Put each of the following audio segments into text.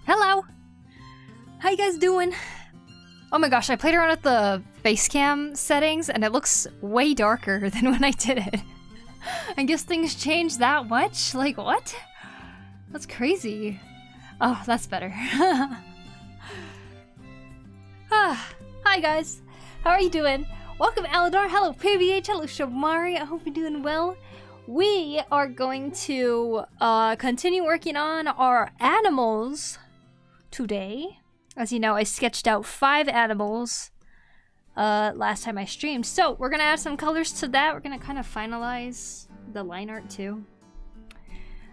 Hello! How you guys doing? Oh my gosh, I played around with the face cam settings and it looks way darker than when I did it. I guess things changed that much? Like, what? That's crazy. Oh, that's better. Hi guys, how are you doing? Welcome Aladar, hello PBH, hello Shamari, I hope you're doing well. We are going to continue working on our animals today. As you know, I sketched out 5 animals last time I streamed. So we're gonna add some colors to that. We're gonna kind of finalize the line art too.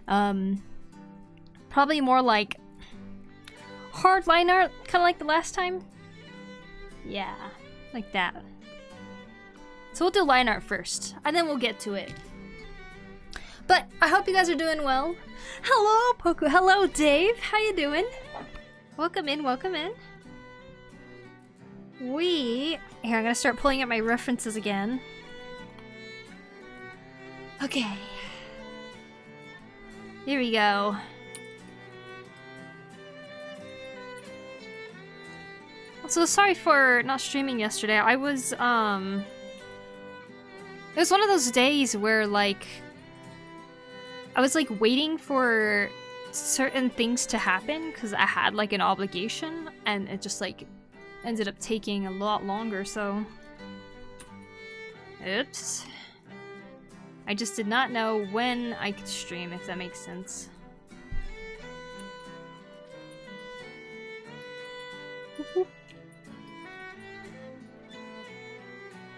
Probably more like hard line art, kind of like the last time. Yeah, like that. So we'll do line art first, and then we'll get to it. But I hope you guys are doing well. Hello, Poku. Hello, Dave. How you doing? Welcome in, welcome in. Here, I'm gonna start pulling up my references again. Okay. Here we go. So sorry for not streaming yesterday. I was, it was one of those days where, like, I was, like, waiting for certain things to happen because I had, like, an obligation, and it just, like, ended up taking a lot longer, so... Oops. I just did not know when I could stream, if that makes sense.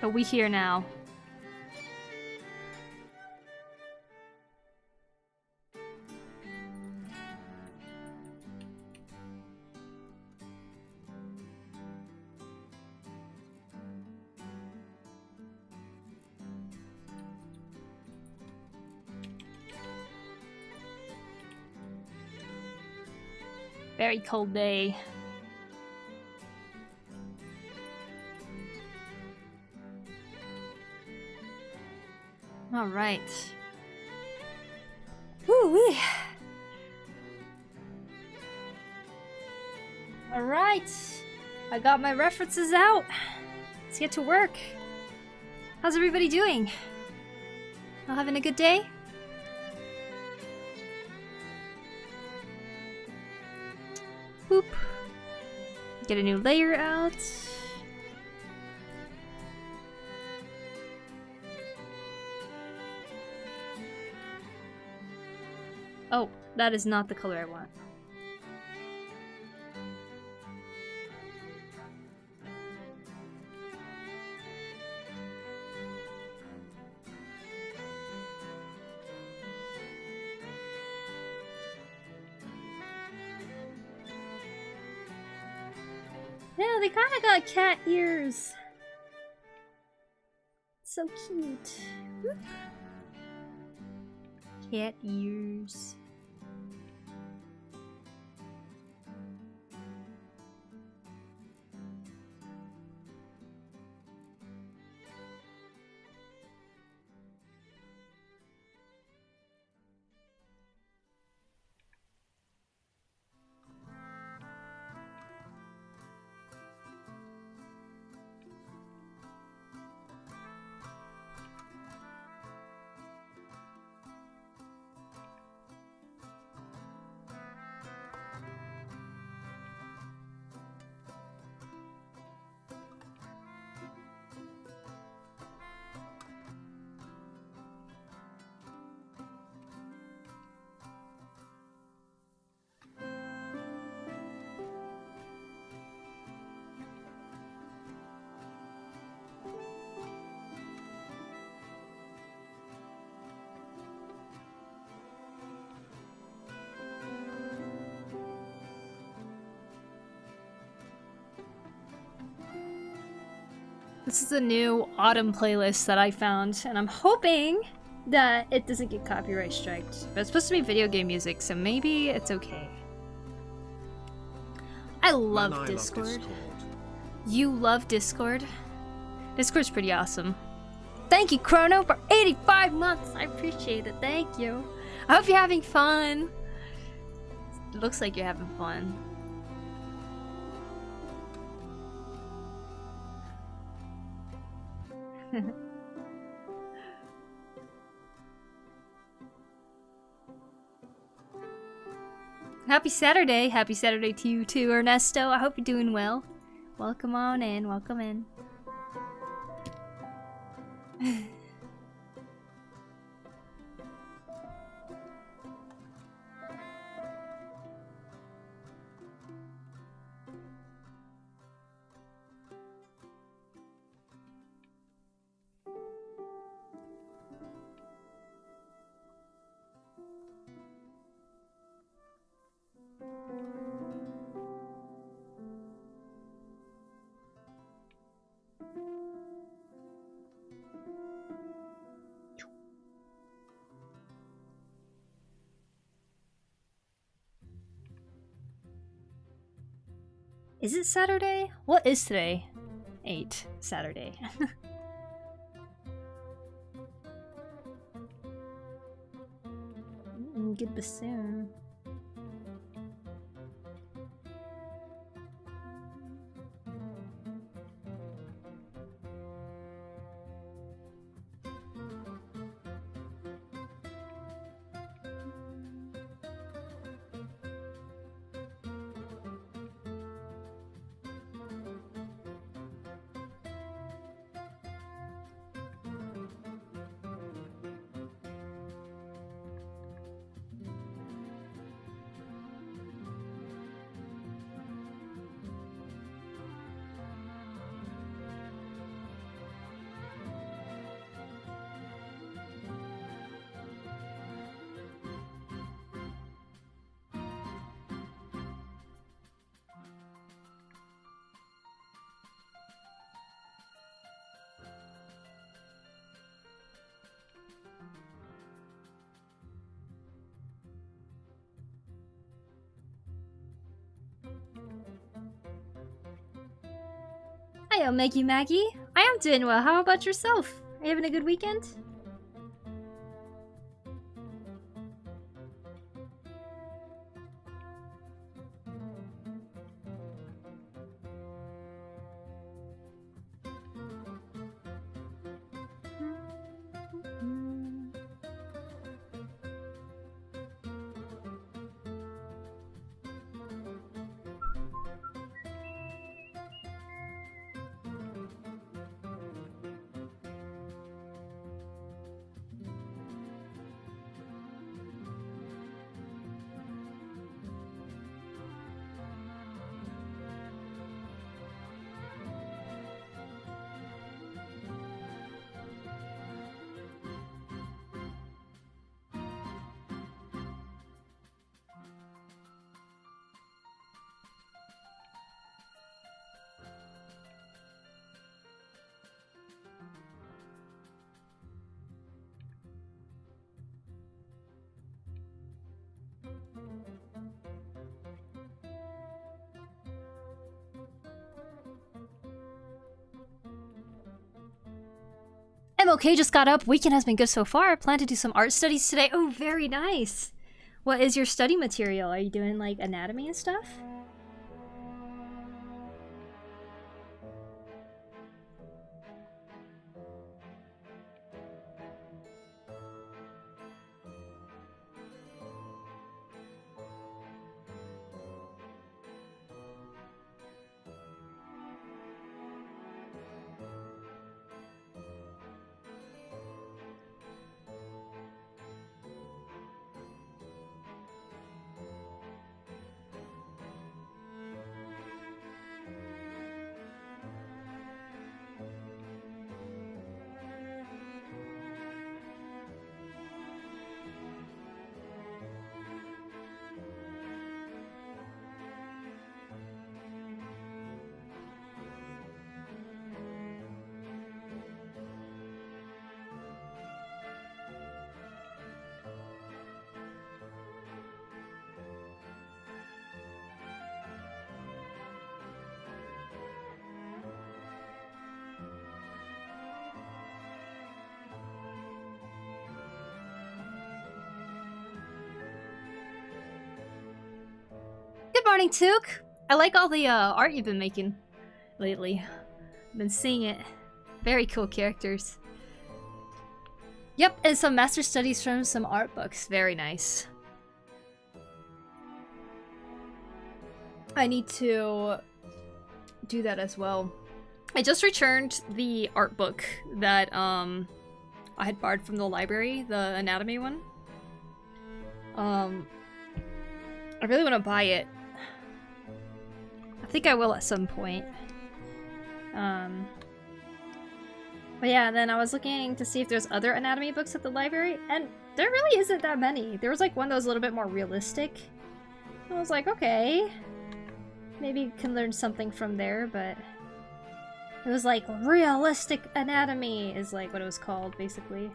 But we here now. Very cold day. All right. Woo-wee. All right. I got my references out. Let's get to work. How's everybody doing? All having a good day? Boop. Get a new layer out. Oh, that is not the color I want. Yeah, they kind of got cat ears. So cute. Whoop. Cat ears. This is a new autumn playlist that I found, and I'm hoping that it doesn't get copyright striked. But it's supposed to be video game music, so maybe it's okay. I love Discord. You love Discord? Discord's pretty awesome. Thank you, Chrono, for 85 months! I appreciate it, thank you. I hope you're having fun. It looks like you're having fun. Happy Saturday! Happy Saturday to you too, Ernesto. I hope you're doing well. Welcome on in, welcome in. Is it Saturday? What is today? 8. Saturday. Good bassoon. Hiyo, Maggie. I am doing well. How about yourself? Are you having a good weekend? I'm okay, just got up. Weekend has been good so far. I plan to do some art studies today. Oh, very nice. What is your study material? Are you doing like anatomy and stuff? Good morning, Took. I like all the art you've been making lately. I've been seeing it. Very cool characters. Yep, and some master studies from some art books. Very nice. I need to do that as well. I just returned the art book that I had borrowed from the library, the anatomy one. I really want to buy it. I think I will at some point. But yeah, then I was looking to see if there's other anatomy books at the library, and there really isn't that many. There was like one that was a little bit more realistic. I was like, okay, maybe you can learn something from there, but it was like realistic anatomy is like what it was called, basically.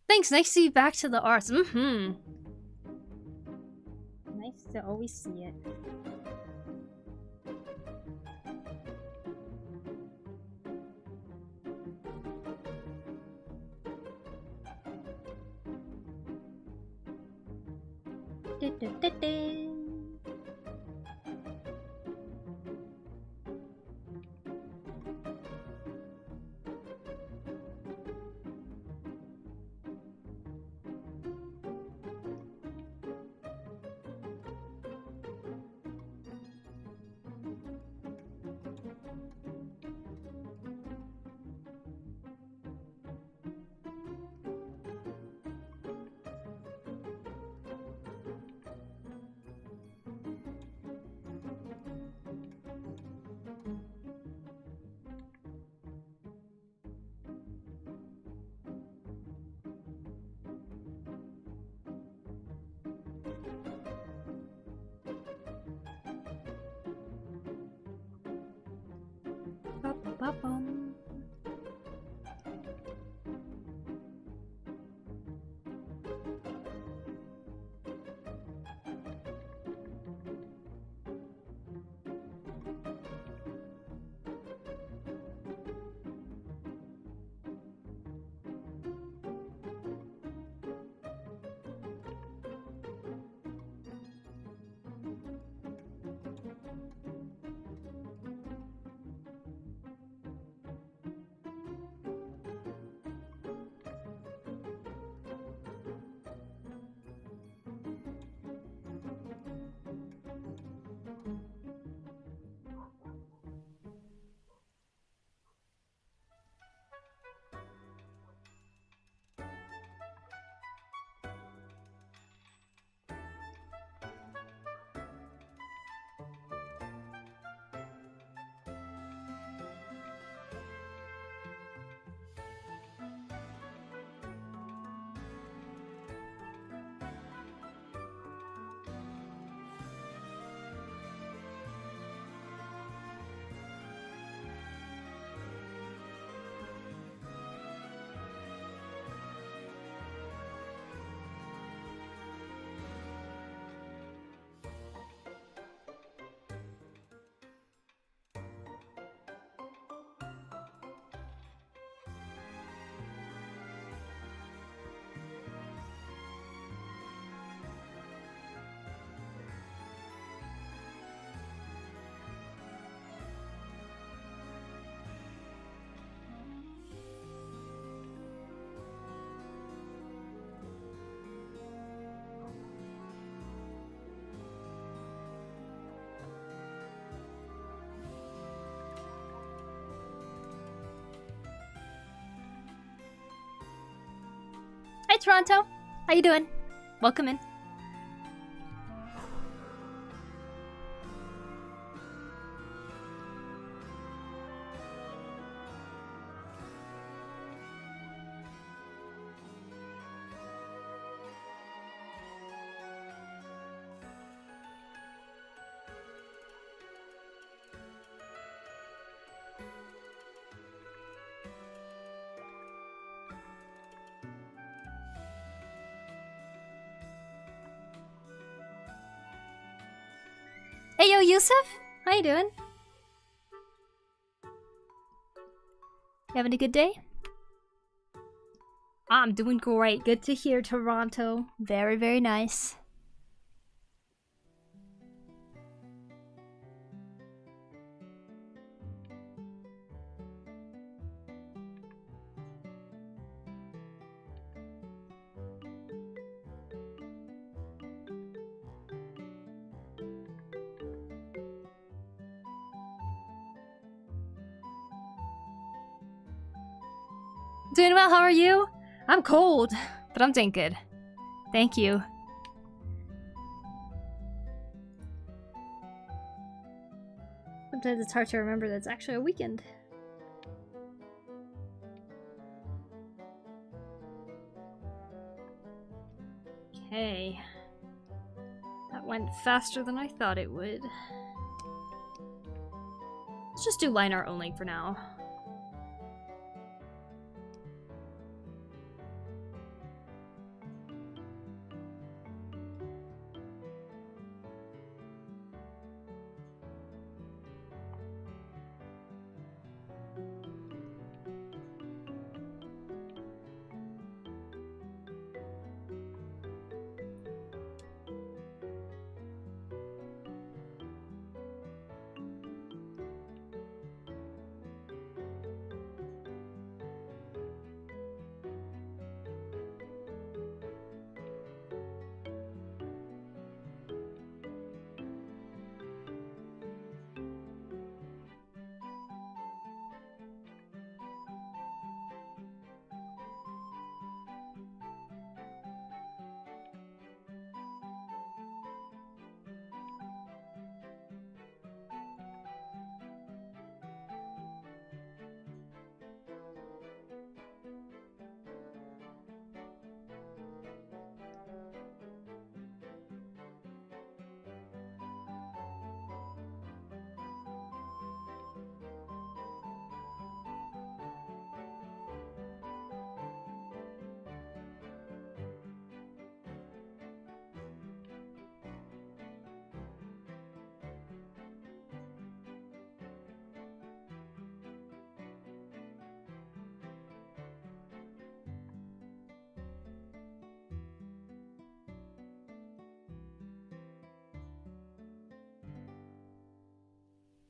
Thanks, nice to be back to the arts. Nice to always see it. Hi, Toronto. How you doing? Welcome in. Yusuf. How you doing? You having a good day? I'm doing great. Good to hear, Toronto. Very, very nice. Doing well, how are you? I'm cold, but I'm doing good. Thank you. Sometimes it's hard to remember that it's actually a weekend. Okay. That went faster than I thought it would. Let's just do line art only for now.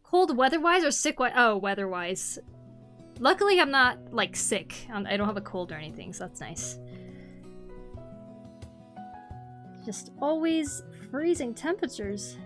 Cold weather-wise or sick-wise? Oh, weather-wise. Luckily, I'm not, like, sick. I don't have a cold or anything, so that's nice. Just always freezing temperatures.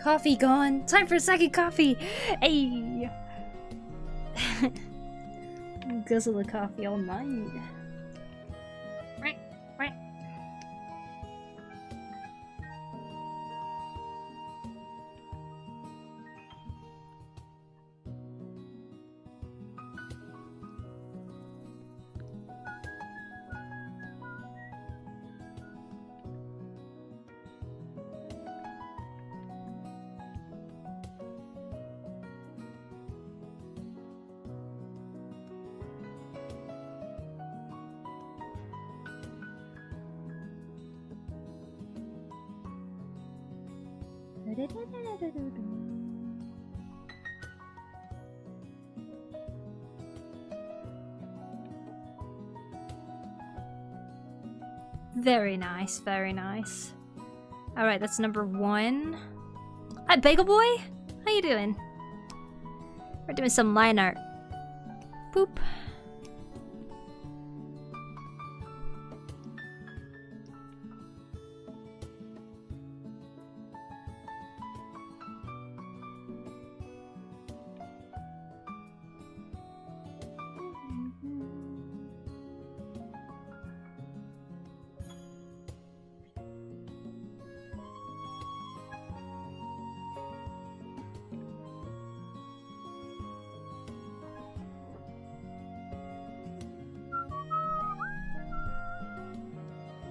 Coffee gone. Time for a second coffee. Hey. Guzzle the coffee all night. Very nice, very nice. Alright, that's number 1. Hi, Bagel Boy! How you doing? We're doing some line art. Boop.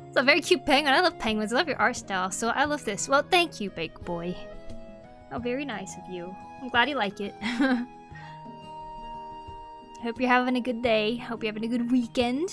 It's a very cute penguin. I love penguins. I love your art style, so I love this. Well, thank you, Big Boy. Oh, very nice of you. I'm glad you like it. Hope you're having a good day. Hope you're having a good weekend.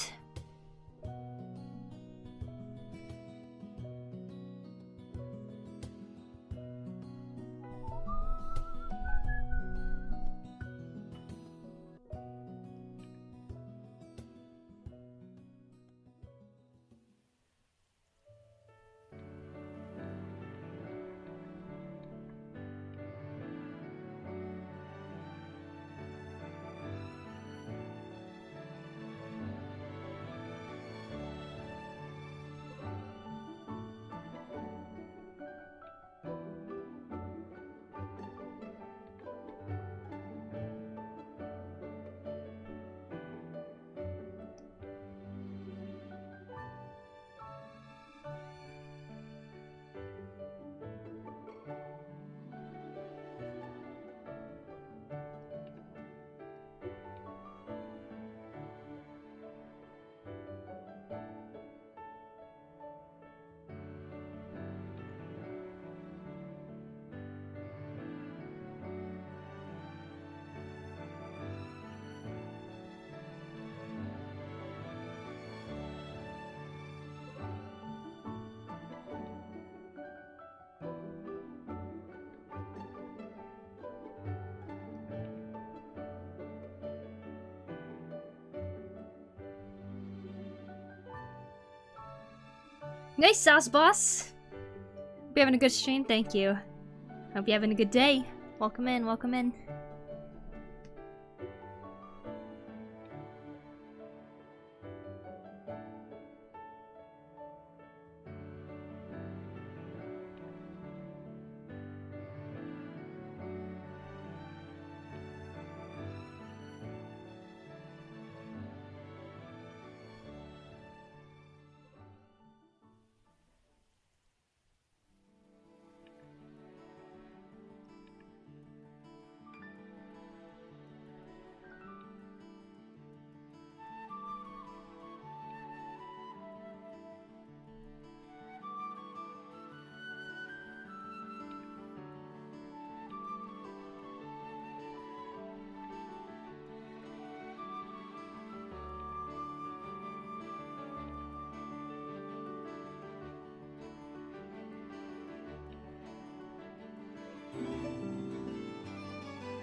Nice sauce, boss. Hope you're having a good stream. Thank you. Hope you're having a good day. Welcome in, welcome in.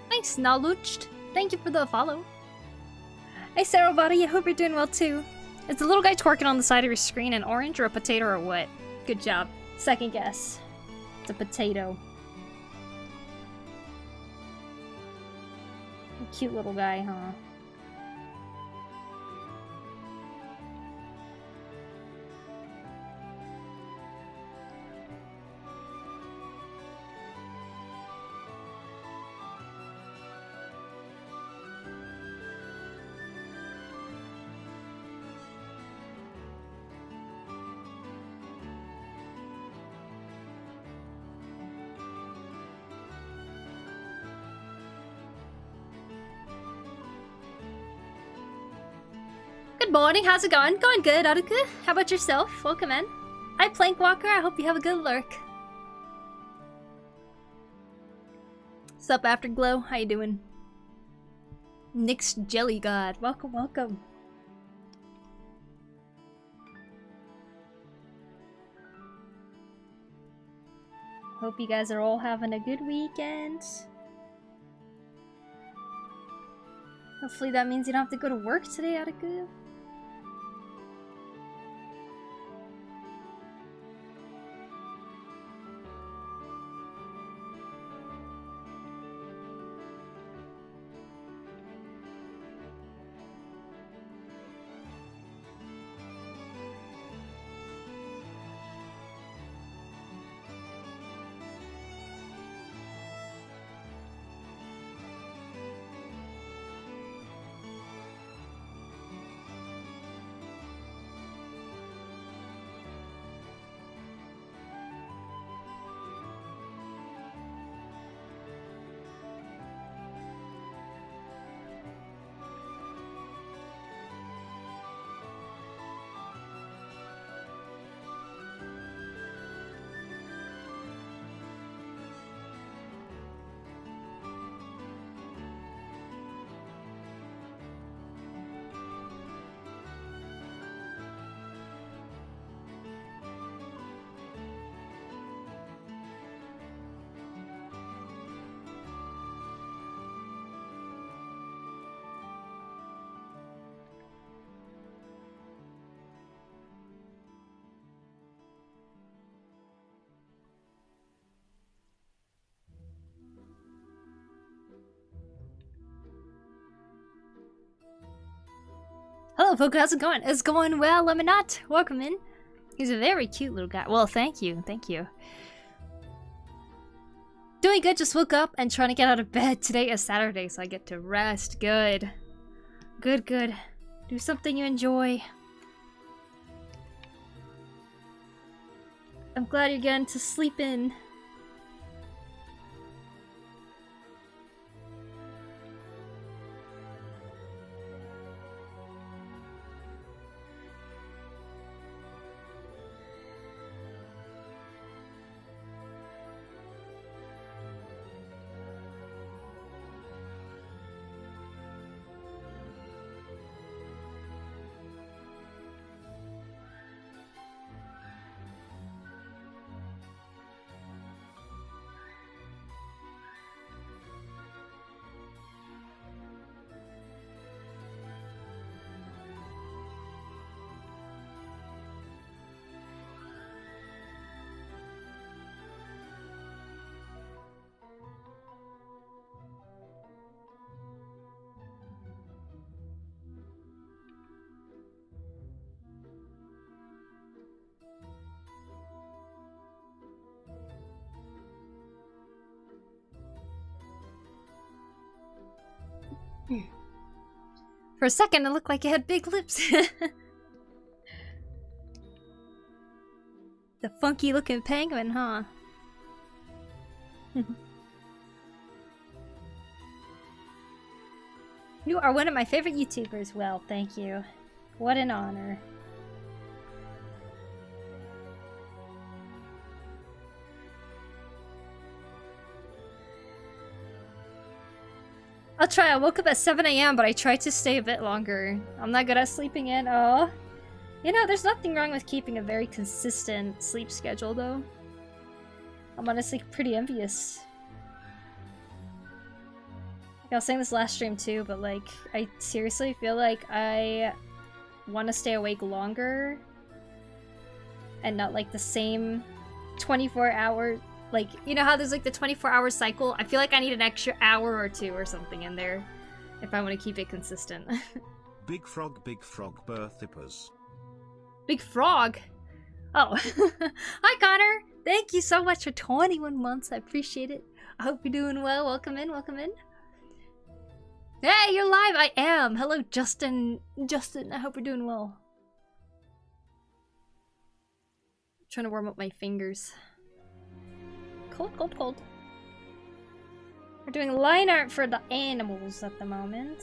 Thanks, Naluched. Thank you for the follow. Hey, Sarobody, I hope you're doing well too. Is the little guy twerking on the side of your screen an orange or a potato or what? Good job. Second guess. It's a potato. A cute little guy, huh? Good morning, how's it going? Going good, Aruku. How about yourself? Welcome in. Hi, Plank Walker, I hope you have a good lurk. Sup, Afterglow? How you doing? Nyx Jelly God, welcome, welcome. Hope you guys are all having a good weekend. Hopefully that means you don't have to go to work today, Aruku. Hello, Poku. How's it going? It's going well. Let me not. Welcome in. He's a very cute little guy. Well, thank you. Thank you. Doing good. Just woke up and trying to get out of bed. Today is Saturday, so I get to rest. Good. Good, good. Do something you enjoy. I'm glad you're getting to sleep in. For a second, it looked like it had big lips. The funky looking penguin, huh? You are one of my favorite YouTubers. Well, thank you. What an honor. I'll try. I woke up at 7 AM, but I tried to stay a bit longer. I'm not good at sleeping in. Oh. You know, there's nothing wrong with keeping a very consistent sleep schedule, though. I'm honestly pretty envious. Like, I was saying this last stream, too, but, like, I seriously feel like I want to stay awake longer. And not, like, the same 24-hour... Like, you know how there's like the 24-hour cycle? I feel like I need an extra hour or two or something in there if I want to keep it consistent. Big frog, birthipers. Big frog? Oh. Hi, Connor! Thank you so much for 21 months. I appreciate it. I hope you're doing well. Welcome in, welcome in. Hey, you're live! I am! Hello, Justin. Justin, I hope you're doing well. I'm trying to warm up my fingers. Cold, cold, cold. We're doing line art for the animals at the moment.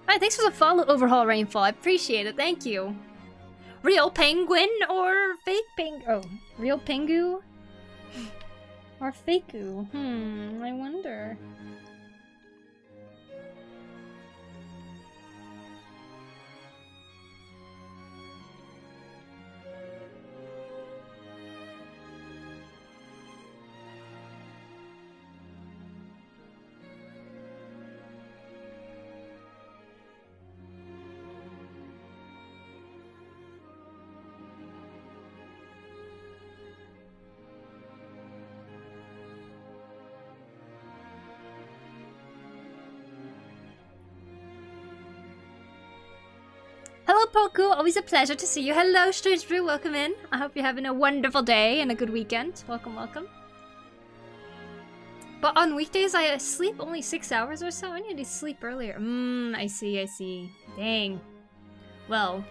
Hi, thanks for the follow, Overhaul Rainfall. I appreciate it. Thank you. Real penguin or fake oh, real pengu? Or fakeu? I wonder. Hello, Poku. Always a pleasure to see you. Hello, Strange Brew. Welcome in. I hope you're having a wonderful day and a good weekend. Welcome, welcome. But on weekdays, I sleep only 6 hours or so. I need to sleep earlier. I see, I see. Dang. Well,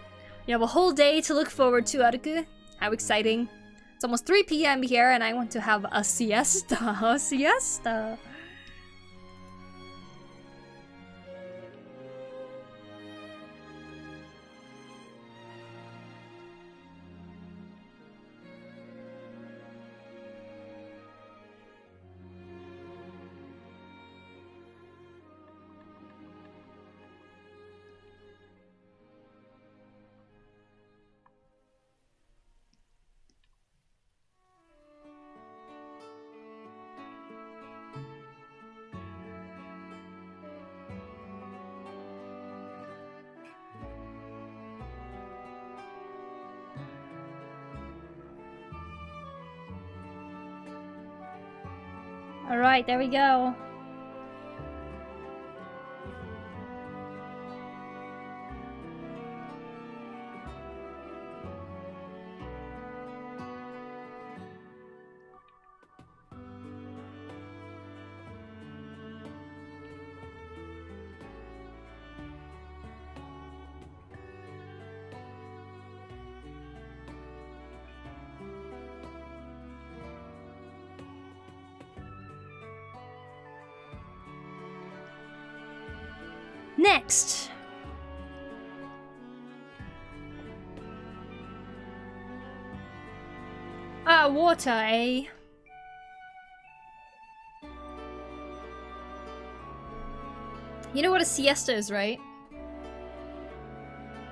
you have a whole day to look forward to, Aruku. How exciting. It's almost 3 PM here, and I want to have a siesta. A siesta. Alright, there we go. Next. Water, eh? You know what a siesta is, right?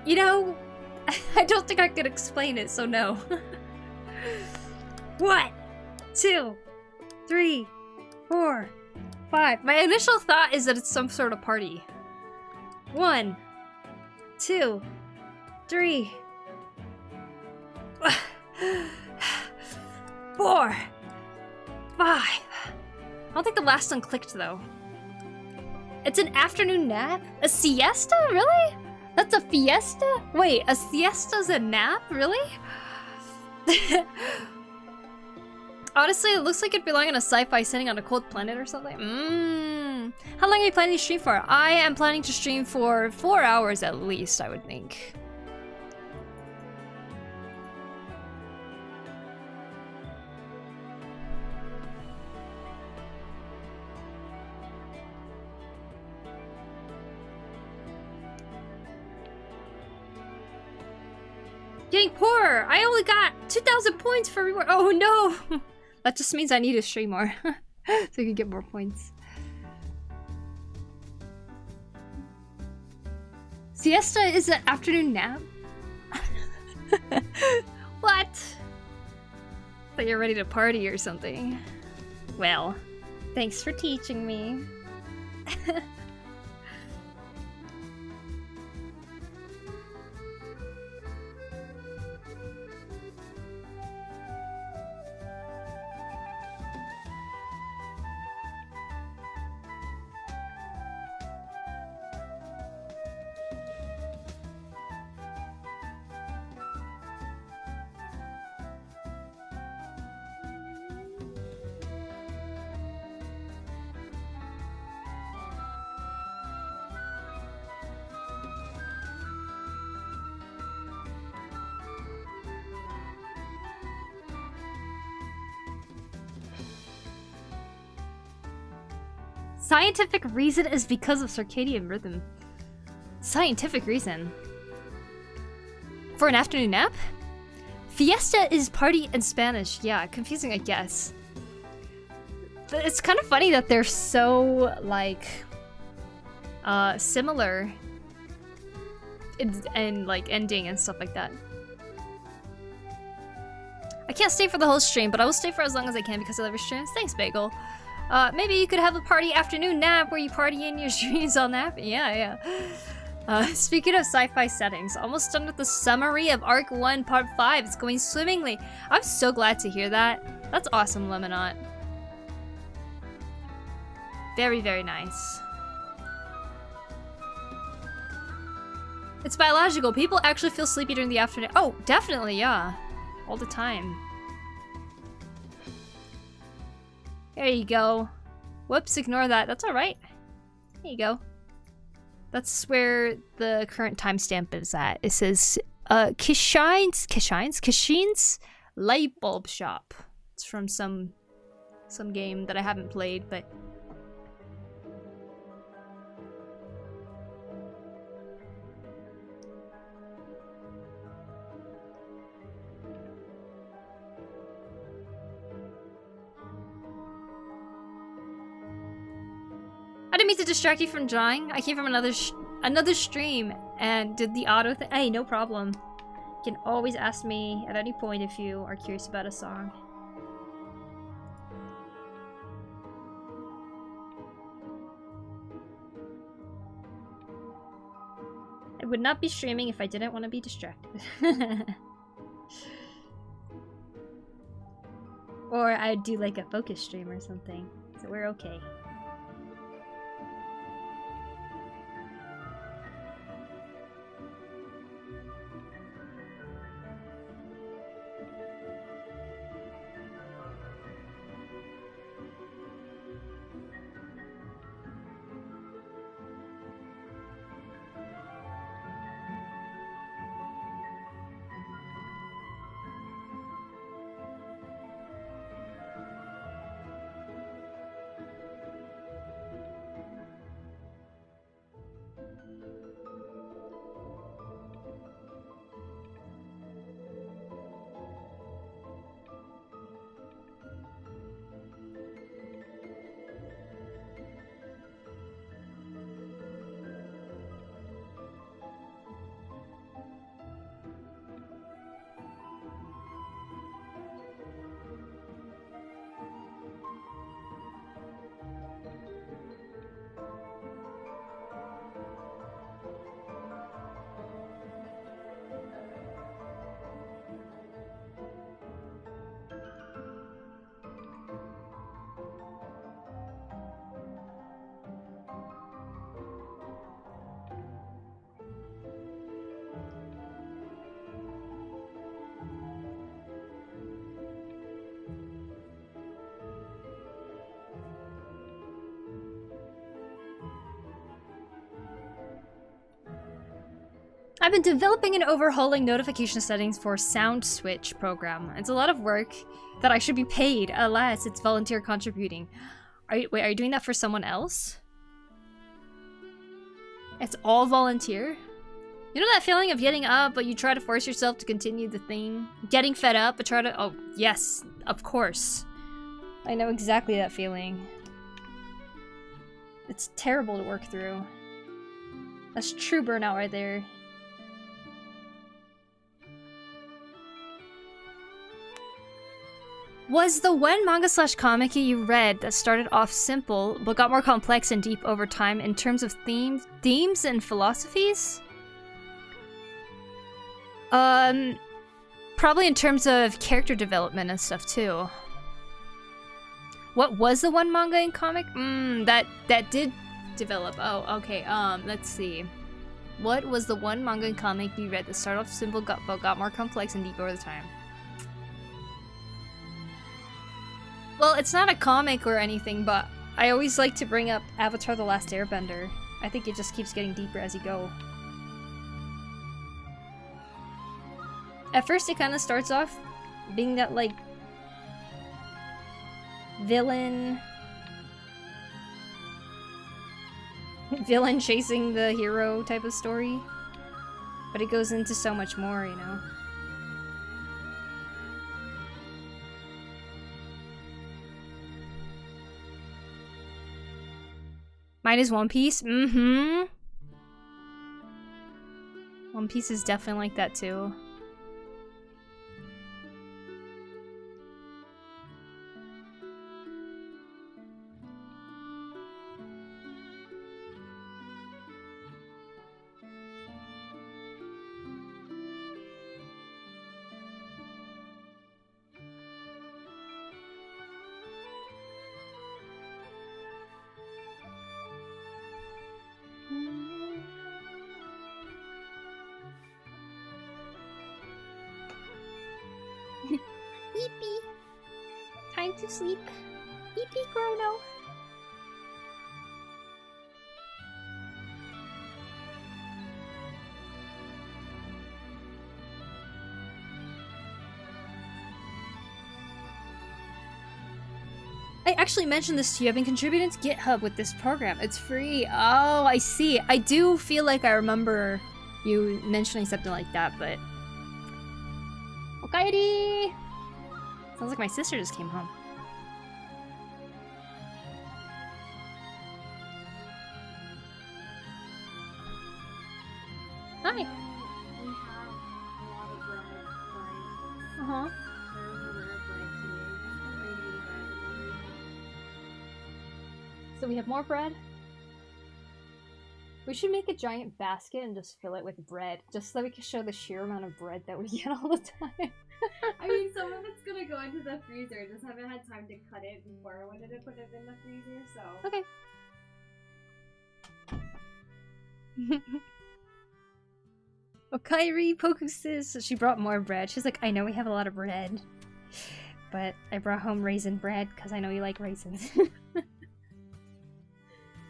You know, I don't think I could explain it, so no. 1, 2, 3, 4, 5. My initial thought is that it's some sort of party. 1, 2, 3, 4, 5. I don't think the last one clicked though. It's an afternoon nap? A siesta? Really? That's a fiesta? Wait, a siesta's a nap? Really? Honestly, it looks like it'd belong in a sci-fi setting on a cold planet or something. How long are you planning to stream for? I am planning to stream for 4 hours at least, I would think. Getting poorer! I only got 2,000 points for reward. Oh no! That just means I need to stream more. So I can get more points. Siesta is an afternoon nap? What? Thought you're ready to party or something. Well, thanks for teaching me. Scientific reason is because of circadian rhythm. Scientific reason. For an afternoon nap? Fiesta is party in Spanish. Yeah, confusing, I guess. But it's kind of funny that they're so, like, similar in like, ending and stuff like that. I can't stay for the whole stream, but I will stay for as long as I can because I love your streams. Thanks, Bagel. Maybe you could have a party afternoon nap where you party in your streams all nap. Yeah. Speaking of sci-fi settings, almost done with the summary of Arc 1 Part 5. It's going swimmingly. I'm so glad to hear that. That's awesome, Lemonot. Very, very nice. It's biological. People actually feel sleepy during the afternoon. Oh, definitely, yeah. All the time. There you go. Whoops, ignore that. That's alright. There you go. That's where the current timestamp is at. It says, Kishine's light bulb shop. It's from some game that I haven't played, but... I didn't mean to distract you from drawing. I came from another stream and did the auto thing. Hey, no problem. You can always ask me at any point if you are curious about a song. I would not be streaming if I didn't want to be distracted. Or I'd do like a focus stream or something. So we're okay. I've been developing and overhauling notification settings for Sound Switch program. It's a lot of work that I should be paid. Alas, it's volunteer contributing. Wait, are you doing that for someone else? It's all volunteer? You know that feeling of getting up, but you try to force yourself to continue the thing? Getting fed up, but try to— oh, yes, of course. I know exactly that feeling. It's terrible to work through. That's true burnout right there. Was the one manga slash comic you read that started off simple but got more complex and deep over time in terms of themes and philosophies? Probably in terms of character development and stuff too. What was the one manga and comic? That did develop. Oh, okay. Let's see. What was the one manga and comic you read that started off simple but got more complex and deep over the time? Well, it's not a comic or anything, but I always like to bring up Avatar: The Last Airbender. I think it just keeps getting deeper as you go. At first, it kind of starts off being that, like, villain chasing the hero type of story. But it goes into so much more, you know? Mine is One Piece? Mm-hmm. One Piece is definitely like that too. Eepee. Time to sleep. Eepee, Chrono. I actually mentioned this to you. I've been contributing to GitHub with this program. It's free. Oh, I see. I do feel like I remember you mentioning something like that, but... Okaeri! Sounds like my sister just came home. Hi! We have a lot of bread, like, Uh-huh. there's a rare bread today. Maybe bread. So we have more bread? We should make a giant basket and just fill it with bread, just so we can show the sheer amount of bread that we get all the time. I mean, some of it's gonna go into the freezer. I just haven't had time to cut it before I wanted to put it in the freezer, so. Okay. Well, Kairi Poku says she brought more bread. She's like, I know we have a lot of bread, but I brought home raisin bread because I know you like raisins.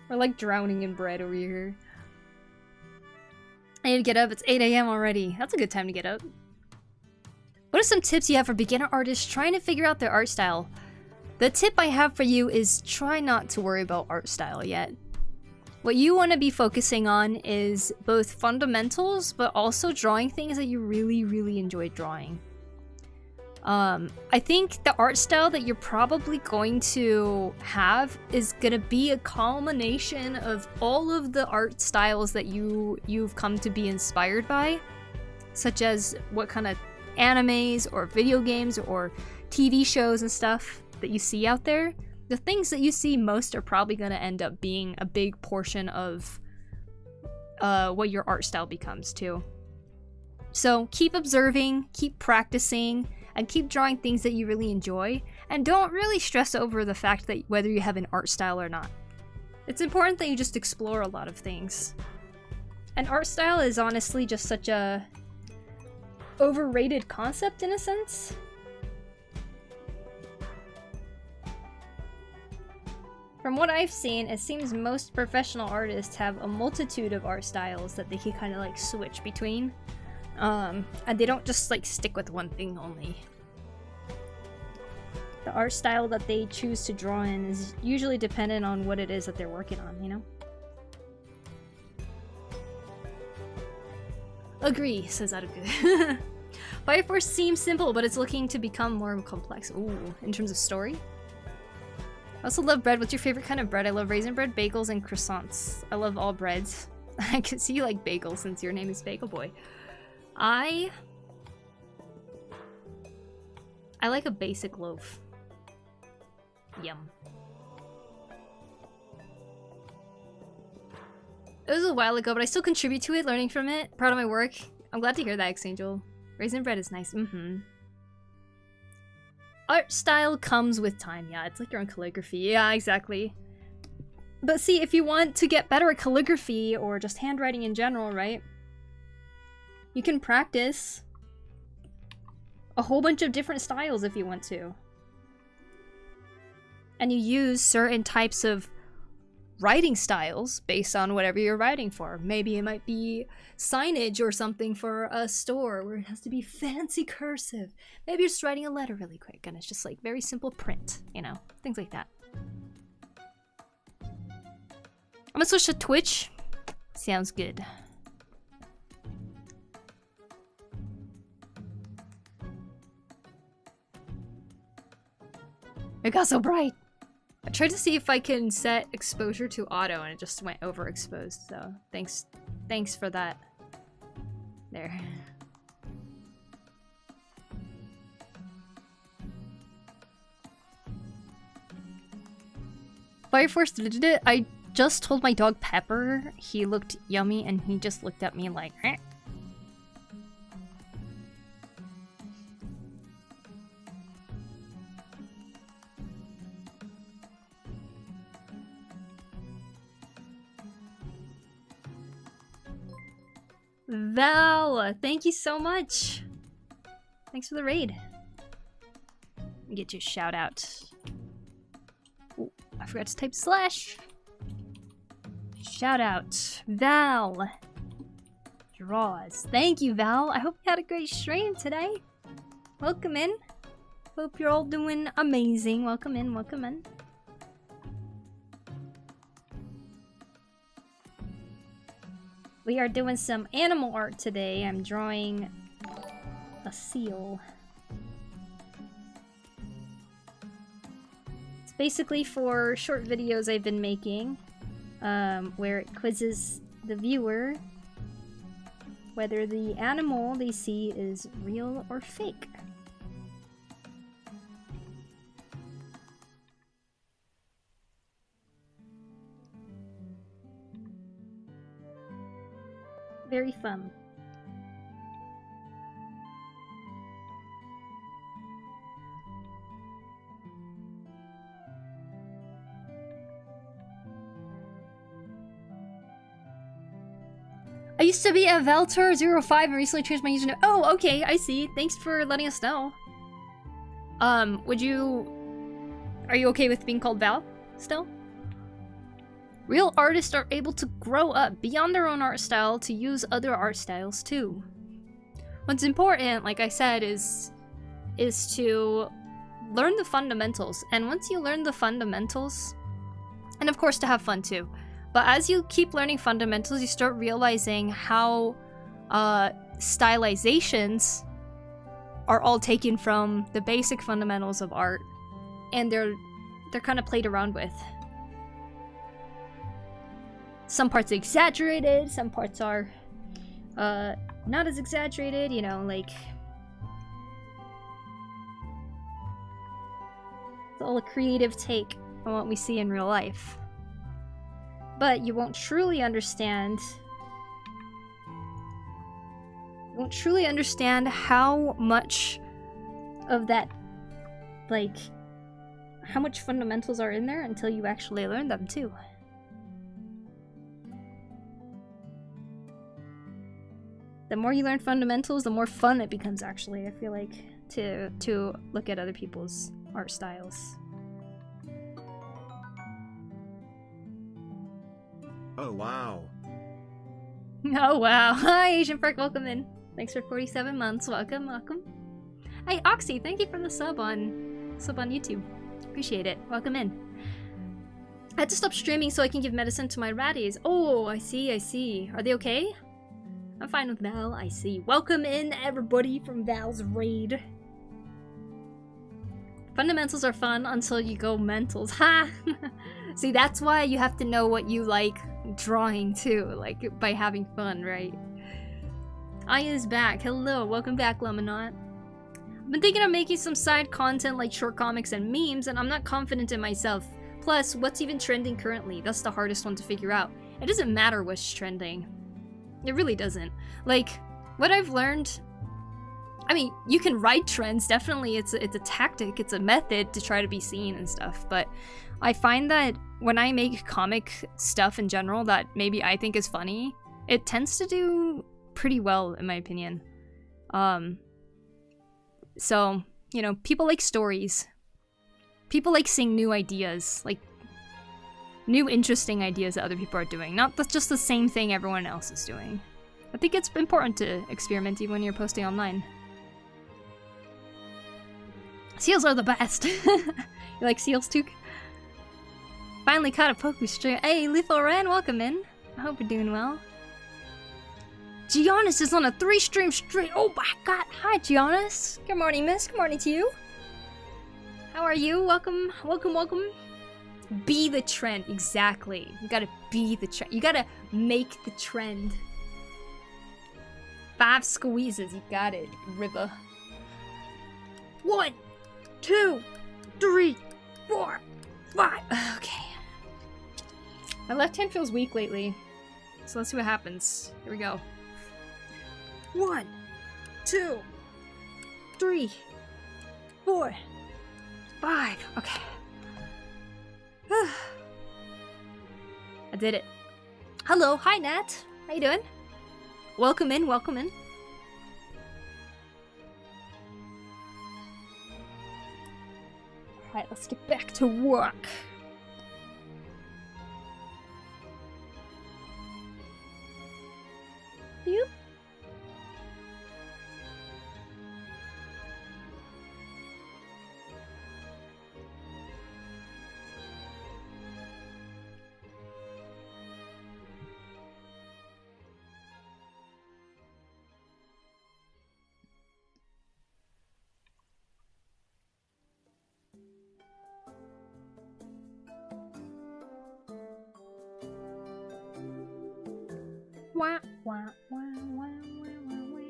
We're like drowning in bread over here. I need to get up. It's 8 AM already. That's a good time to get up. What are some tips you have for beginner artists trying to figure out their art style? The tip I have for you is try not to worry about art style yet. What you want to be focusing on is both fundamentals, but also drawing things that you really, really enjoy drawing. I think the art style that you're probably going to have is going to be a culmination of all of the art styles that you've come to be inspired by, such as what kind of animes or video games or TV shows and stuff that you see out there. The things that you see most are probably going to end up being a big portion of what your art style becomes too. So keep observing, keep practicing, and keep drawing things that you really enjoy, and don't really stress over the fact that whether you have an art style or not. It's important that you just explore a lot of things. An art style is honestly just such a overrated concept in a sense. From what I've seen, it seems most professional artists have a multitude of art styles that they can kind of like switch between. And they don't just like stick with one thing only. The art style that they choose to draw in is usually dependent on what it is that they're working on, you know? Agree, says Aruku. Fire Force seems simple, but it's looking to become more complex. Ooh, in terms of story? I also love bread. What's your favorite kind of bread? I love raisin bread, bagels, and croissants. I love all breads. I can see you like bagels since your name is Bagel Boy. I like a basic loaf. Yum. It was a while ago, but I still contribute to it, learning from it. Proud of my work. I'm glad to hear that, X-Angel. Raisin bread is nice. Art style comes with time. Yeah, it's like your own calligraphy. Yeah, exactly. But see, if you want to get better at calligraphy or just handwriting in general, right? You can practice a whole bunch of different styles if you want to. And you use certain types of writing styles based on whatever you're writing for. Maybe it might be signage or something for a store where it has to be fancy cursive. Maybe you're just writing a letter really quick and it's just like very simple print, you know, things like that. I'm gonna switch to Twitch. Sounds good. It got so bright. I tried to see if I can set exposure to auto and it just went overexposed, so thanks for that. There. Fire Force did it. I just told my dog Pepper he looked yummy and he just looked at me like, eh. Val, thank you so much. Thanks for the raid. Get your shout out. Ooh, I forgot to type slash. Shout out, Val. Draws. Thank you, Val. I hope you had a great stream today. Welcome in. Hope you're all doing amazing. Welcome in, welcome in. We are doing some animal art today. I'm drawing a seal. It's basically for short videos I've been making, where it quizzes the viewer whether the animal they see is real or fake. Very fun. I used to be a Valtor05 and recently changed my username. Oh, okay, I see. Thanks for letting us know. Are you okay with being called Val still? Real artists are able to grow up beyond their own art style to use other art styles too. What's important, like I said, is to learn the fundamentals. And once you learn the fundamentals, and of course to have fun too, but as you keep learning fundamentals, you start realizing how stylizations are all taken from the basic fundamentals of art, and they're kind of played around with. Some parts are exaggerated, some parts are not as exaggerated, you know, like... It's all a creative take on what we see in real life. But you won't truly understand... You won't truly understand how much of that, like, how much fundamentals are in there until you actually learn them too. The more you learn fundamentals, the more fun it becomes, actually, I feel like, to look at other people's art styles. Oh wow. Oh wow. Hi Asian Park, welcome in. Thanks for 47 months. Welcome, welcome. Hey Oxy, thank you for the sub on YouTube. Appreciate it. Welcome in. I had to stop streaming so I can give medicine to my ratties. Oh, I see, I see. Are they okay? I'm fine with Val, I see. Welcome in everybody from Val's raid. Fundamentals are fun until you go mentals. Ha! See, that's why you have to know what you like drawing too, like by having fun, right? Aya's back. Hello, welcome back, Lemonaut. I've been thinking of making some side content like short comics and memes, and I'm not confident in myself. Plus, what's even trending currently? That's the hardest one to figure out. It doesn't matter what's trending. It really doesn't. Like, what I've learned... I mean, you can ride trends, definitely. It's a tactic, it's a method to try to be seen and stuff, but I find that when I make comic stuff in general that maybe I think is funny, it tends to do pretty well, in my opinion. So, you know, people like stories. People like seeing new ideas, like new interesting ideas that other people are doing, not just the same thing everyone else is doing. I think it's important to experiment even when you're posting online. Seals are the best. You like seals, Took? Finally caught a Poku stream. Hey, Lethal Ran, welcome in. I hope you're doing well. Giannis is on a 3-stream stream. Oh my god. Hi, Giannis. Good morning, miss. Good morning to you. How are you? Welcome, welcome, welcome. Be the trend. Exactly. You gotta be the trend. You gotta make the trend. 5 squeezes. You got it, River. 1, 2, 3, 4, 5. Okay. My left hand feels weak lately, so let's see what happens. Here we go. 1, 2, 3, 4, 5. Okay. I did it. Hello, hi Nat. How you doing? Welcome in, welcome in. Alright, let's get back to work. You? Wah, wah, wah, wah, wah, wah, wah.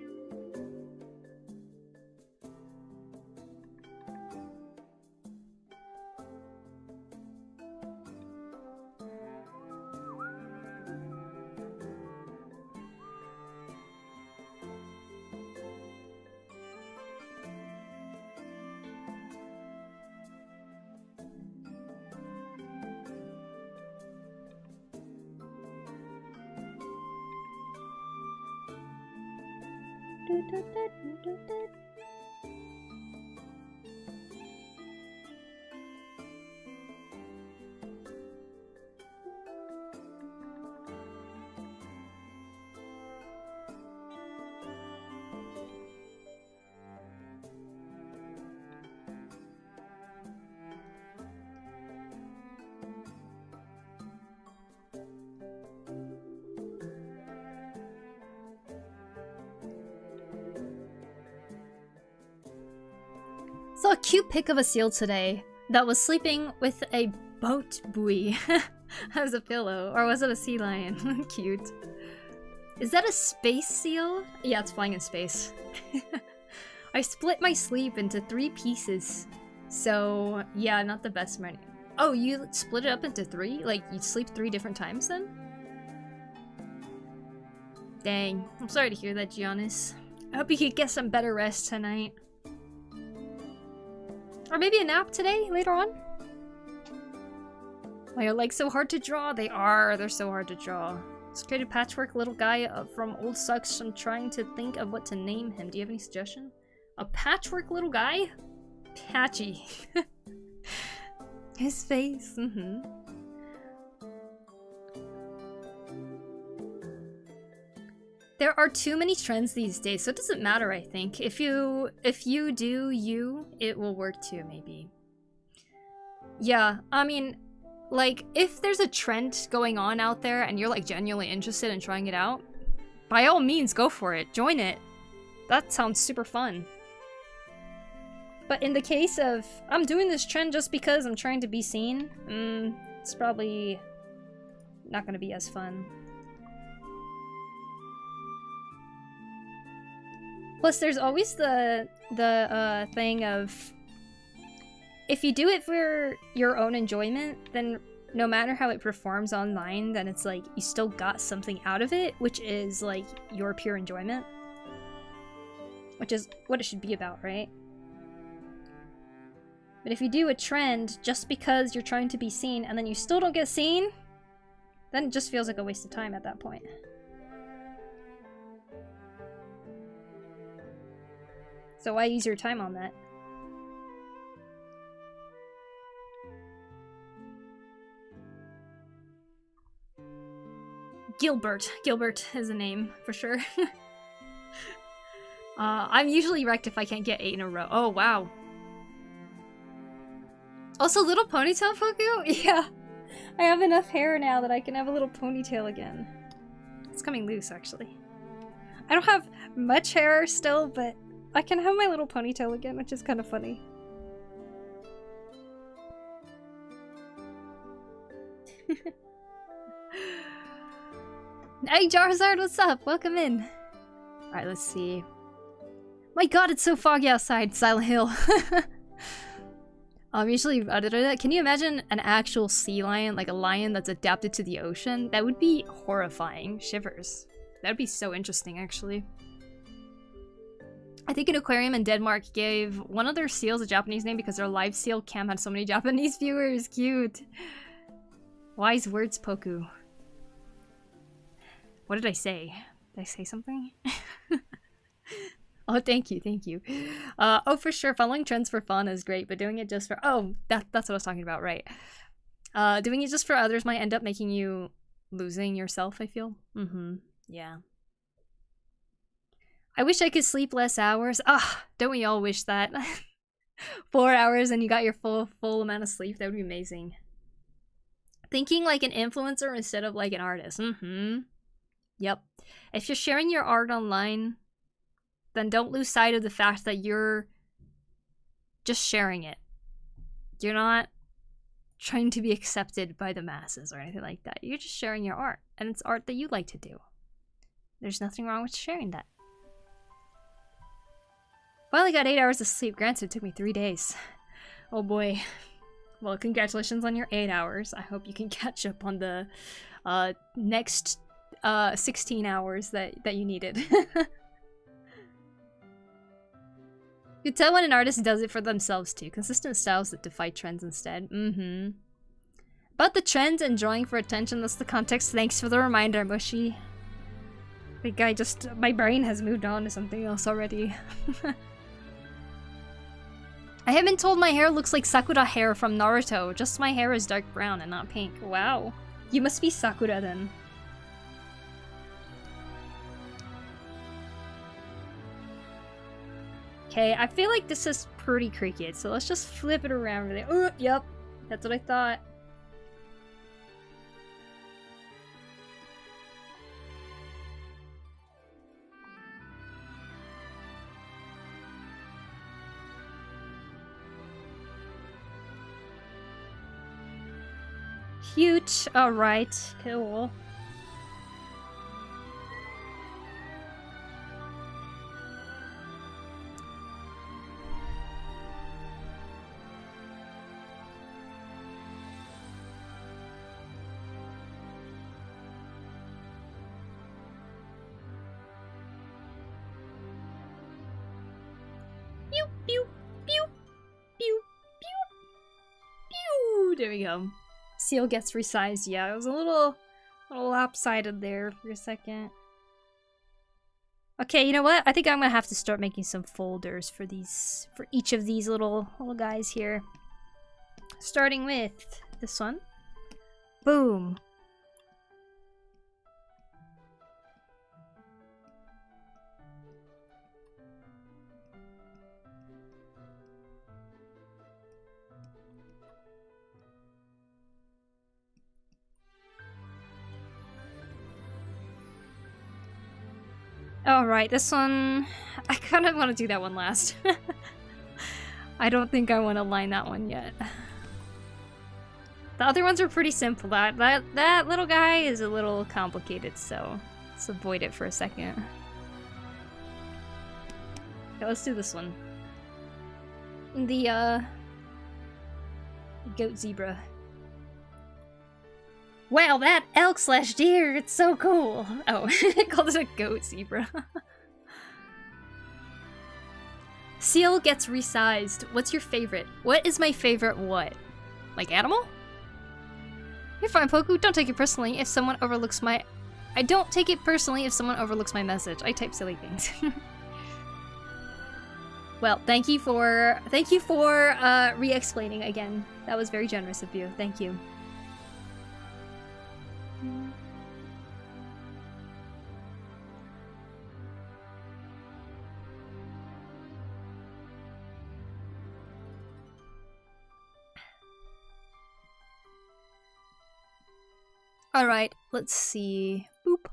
Saw a cute pic of a seal today that was sleeping with a boat buoy as a pillow. Or was it a sea lion? Cute. Is that a space seal? Yeah, it's flying in space. I split my sleep into 3 pieces. So, yeah, not the best money. Oh, you split it up into 3? Like, you sleep 3 different times then? Dang. I'm sorry to hear that, Giannis. I hope you could get some better rest tonight. Or maybe a nap today, later on? Why are legs so hard to draw? They are. They're so hard to draw. This created patchwork little guy from Old Sucks. I'm trying to think of what to name him. Do you have any suggestion? A patchwork little guy? Patchy. His face. There are too many trends these days, so it doesn't matter, I think. If you do you, it will work too, maybe. Yeah, I mean, like, if there's a trend going on out there and you're, like, genuinely interested in trying it out, by all means, go for it. Join it. That sounds super fun. But in the case of, I'm doing this trend just because I'm trying to be seen, it's probably not gonna be as fun. Plus, there's always the thing of, if you do it for your own enjoyment, then no matter how it performs online, then it's like, you still got something out of it, which is like your pure enjoyment. Which is what it should be about, right? But if you do a trend just because you're trying to be seen and then you still don't get seen, then it just feels like a waste of time at that point. So why use your time on that? Gilbert. Gilbert is a name, for sure. I'm usually wrecked if I can't get 8 in a row. Oh, wow. Also, little ponytail, Poku? Yeah. I have enough hair now that I can have a little ponytail again. It's coming loose, actually. I don't have much hair still, but I can have my little ponytail again, which is kind of funny. Hey Jarzard, what's up? Welcome in. Alright, let's see. My god, it's so foggy outside, Silent Hill. Usually, can you imagine an actual sea lion, like a lion that's adapted to the ocean? That would be horrifying. Shivers. That would be so interesting, actually. I think an aquarium in Denmark gave one of their seals a Japanese name because their live seal cam had so many Japanese viewers. Cute. Wise words, Poku. What did I say? Did I say something? Oh, thank you, thank you. Oh, for sure, following trends for fun is great, but doing it just for— oh, that's what I was talking about, right. Doing it just for others might end up making you losing yourself, I feel. Yeah. I wish I could sleep less hours. Ah, don't we all wish that? 4 hours and you got your full amount of sleep. That would be amazing. Thinking like an influencer instead of like an artist. Yep. If you're sharing your art online, then don't lose sight of the fact that you're just sharing it. You're not trying to be accepted by the masses or anything like that. You're just sharing your art, and it's art that you like to do. There's nothing wrong with sharing that. Finally got 8 hours of sleep. Granted, it took me 3 days. Oh boy. Well, congratulations on your 8 hours. I hope you can catch up on the next 16 hours that you needed. You can tell when an artist does it for themselves too. Consistent styles that defy trends instead. About the trends and drawing for attention, that's the context. Thanks for the reminder, Mushy. think my brain has moved on to something else already. I have been told my hair looks like Sakura hair from Naruto, just my hair is dark brown and not pink. Wow. You must be Sakura then. Okay, I feel like this is pretty cricket, so let's just flip it around really. Oh, yep. That's what I thought. Cute. Alright, cool. Pew, pew, pew, pew, pew, pew. There we go. Seal gets resized. Yeah, it was a little lopsided there for a second. Okay, you know what? I think I'm gonna have to start making some folders for each of these little guys here. Starting with this one. Boom. Alright, this one... I kind of want to do that one last. I don't think I want to line that one yet. The other ones are pretty simple. That little guy is a little complicated, so let's avoid it for a second. Okay, let's do this one. The, goat zebra. Wow, that elk/deer, it's so cool! Oh, I called it a goat zebra. Seal gets resized. What's your favorite? What is my favorite what? Like animal? You're fine, Poku. Don't take it personally if someone overlooks my... I don't take it personally if someone overlooks my message. I type silly things. Well, thank you for re-explaining again. That was very generous of you. Thank you. Alright, let's see. Boop.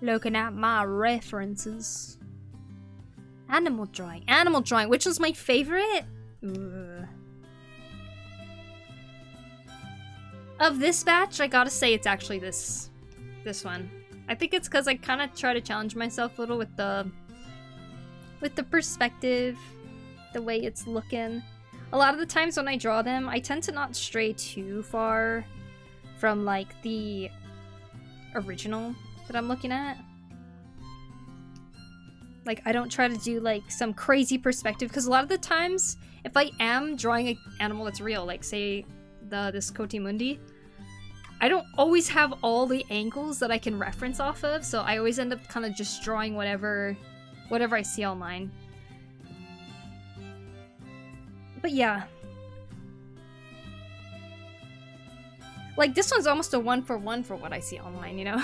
Looking at my references. Animal drawing. Animal drawing. Which one's my favorite? Ugh. Of this batch, I gotta say it's actually this one. I think it's because I kind of try to challenge myself a little with the perspective, the way it's looking. A lot of the times when I draw them, I tend to not stray too far from like the original that I'm looking at. Like I don't try to do like some crazy perspective because a lot of the times if I am drawing an animal that's real, like say this Cotimundi, I don't always have all the angles that I can reference off of, so I always end up kind of just drawing whatever I see online. But yeah. Like, this one's almost a 1-for-1 for what I see online, you know?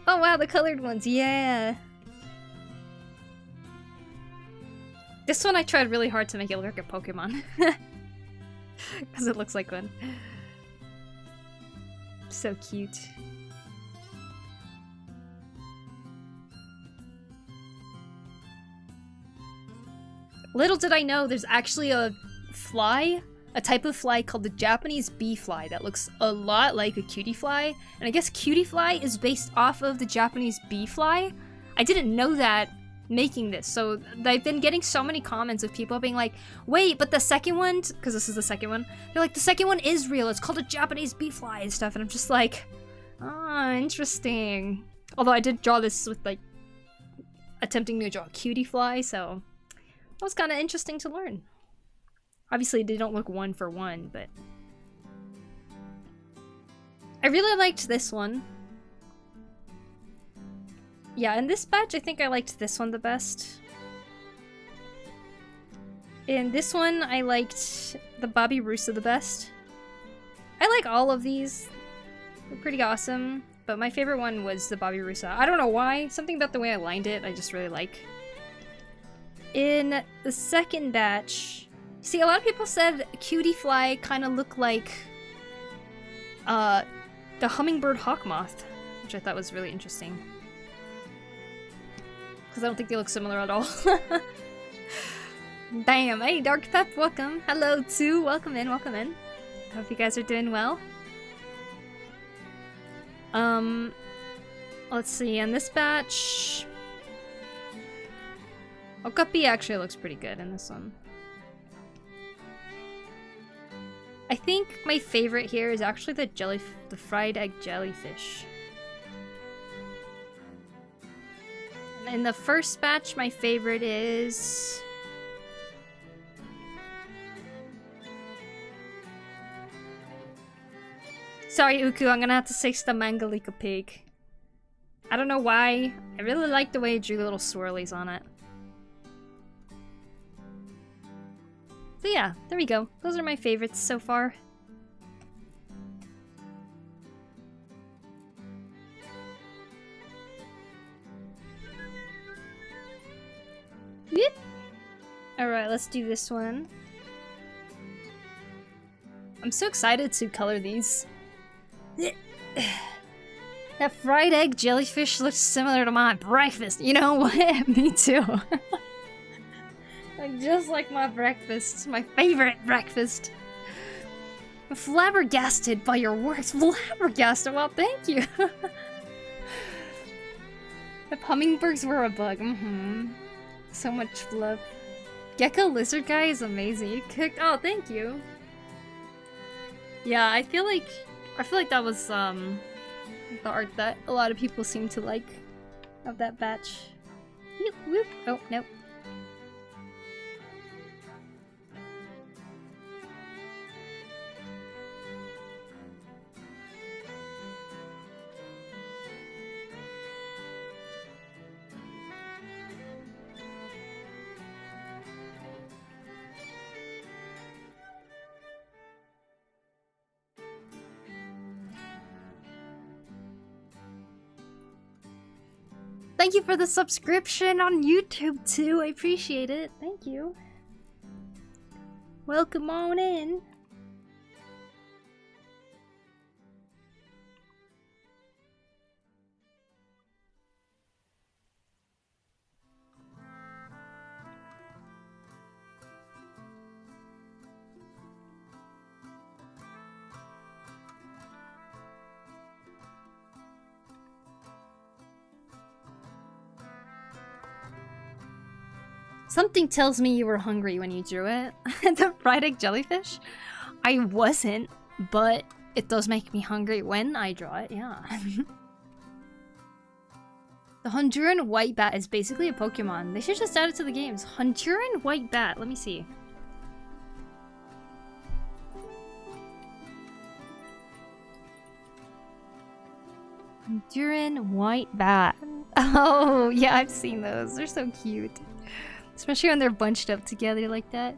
Oh wow, the colored ones, yeah! This one I tried really hard to make it look like a Pokemon. Because it looks like one. So cute. Little did I know, there's actually a fly, a type of fly called the Japanese bee fly that looks a lot like a cutie fly. And I guess cutie fly is based off of the Japanese bee fly. I didn't know that making this, so I've been getting so many comments of people being like, wait, but the second one, because this is the second one, they're like, the second one is real, it's called a Japanese bee fly and stuff, and I'm just like, ah, interesting. Although I did draw this with like, attempting to draw a cutie fly, so that was kind of interesting to learn. Obviously, they don't look 1-for-1, but I really liked this one. Yeah, in this batch, I think I liked this one the best. In this one, I liked the Bobby Russo the best. I like all of these. They're pretty awesome. But my favorite one was the Bobby Russo. I don't know why. Something about the way I lined it, I just really like. In the second batch... See, a lot of people said Cutie Fly kind of looked like... the Hummingbird Hawk Moth. Which I thought was really interesting. Because I don't think they look similar at all. Damn, hey Dark Pep, welcome. Hello too, welcome in, welcome in. Hope you guys are doing well. Let's see, in this batch... Okapi actually looks pretty good in this one. I think my favorite here is actually the fried egg jellyfish. In the first batch, my favorite is... Sorry, Uku, I'm gonna have to say the Mangalika pig. I don't know why. I really like the way it drew little swirlies on it. So yeah, there we go. Those are my favorites so far. Yep. Alright, let's do this one. I'm so excited to color these. That fried egg jellyfish looks similar to my breakfast. You know what? Me too. Like, just like my breakfast. My favorite breakfast. I'm flabbergasted by your works. Flabbergasted? Well, thank you. If hummingbirds were a bug. So much love. Gecko lizard guy is amazing. You cooked. Oh, thank you. Yeah, I feel like that was the art that a lot of people seem to like of that batch. Whoop, whoop. Oh, nope. Thank you for the subscription on YouTube too. I appreciate it. Thank you. Welcome on in. Something tells me you were hungry when you drew it. The fried egg jellyfish? I wasn't, but it does make me hungry when I draw it, yeah. The Honduran white bat is basically a Pokemon. They should just add it to the games. Honduran white bat, let me see. Honduran white bat. Oh, yeah, I've seen those. They're so cute. Especially when they're bunched up together like that.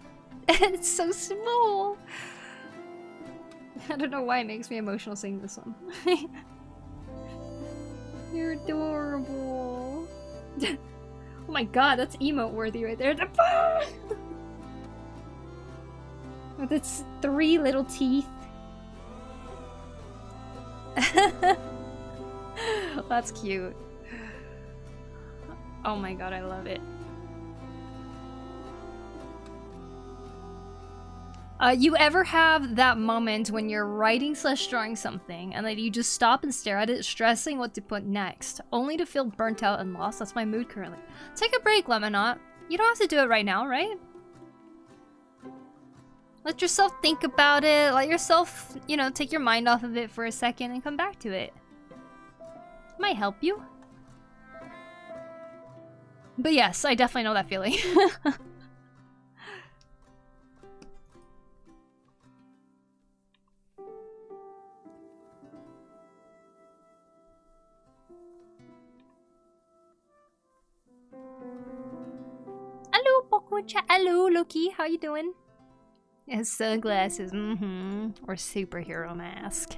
It's so small! I don't know why it makes me emotional seeing this one. You're adorable. Oh my god, that's emote worthy right there. With its 3 little teeth. That's cute. Oh my god, I love it. You ever have that moment when you're writing / drawing something and then you just stop and stare at it, stressing what to put next, only to feel burnt out and lost? That's my mood currently. Take a break, Lemonade. You don't have to do it right now, right? Let yourself think about it. Let yourself, you know, take your mind off of it for a second and come back to it. Might help you. But yes, I definitely know that feeling. chat. Hello, Loki. How you doing? His sunglasses. Or superhero mask.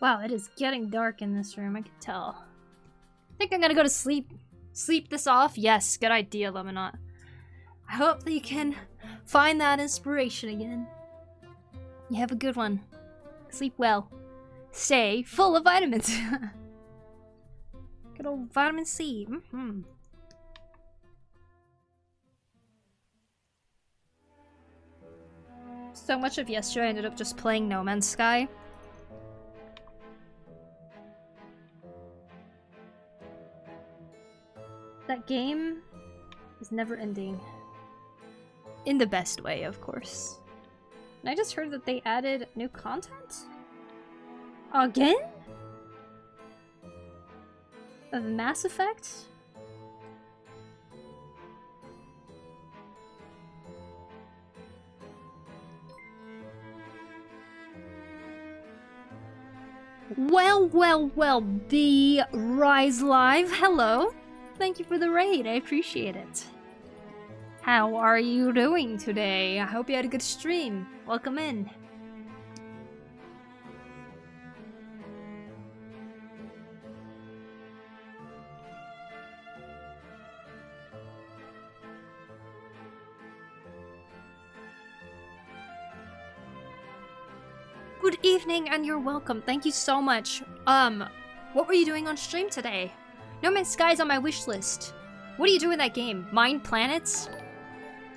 Wow, it is getting dark in this room, I can tell. I think I'm gonna go to sleep. Sleep this off? Yes, good idea, Lemonot. I hope that you can find that inspiration again. You have a good one. Sleep well. Stay full of vitamins. Good old vitamin C. So much of yesterday I ended up just playing No Man's Sky. That game is never ending. In the best way, of course. And I just heard that they added new content? Again? Of Mass Effect? Well, the Rise Live, hello. Thank you for the raid, I appreciate it. How are you doing today? I hope you had a good stream. Welcome in. Good evening and you're welcome. Thank you so much. What were you doing on stream today? No Man's Sky's on my wish list. What do you do in that game? Mine planets?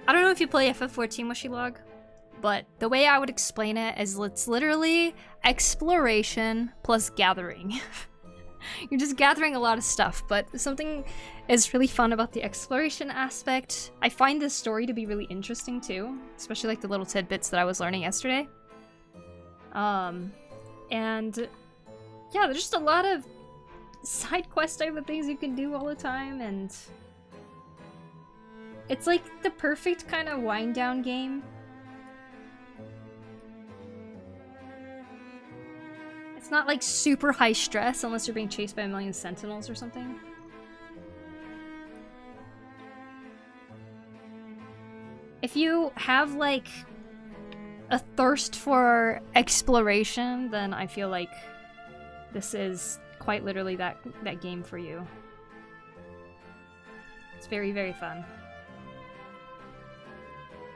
I don't know if you play FF14 Mushy Log, but the way I would explain it is it's literally exploration plus gathering. You're just gathering a lot of stuff, but something is really fun about the exploration aspect. I find this story to be really interesting too, especially like the little tidbits that I was learning yesterday. And yeah, there's just a lot of side quest type of things you can do all the time, and it's like the perfect kind of wind down game. It's not like super high stress unless you're being chased by a million sentinels or something. If you have like a thirst for exploration, then I feel like this is quite literally that game for you. It's very, very fun.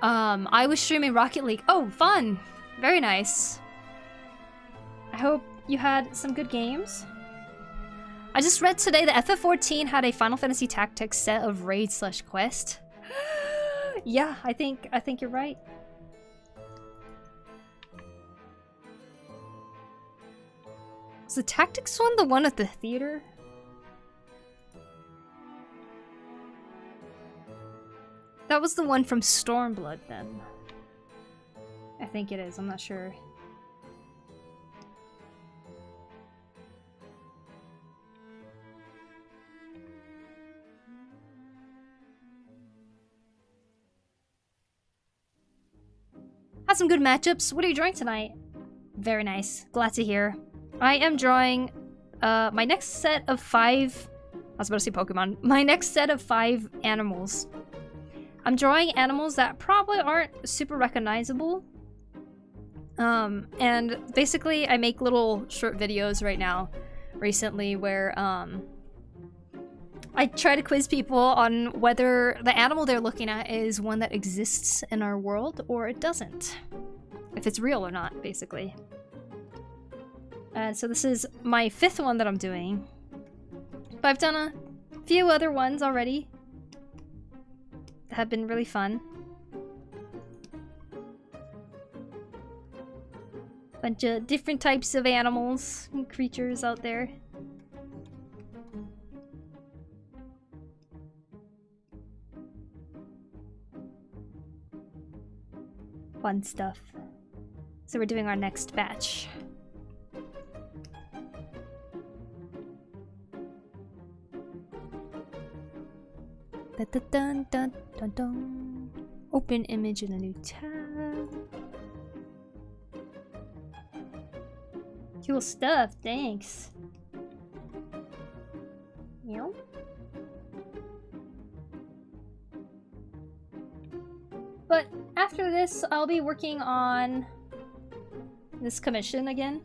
I was streaming Rocket League. Oh, fun! Very nice. I hope you had some good games. I just read today that FF14 had a Final Fantasy Tactics set of raid/quest. Yeah, I think you're right. Was the Tactics one the one at the theater? That was the one from Stormblood then. I think it is, I'm not sure. Had some good matchups. What are you drawing tonight? Very nice. Glad to hear. I am drawing my next set of 5... I was about to say Pokemon. My next set of 5 animals. I'm drawing animals that probably aren't super recognizable. And basically I make little short videos right now, recently, where I try to quiz people on whether the animal they're looking at is one that exists in our world or it doesn't. If it's real or not, basically. And so this is my 5th one that I'm doing. But I've done a few other ones already that have been really fun. Bunch of different types of animals and creatures out there. Fun stuff. So we're doing our next batch. Dun, dun, dun, dun, dun. Open image in a new tab. Cool stuff, thanks. Meow. But after this, I'll be working on this commission again.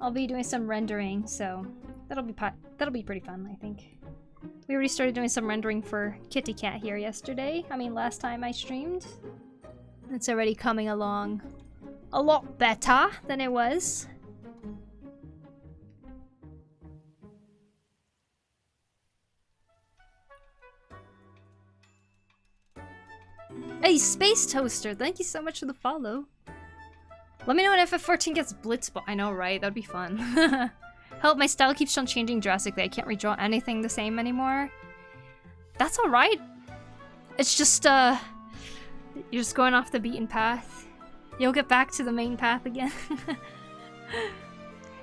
I'll be doing some rendering, so that'll be pretty fun, I think. We already started doing some rendering for Kitty Cat here yesterday. I mean, last time I streamed. It's already coming along a lot better than it was. Hey, Space Toaster, thank you so much for the follow. Let me know when FF14 gets Blitzball. I know, right? That'd be fun. Help, my style keeps on changing drastically. I can't redraw anything the same anymore. That's alright. It's just, you're just going off the beaten path. You'll get back to the main path again.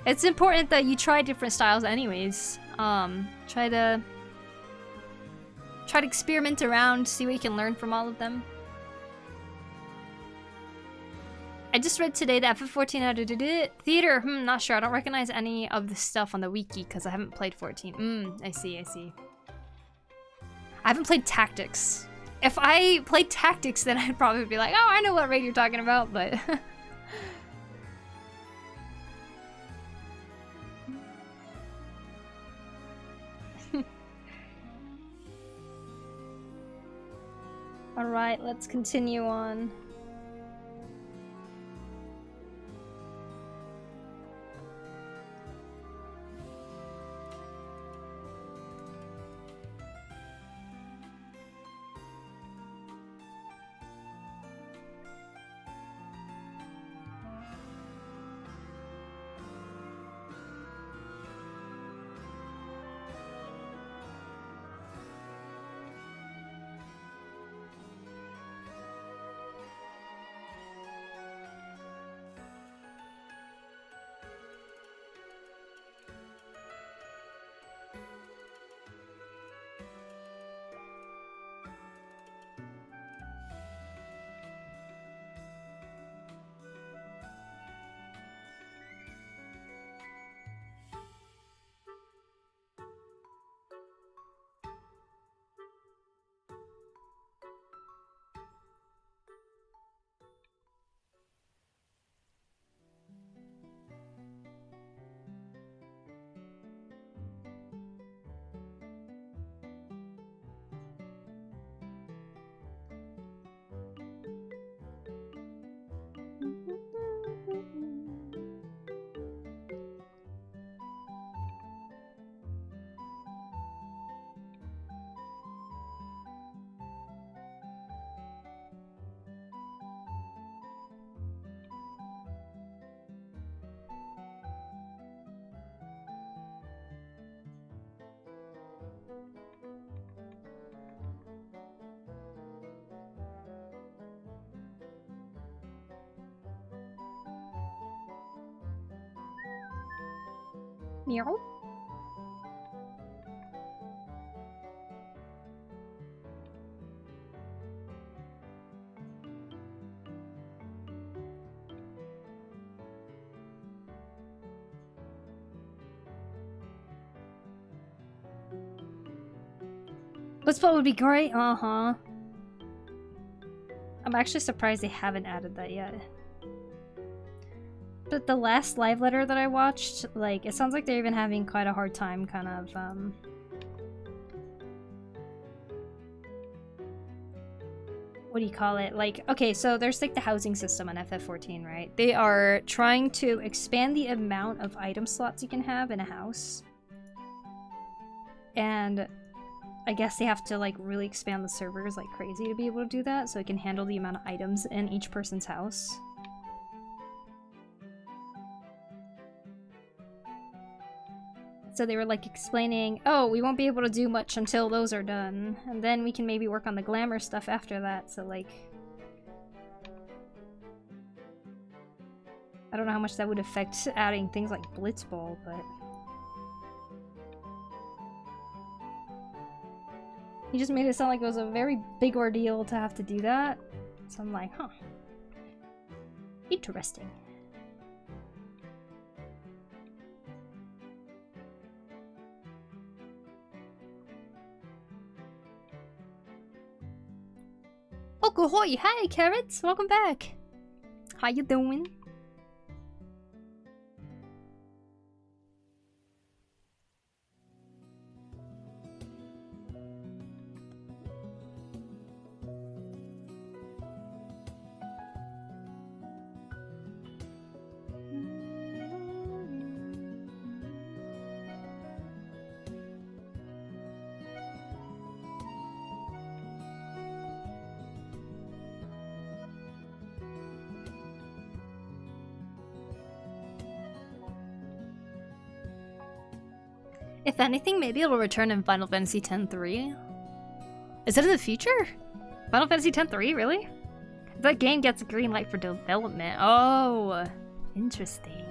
It's important that you try different styles anyways. Try to experiment around, see what you can learn from all of them. I just read today that FF14 had a theater. Not sure. I don't recognize any of the stuff on the wiki because I haven't played 14. I see, I see. I haven't played Tactics. If I played Tactics, then I'd probably be like, oh, I know what raid you're talking about, but... Alright, let's continue on. Meow. Blitzball would be great. Uh-huh. I'm actually surprised they haven't added that yet. But the last live letter that I watched, like, it sounds like they're even having quite a hard time kind of, what do you call it? Like, okay, so there's like the housing system on FF14, right? They are trying to expand the amount of item slots you can have in a house. And I guess they have to like really expand the servers like crazy to be able to do that, so it can handle the amount of items in each person's house. So they were like explaining, oh, we won't be able to do much until those are done, and then we can maybe work on the glamour stuff after that, so like... I don't know how much that would affect adding things like Blitzball, but... He just made it sound like it was a very big ordeal to have to do that. So I'm like, huh. Interesting. Poku, hoi! Hi, Carrots! Welcome back! How you doing? If anything, maybe it'll return in Final Fantasy X-3. Is it in the future? Final Fantasy X-3, really? That game gets a green light for development. Oh, interesting.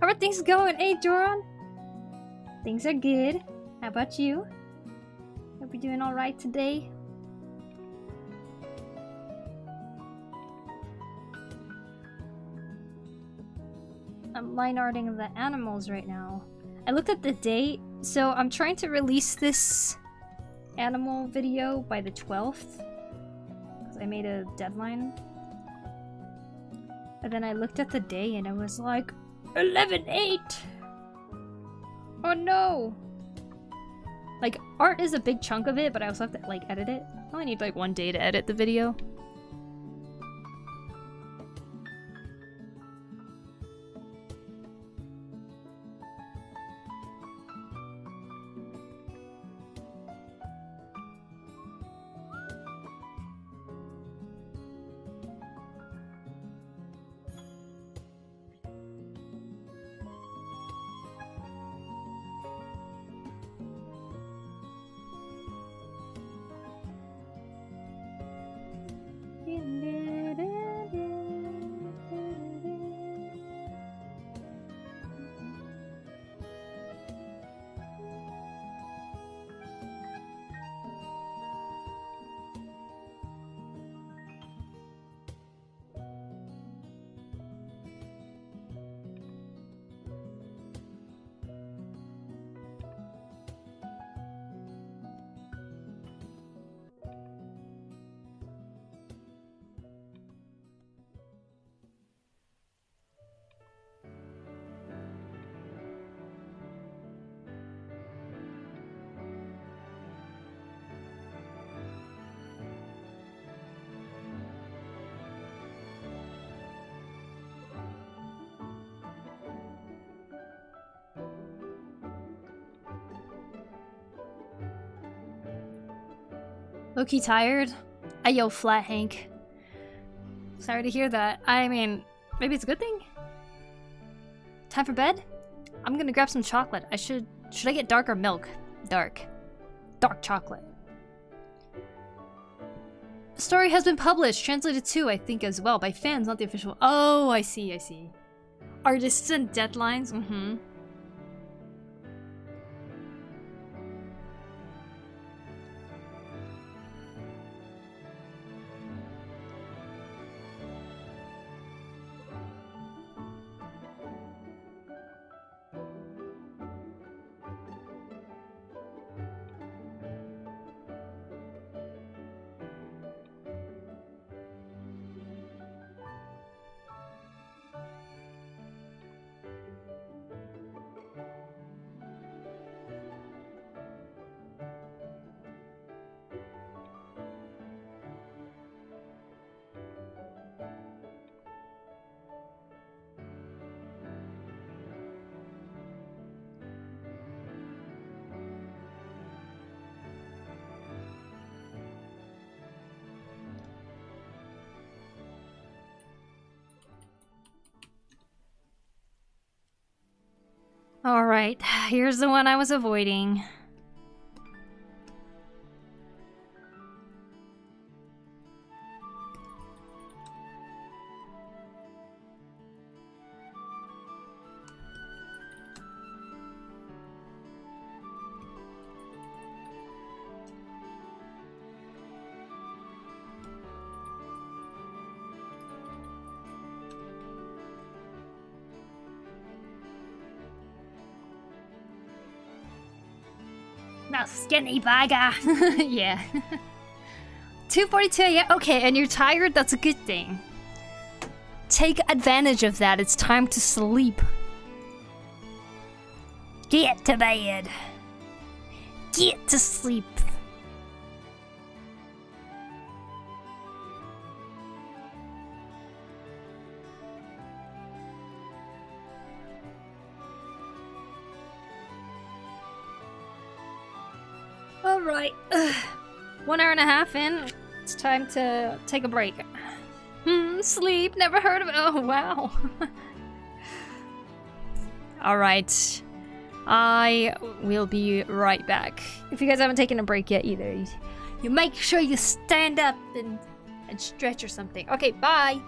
How are things going? Hey, Joran? Things are good. How about you? Hope you're doing alright today. I'm line arting the animals right now. I looked at the date, so I'm trying to release this animal video by the 12th. Because I made a deadline. And then I looked at the day and I was like, 11/8! Oh no! Like, art is a big chunk of it, but I also have to, like, edit it. I only need, like, 1 day to edit the video. Low-key tired? Ayo, Flat Hank. Sorry to hear that. I mean, maybe it's a good thing? Time for bed? I'm gonna grab some chocolate. Should I get dark or milk? Dark. Dark chocolate. The story has been published, translated too, I think, as well, by fans, not the official. Oh, I see, I see. Artists and deadlines? Mm-hmm. Alright, here's the one I was avoiding. No skinny bagger. Yeah. 2:42 a.m. Okay, and you're tired? That's a good thing. Take advantage of that. It's time to sleep. Get to bed. Get to sleep. Alright. 1 hour and a half in. It's time to take a break. Sleep. Never heard of it. Oh, wow. Alright. I will be right back. If you guys haven't taken a break yet either, you make sure you stand up and stretch or something. Okay, bye.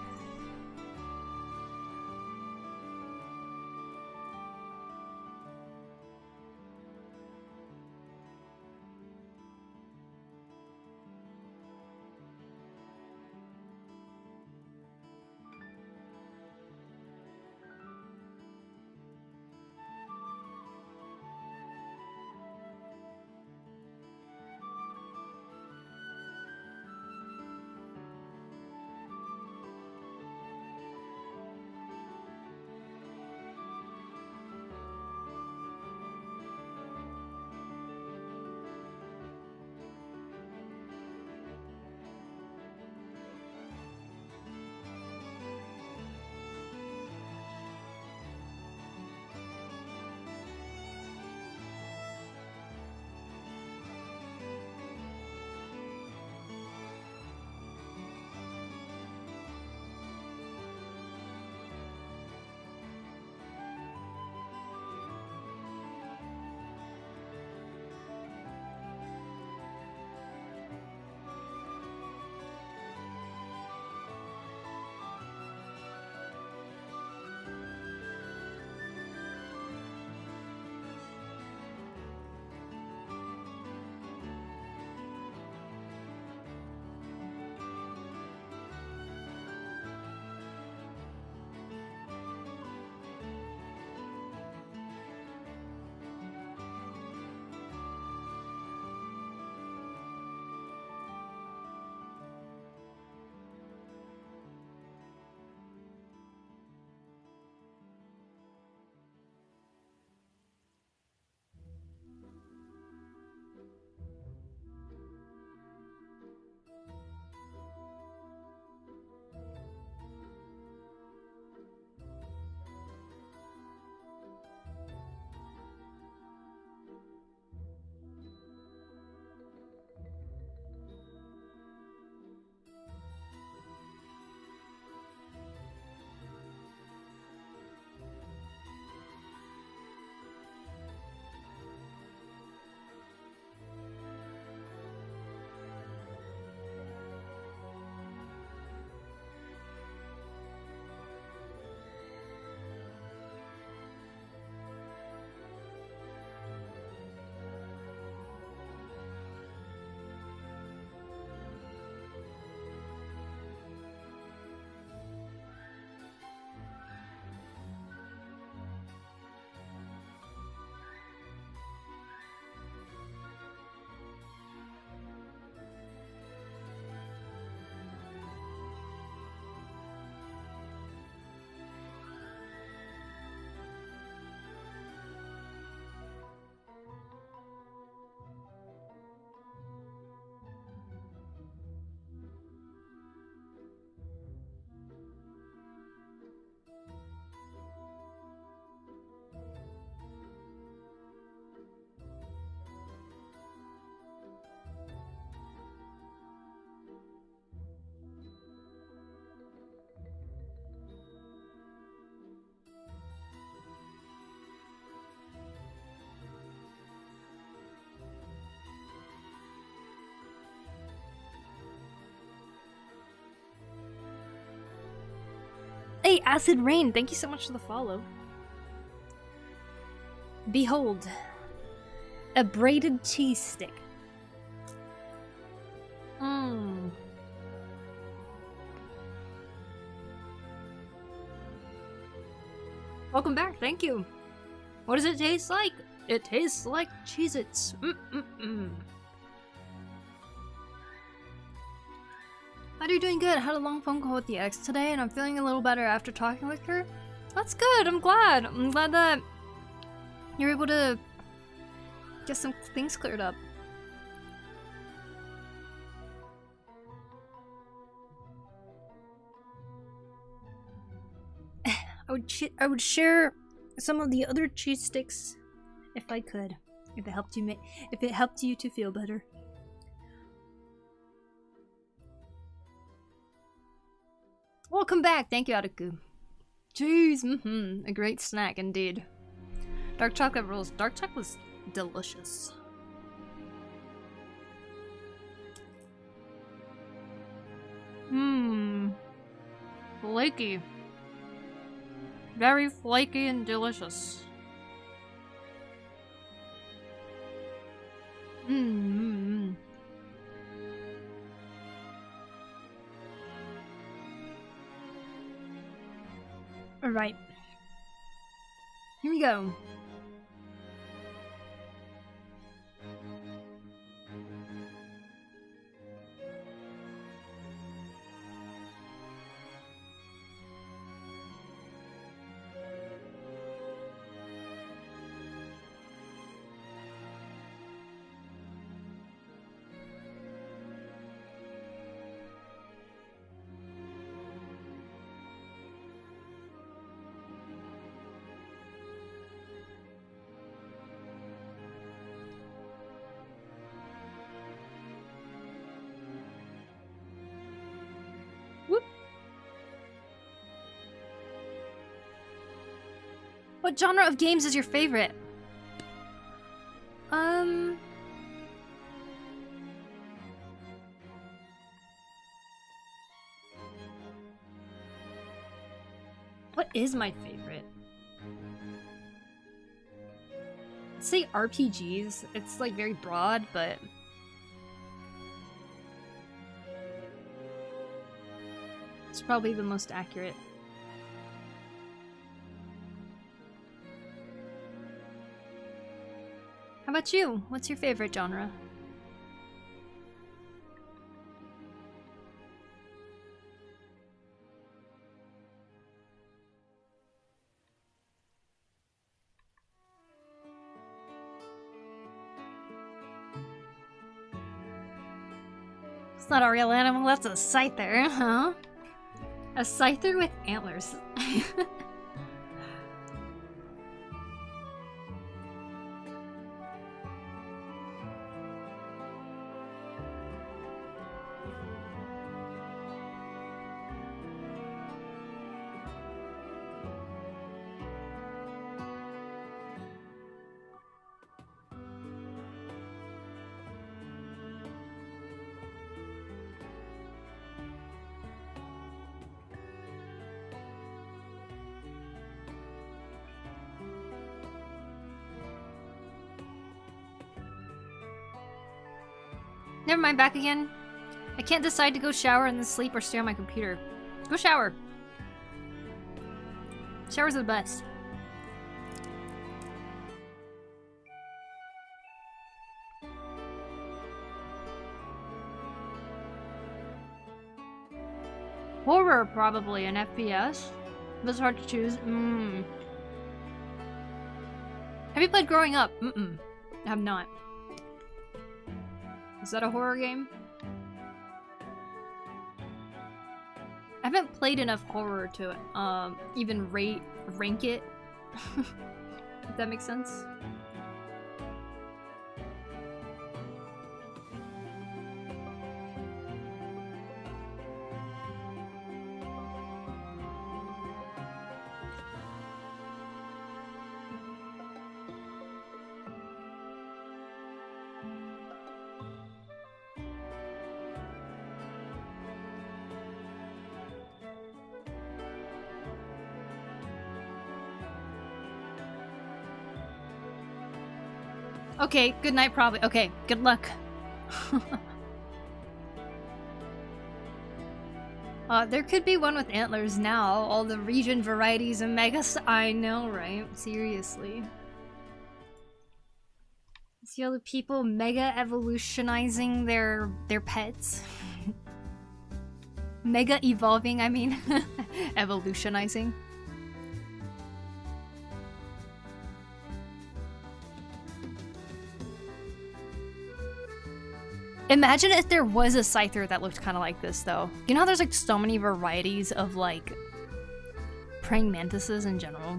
Hey, Acid Rain, thank you so much for the follow. Behold, a braided cheese stick. Mmm. Welcome back, thank you. What does it taste like? It tastes like Cheez-Its. Glad you're doing good. I had a long phone call with the ex today and I'm feeling a little better after talking with her. That's good, I'm glad. I'm glad that you're able to get some things cleared up. I would share some of the other cheese sticks if I could. If it helped you to feel better. Welcome back. Thank you, Ataku. Jeez, a great snack indeed. Dark chocolate rules. Dark chocolate was delicious. Flaky. Very flaky and delicious. Alright. Here we go. What genre of games is your favorite? What is my favorite? I'd say RPGs. It's like very broad, but it's probably the most accurate. How about you? What's your favorite genre? It's not a real animal, that's a scyther, huh? A scyther with antlers. Never mind, back again. I can't decide to go shower and then sleep or stay on my computer. Go shower. Showers are the best. Horror, probably, an FPS. But it's hard to choose. Have you played Growing Up? I have not. Is that a horror game? I haven't played enough horror to even rank it. If that makes sense. Okay, good night, probably. Okay, good luck. There could be one with antlers now. All the region varieties of megas. I know, right? Seriously. See all the people mega evolutionizing their pets. Mega evolving, I mean. Evolutionizing. Imagine if there was a Scyther that looked kind of like this, though. You know how there's like so many varieties of like praying mantises in general?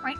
Right.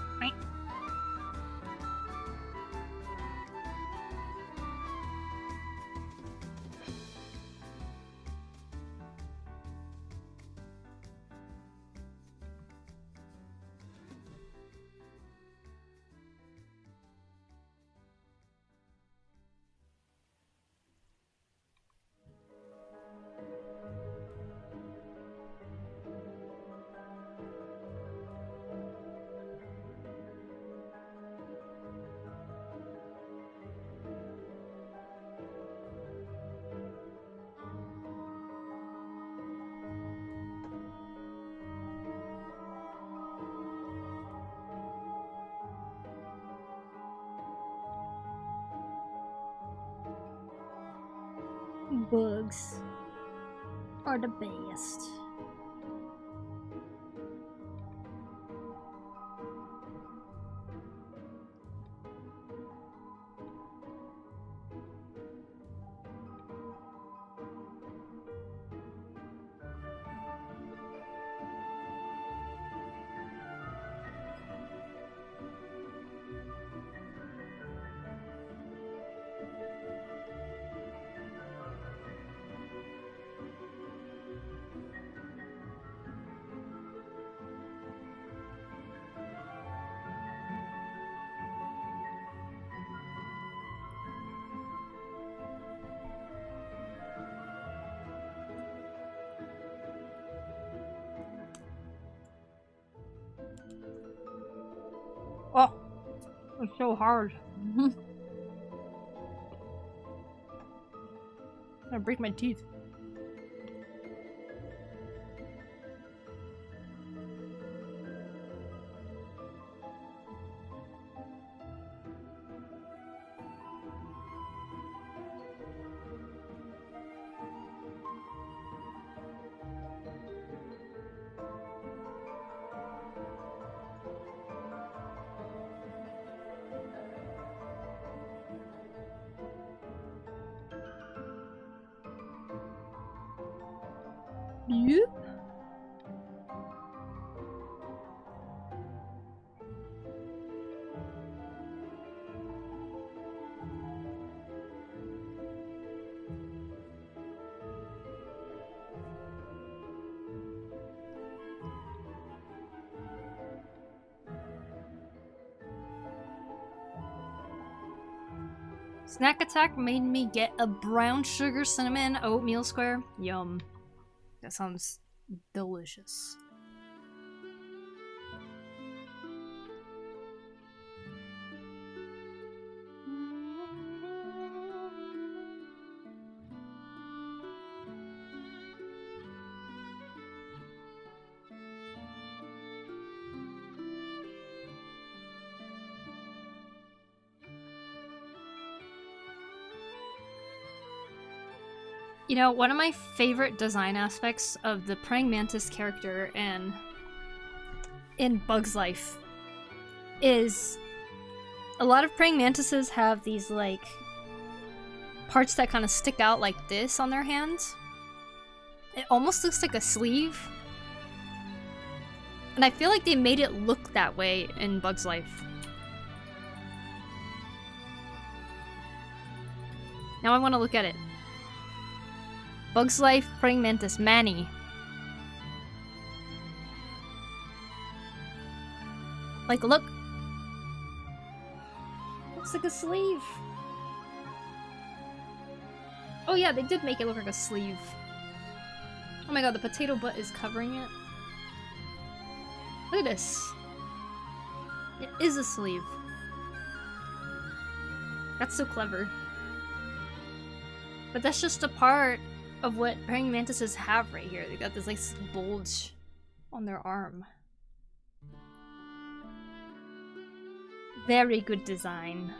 Bugs are the best. Oh, it's so hard. I break my teeth. Yep. Snack attack made me get a brown sugar cinnamon oatmeal square. Yum. That sounds delicious. You know, one of my favorite design aspects of the praying mantis character in Bug's Life is a lot of praying mantises have these like parts that kind of stick out like this on their hands. It almost looks like a sleeve. And I feel like they made it look that way in Bug's Life. Now I want to look at it. Bug's Life, praying mantis, Manny. Like, look. Looks like a sleeve. Oh yeah, they did make it look like a sleeve. Oh my god, the potato butt is covering it. Look at this. It is a sleeve. That's so clever. But that's just a part of what praying mantises have right here. They got this like bulge on their arm. Very good design.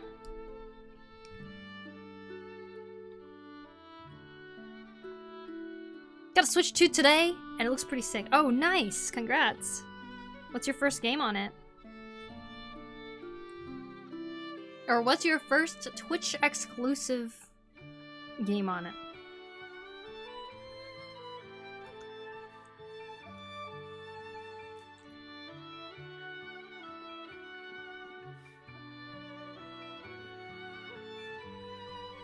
Got a Switch 2 today, and it looks pretty sick. Oh, nice! Congrats! What's your first game on it? Or what's your first Twitch exclusive game on it?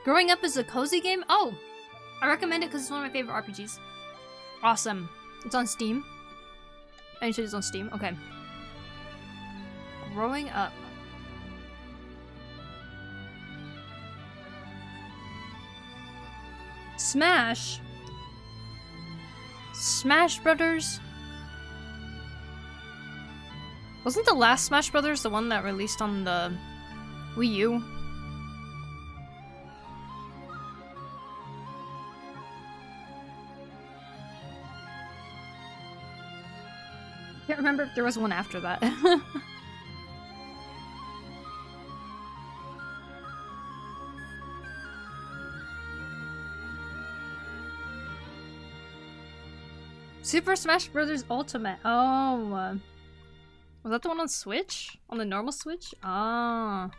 Growing Up is a cozy game? Oh! I recommend it because it's one of my favorite RPGs. Awesome. It's on Steam. And you said it's on Steam? Okay. Growing Up. Smash? Smash Brothers? Wasn't the last Smash Brothers the one that released on the Wii U? Can't remember if there was one after that. Super Smash Bros. Ultimate. Oh. Was that the one on Switch? On the normal Switch? Ah.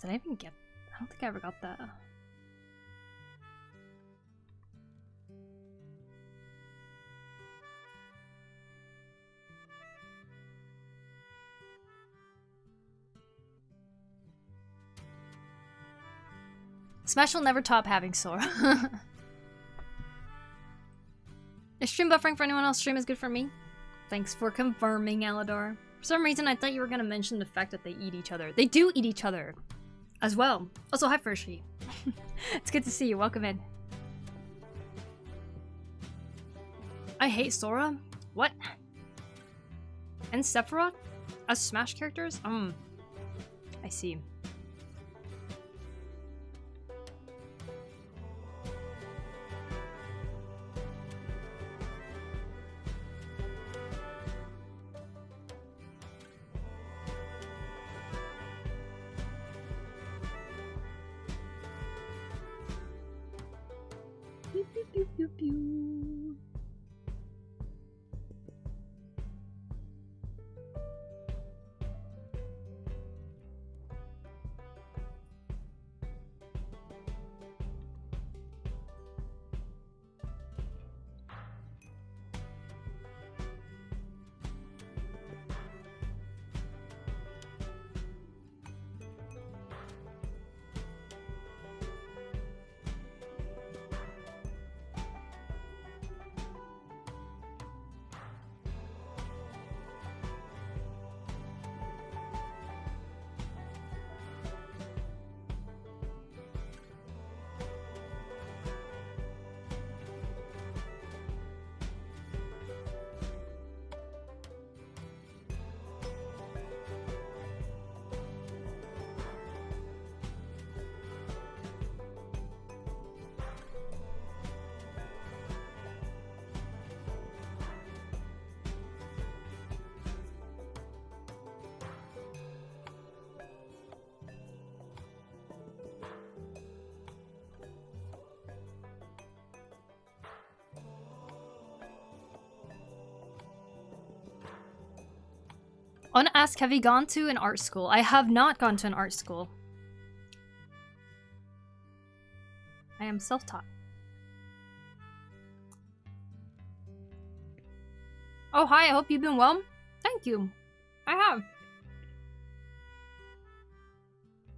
Did I even get... I don't think I ever got that. Smash will never top having Sora. Is stream buffering for anyone else? Stream is good for me. Thanks for confirming, Aladar. For some reason, I thought you were gonna mention the fact that they eat each other. They do eat each other as well. Also, hi, Fershi. It's good to see you. Welcome in. I hate Sora? What? And Sephiroth? As Smash characters? I see. Pew, pew, pew, pew, pew. I want to ask, have you gone to an art school? I have not gone to an art school. I am self-taught. Oh, hi, I hope you've been well. Thank you. I have.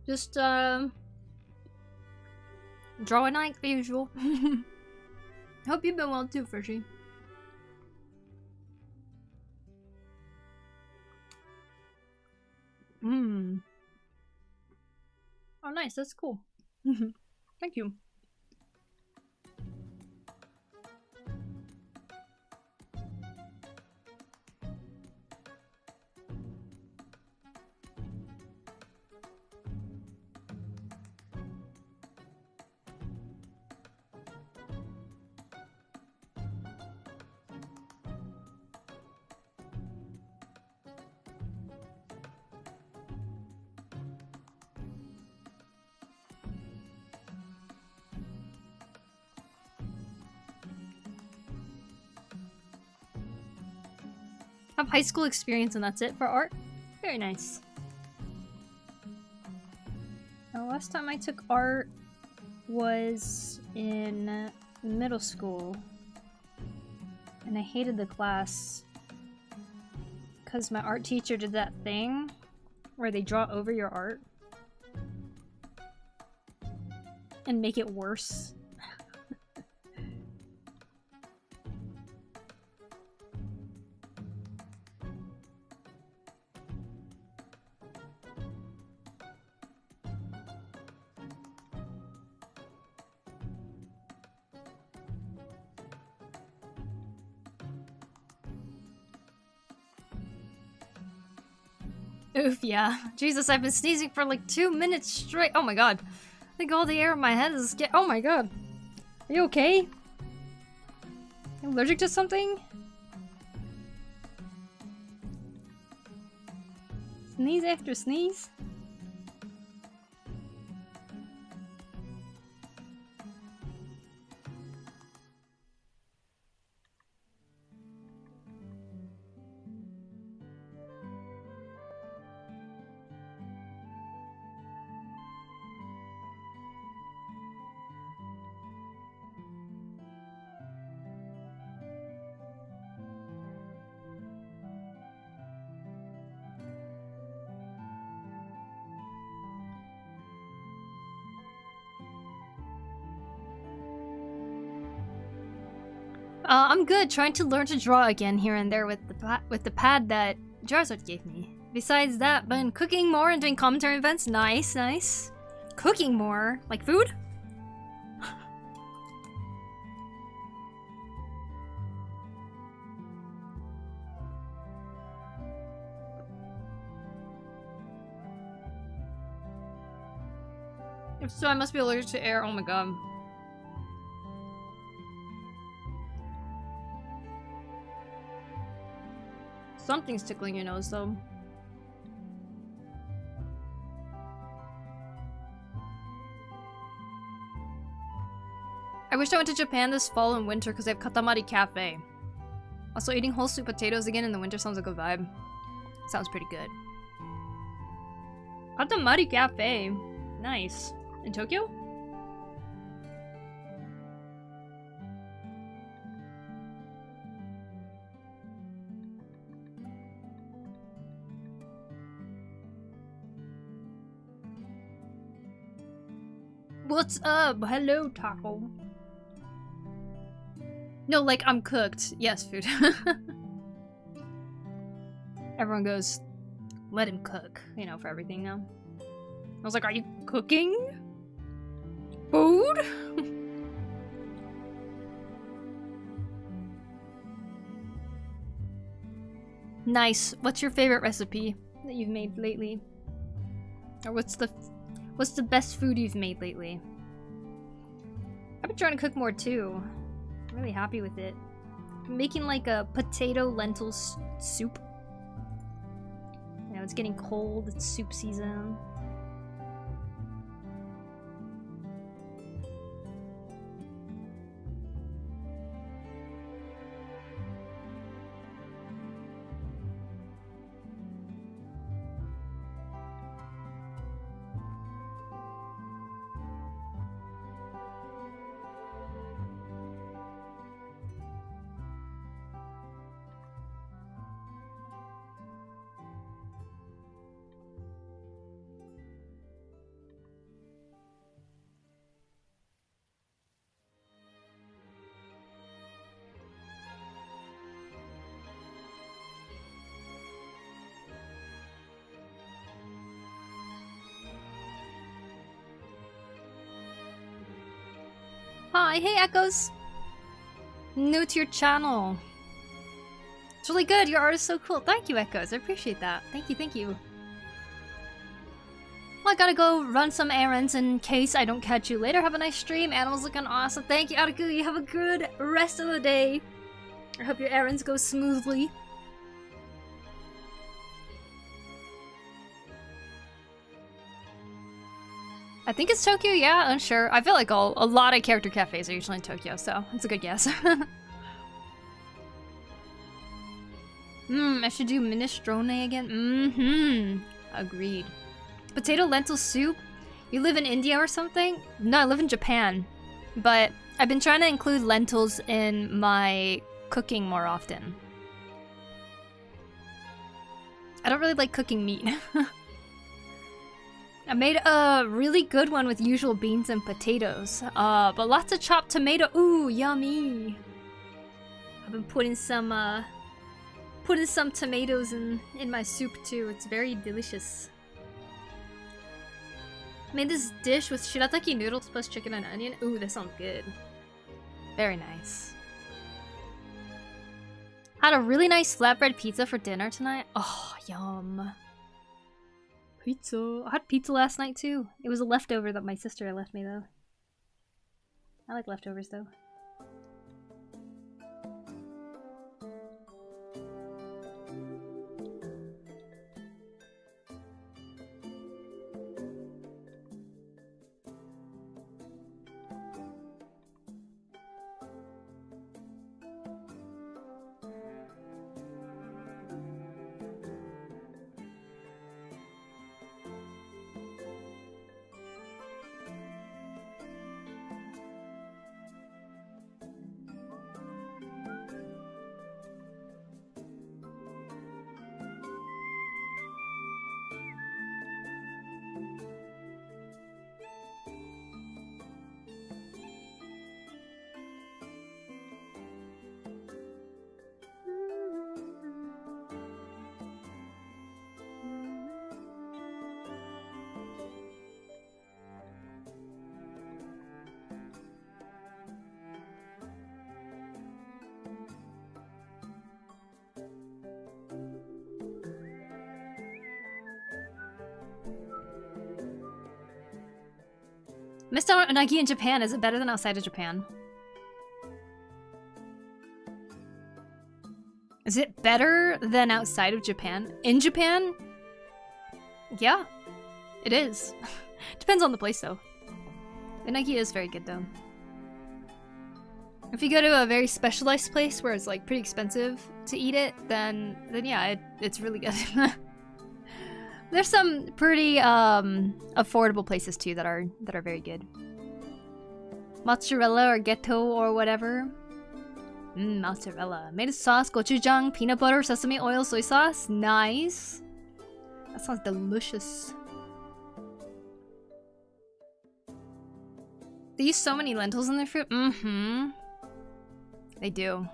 Just, drawing like the usual. Hope you've been well too, Frishy. Oh, nice. That's cool. Thank you. Have high school experience and that's it for art? Very nice. The last time I took art was in middle school. And I hated the class because my art teacher did that thing where they draw over your art and make it worse. Oof, yeah. Jesus, I've been sneezing for like 2 minutes straight. Oh my god. I think all the air in my head is oh my god. Are you okay? You allergic to something? Sneeze after sneeze? I'm good, trying to learn to draw again here and there with the pad that Jarzard gave me. Besides that, been cooking more and doing commentary events. Nice, nice. Cooking more? Like food? If so, I must be allergic to air. Oh my god. Something's tickling your nose, though. I wish I went to Japan this fall and winter because they have Katamari Cafe. Also, eating whole sweet potatoes again in the winter sounds like a vibe. Sounds pretty good. Katamari Cafe. Nice. In Tokyo? What's up? Hello, Taco. No, like, I'm cooked. Yes, food. Everyone goes, let him cook, you know, for everything now. I was like, are you cooking? Food? Nice. What's your favorite recipe that you've made lately? Or what's the best food you've made lately? I've been trying to cook more too. I'm really happy with it. I'm making like a potato lentil soup. You know, it's getting cold, it's soup season. Hi, hey Echoes! New to your channel. It's really good, your art is so cool. Thank you, Echoes, I appreciate that. Thank you, thank you. Well, I gotta go run some errands in case I don't catch you later. Have a nice stream. Animals looking awesome. Thank you, Ataku. You have a good rest of the day. I hope your errands go smoothly. I think it's Tokyo, yeah, unsure. I feel like a lot of character cafes are usually in Tokyo, so it's a good guess. I should do minestrone again. Agreed. Potato lentil soup? You live in India or something? No, I live in Japan. But I've been trying to include lentils in my cooking more often. I don't really like cooking meat. I made a really good one with usual beans and potatoes. But lots of chopped tomato. Ooh, yummy. I've been putting some tomatoes in my soup too. It's very delicious. Made this dish with shirataki noodles plus chicken and onion. Ooh, that sounds good. Very nice. Had a really nice flatbread pizza for dinner tonight. Oh, yum. Pizza. I had pizza last night too. It was a leftover that my sister left me though. I like leftovers though. Missed out on unagi in Japan. Is it better than outside of Japan? Is it better than outside of Japan? In Japan? Yeah, it is. Depends on the place though. Unagi is very good though. If you go to a very specialized place where it's like pretty expensive to eat it, then yeah, it's really good. There's some pretty affordable places too that are very good. Mozzarella or ghetto or whatever. Mozzarella. Made a sauce, gochujang, peanut butter, sesame oil, soy sauce. Nice. That sounds delicious. They use so many lentils in their food. They do.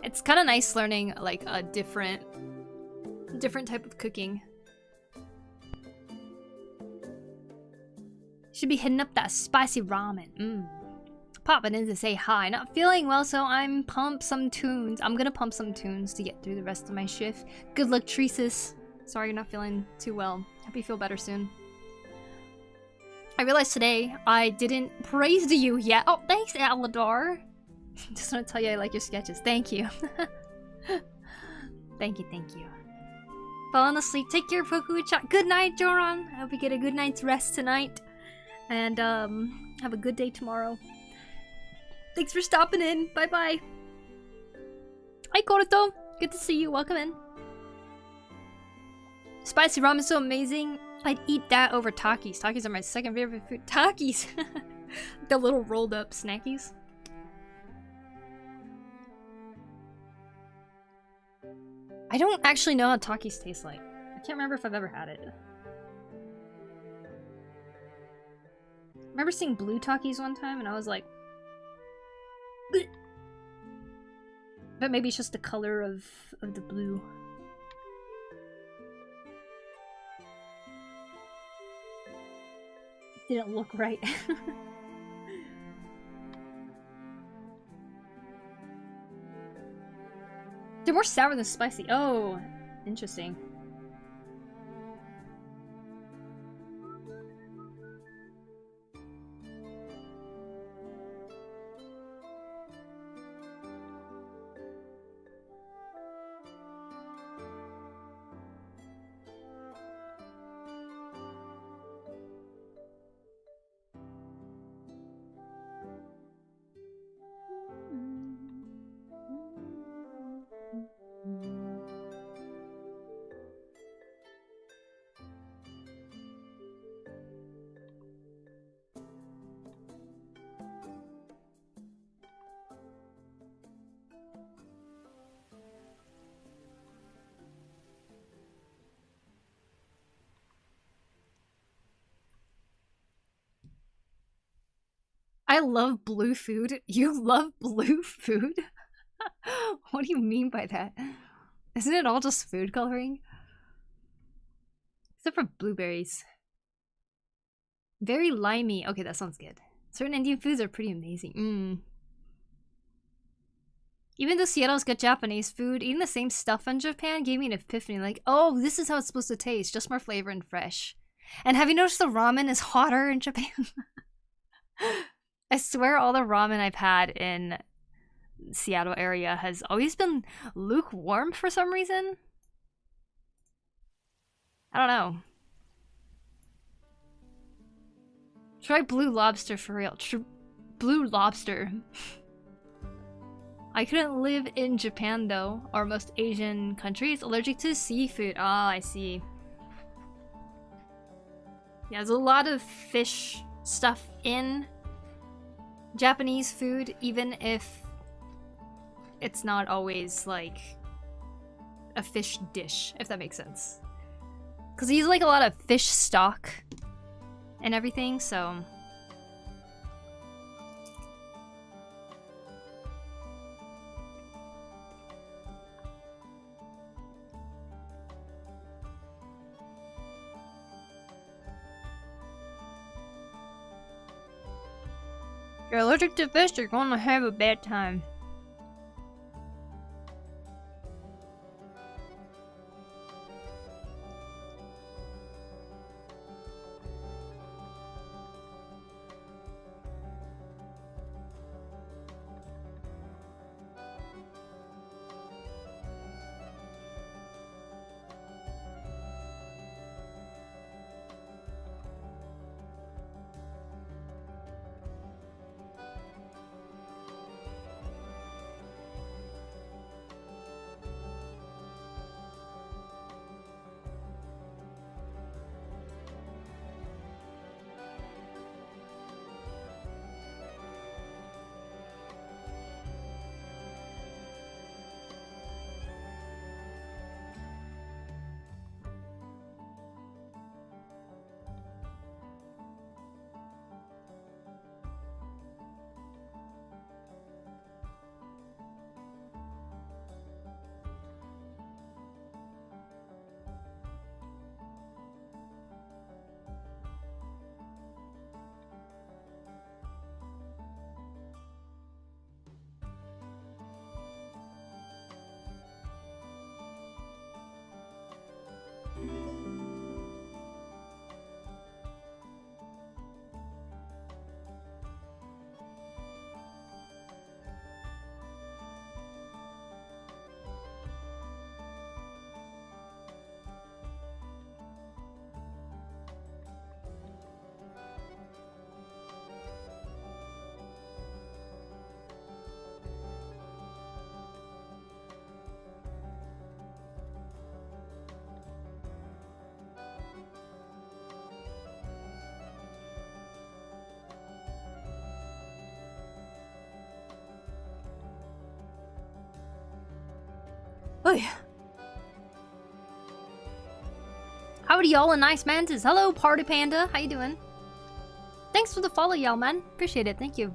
It's kind of nice learning like a different type of cooking. Should be hitting up that spicy ramen. Popping in to say hi. Not feeling well, so I'm pump some tunes. I'm gonna pump some tunes to get through the rest of my shift. Good luck, Treesis. Sorry you're not feeling too well. Hope you feel better soon. I realized today I didn't praise you yet. Oh, thanks, Aladar. Just want to tell you I like your sketches. Thank you. Thank you. Falling asleep. Take care, Poku. Good night, Joran. I hope you get a good night's rest tonight. And have a good day tomorrow. Thanks for stopping in. Bye-bye. Hi, Koruto. Good to see you. Welcome in. Spicy ramen is so amazing. I'd eat that over Takis. Takis are my second favorite food. Takis! The little rolled up snackies. I don't actually know how Takis taste like. I can't remember if I've ever had it. I remember seeing blue Takis one time and I was like... Bleh. But maybe it's just the color of the blue. Didn't look right. They're more sour than spicy. Oh, interesting. I love blue food. You love blue food? What do you mean by that? Isn't it all just food coloring? Except for blueberries. Very limey. Okay, that sounds good. Certain Indian foods are pretty amazing. Even though Seattle's got Japanese food, eating the same stuff in Japan gave me an epiphany. Like, oh, this is how it's supposed to taste. Just more flavor and fresh. And have you noticed the ramen is hotter in Japan? I swear all the ramen I've had in Seattle area has always been lukewarm for some reason. I don't know. Try Blue Lobster for real. Blue Lobster. I couldn't live in Japan though, or most Asian countries. Allergic to seafood. Ah, I see. Yeah, there's a lot of fish stuff in Japanese food, even if it's not always like a fish dish, if that makes sense. Because they use like a lot of fish stock and everything, so. If you're allergic to fish, you're gonna have a bad time. Oy. Howdy y'all and nice mantis. Hello Party Panda, how you doing? Thanks for the follow y'all man, appreciate it, thank you.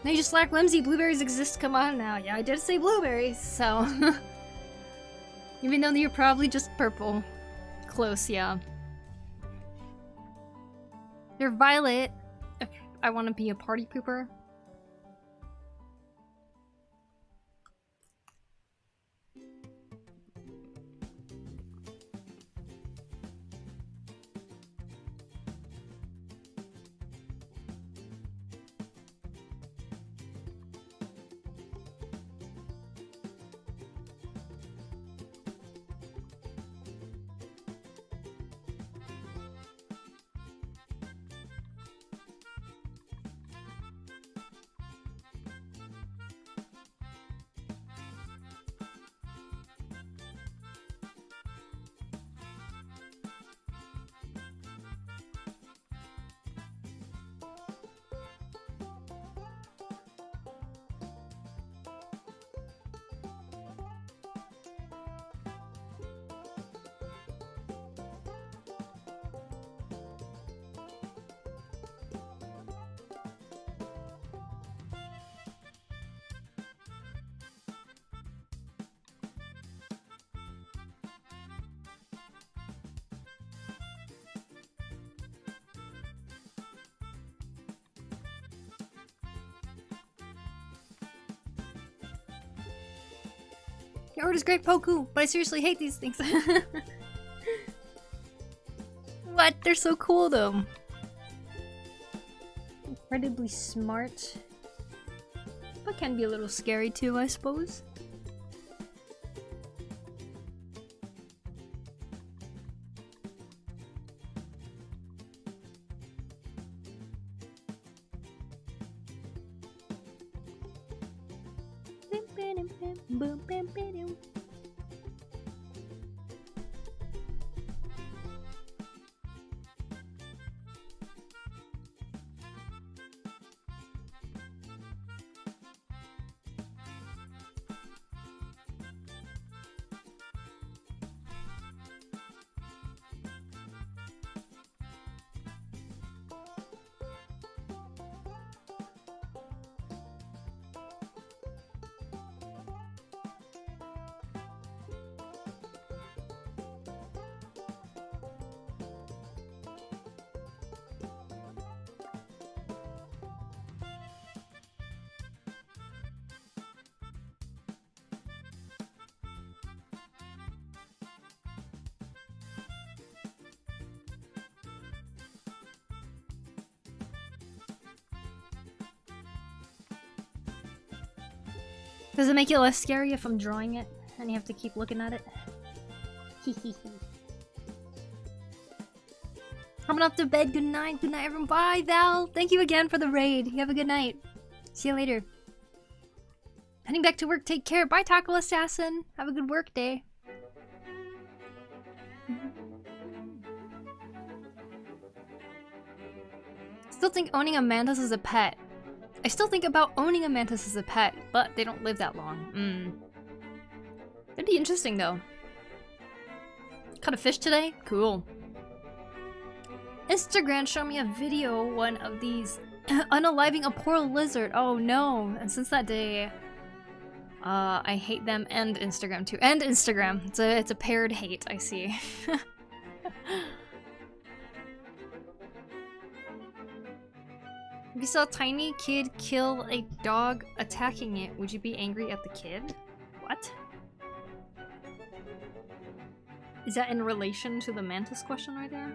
No, you just like whimsy, blueberries exist, come on now. Yeah, I did say blueberries, so. Even though you're probably just purple. Close, yeah. They're violet, if I want to be a party pooper. Your art is great, Poku, but I seriously hate these things. What? They're so cool though. Incredibly smart. But can be a little scary too, I suppose. Does it make it less scary if I'm drawing it and you have to keep looking at it? Coming off to bed. Good night. Good night, everyone. Bye, Val. Thank you again for the raid. You have a good night. See you later. Heading back to work. Take care. Bye, Taco Assassin. Have a good work day. Still think owning a mantis is a pet. I still think about owning a mantis as a pet, but they don't live that long. That'd be interesting though. Caught a fish today? Cool. Instagram showed me a video, one of these, unaliving a poor lizard. Oh no. And since that day, I hate them and Instagram too. And Instagram. It's a paired hate, I see. If you saw a tiny kid kill a dog attacking it, would you be angry at the kid? What? Is that in relation to the mantis question right there?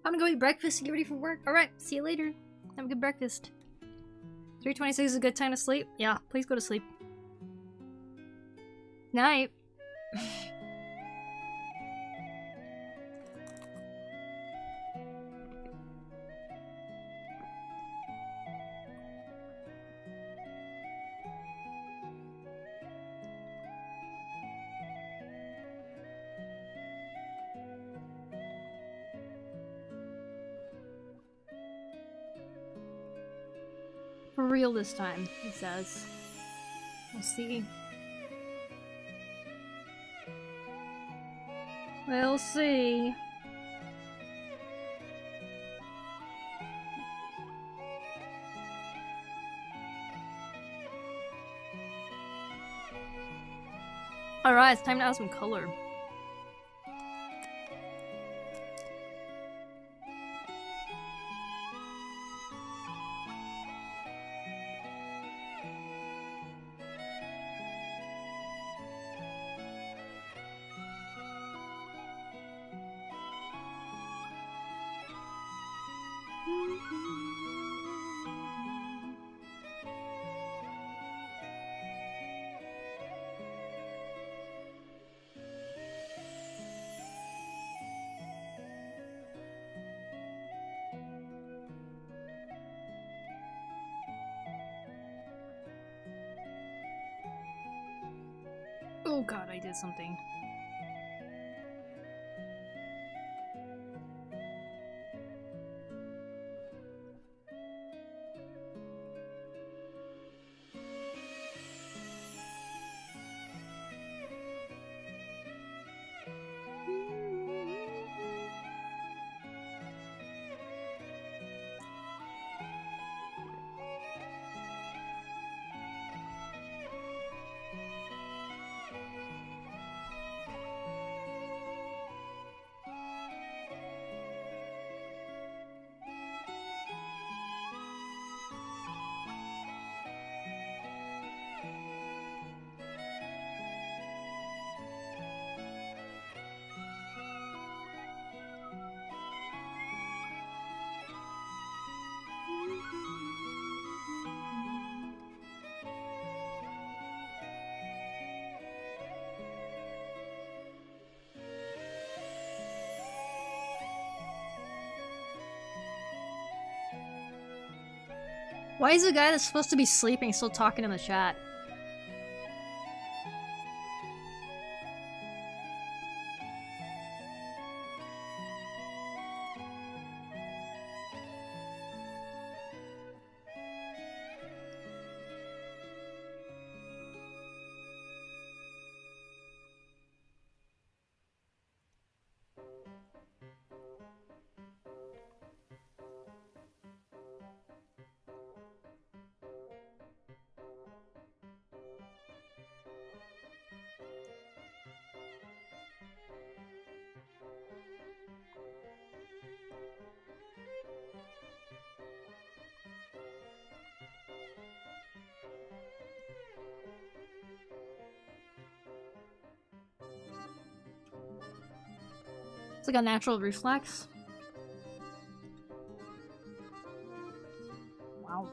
I'm gonna go eat breakfast and get ready for work. Alright, see you later. Have a good breakfast. 3:26 is a good time to sleep? Yeah, please go to sleep. Night. For real this time, he says. We'll see. We'll see. Alright, it's time to add some color. Oh god, I did something. Why is the guy that's supposed to be sleeping still talking in the chat? It's like a natural reflex. Wow.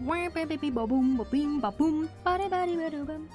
Wah, baby, ba boom, ba bing, ba boom, ba da ba dee ba doo bum.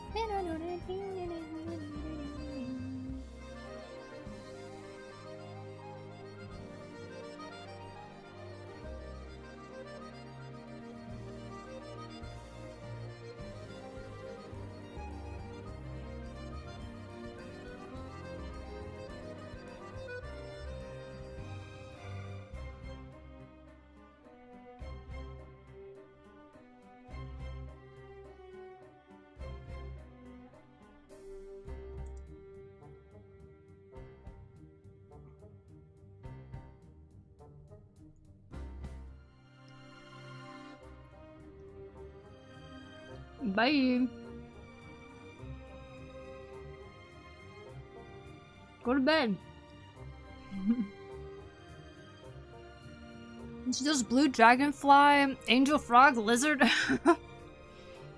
Bye. Go to bed. It's just blue dragonfly, angel frog, lizard.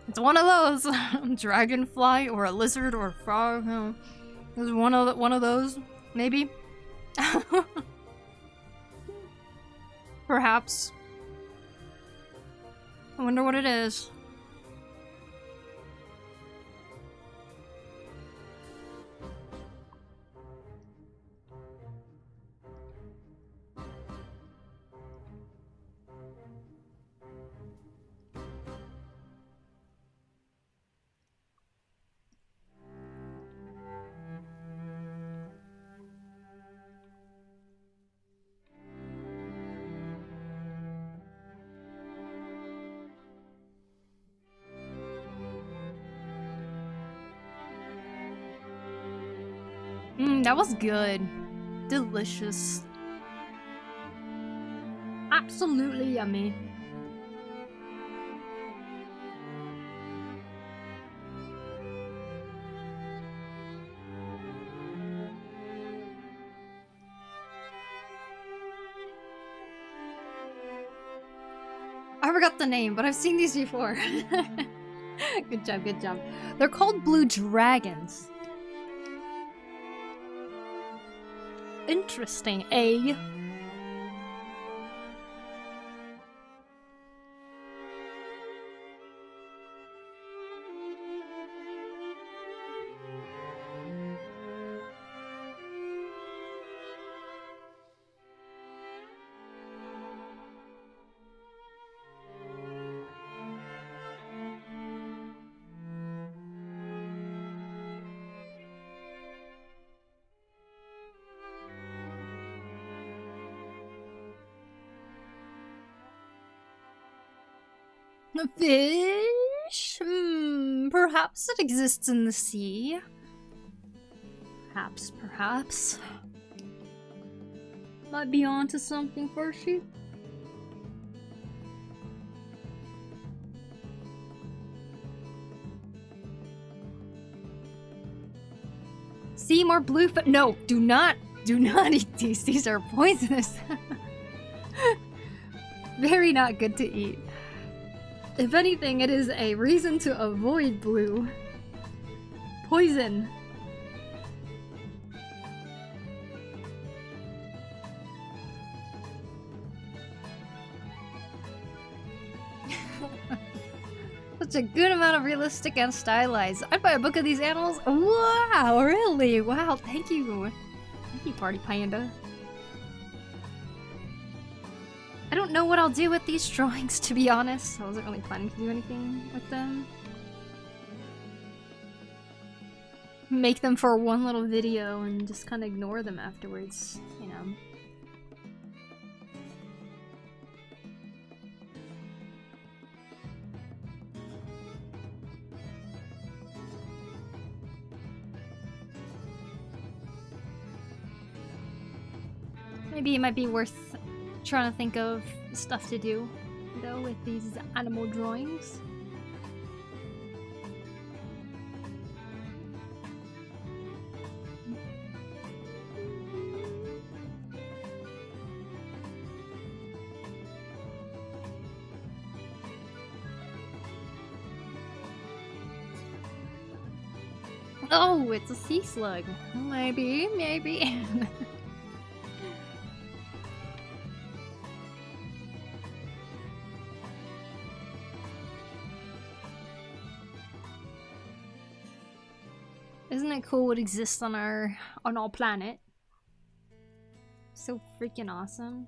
It's one of those. Dragonfly or a lizard or a frog. There's one of those, maybe. Perhaps. I wonder what it is. That was good. Delicious. Absolutely yummy. I forgot the name, but I've seen these before. Good job, good job. They're called blue dragons. Interesting, eh? A fish? Perhaps it exists in the sea. Perhaps. Might be onto something, Farshi. See more blue no, do not eat these. These are poisonous. Very not good to eat. If anything, it is a reason to avoid blue. Poison. Such a good amount of realistic and stylized. I'd buy a book of these animals. Wow, really? Wow, thank you. Thank you, Party Panda. I don't know what I'll do with these drawings, to be honest. I wasn't really planning to do anything with them. Make them for one little video and just kind of ignore them afterwards, you know. Maybe it might be worth trying to think of stuff to do, though, with these animal drawings. Oh, it's a sea slug. Maybe. Isn't it cool what exists on our planet? So freaking awesome.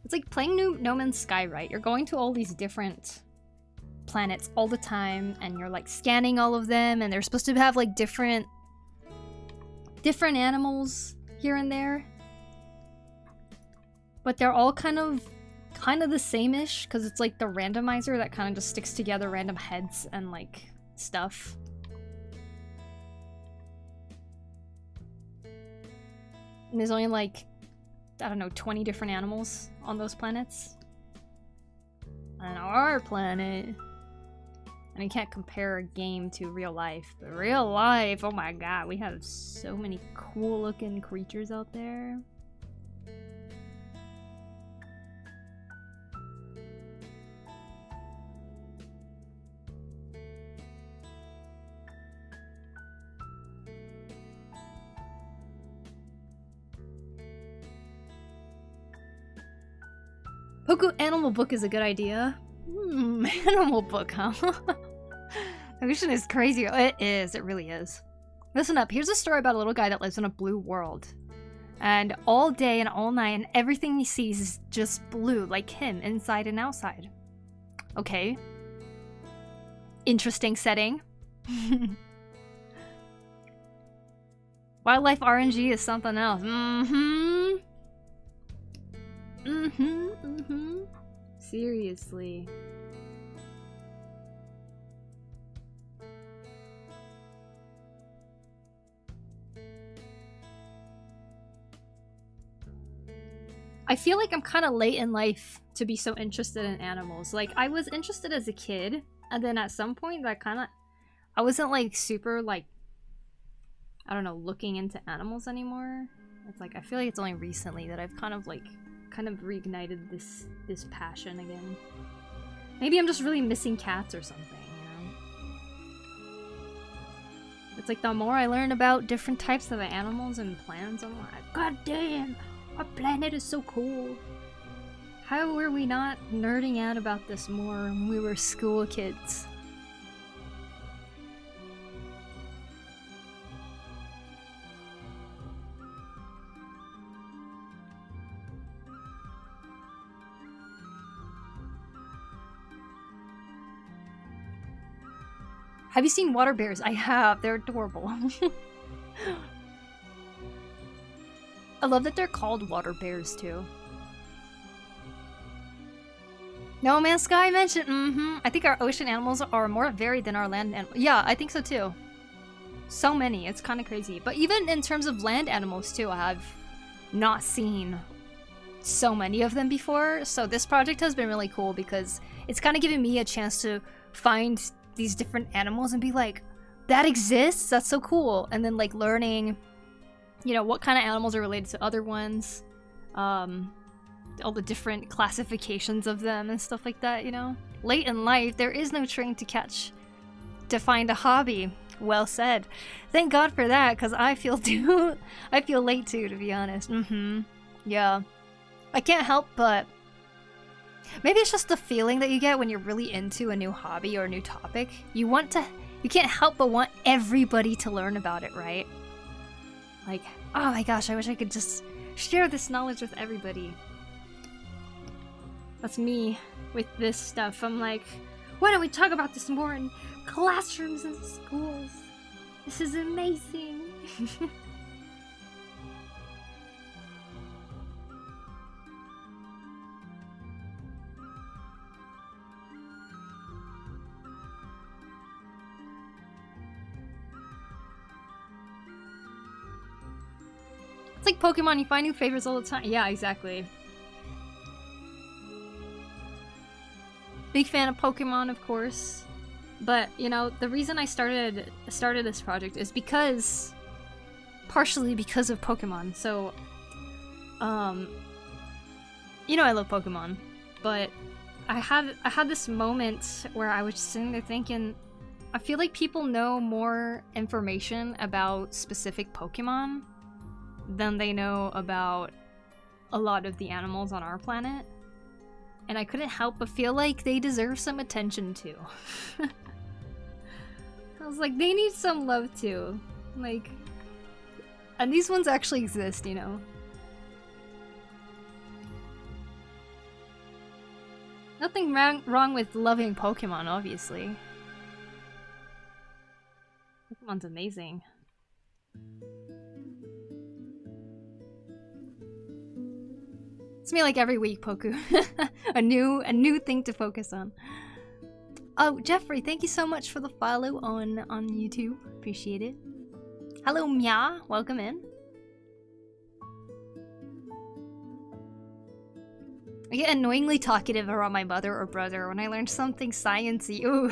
It's like playing No Man's Sky, right? You're going to all these different planets all the time, and you're like scanning all of them, and they're supposed to have like different animals here and there. But they're all kind of the same-ish, because it's like the randomizer that kind of just sticks together random heads and like stuff. And there's only like, I don't know, 20 different animals on those planets. On our planet. And you can't compare a game to real life. But real life, oh my god, we have so many cool looking creatures out there. Poku animal book is a good idea. Animal book, huh? The vision is crazy. It is. It really is. Listen up. Here's a story about a little guy that lives in a blue world. And all day and all night, and everything he sees is just blue, like him, inside and outside. Okay. Interesting setting. Wildlife RNG is something else. Seriously. I feel like I'm kind of late in life to be so interested in animals. Like, I was interested as a kid, and then at some point I wasn't like super like, I don't know, looking into animals anymore. It's like, I feel like it's only recently that I've kind of reignited this passion again. Maybe I'm just really missing cats or something, you know? It's like the more I learn about different types of animals and plants, I'm like, god damn, our planet is so cool. How were we not nerding out about this more when we were school kids? Have you seen water bears? I have. They're adorable. I love that they're called water bears, too. No Man's Sky mentioned. I think our ocean animals are more varied than our land animals. Yeah, I think so too. So many. It's kind of crazy. But even in terms of land animals too, I have not seen so many of them before. So this project has been really cool because it's kind of giving me a chance to find these different animals and be like, that exists? That's so cool. And then like learning, you know, what kind of animals are related to other ones. All the different classifications of them and stuff like that, you know? Late in life, there is no train to catch to find a hobby. Well said. Thank God for that, because I feel late too, to be honest. Yeah. I can't help but... Maybe it's just the feeling that you get when you're really into a new hobby or a new topic. You can't help but want everybody to learn about it, right? Like, oh my gosh, I wish I could just share this knowledge with everybody. That's me with this stuff. I'm like, why don't we talk about this more in classrooms and schools? This is amazing. It's like Pokemon, you find new favorites all the time. Yeah, exactly. Big fan of Pokemon, of course. But, you know, the reason I started this project is because... partially because of Pokemon. So, you know I love Pokemon. But I had this moment where I was sitting there thinking, I feel like people know more information about specific Pokemon than they know about a lot of the animals on our planet. And I couldn't help but feel like they deserve some attention too. I was like, they need some love too. Like, and these ones actually exist, you know? Nothing wrong with loving Pokemon, obviously. Pokemon's amazing. It's me like every week, Poku. a new thing to focus on. Oh, Jeffrey, thank you so much for the follow on YouTube. Appreciate it. Hello, Mia. Welcome in. I get annoyingly talkative around my mother or brother when I learn something sciencey. Ooh,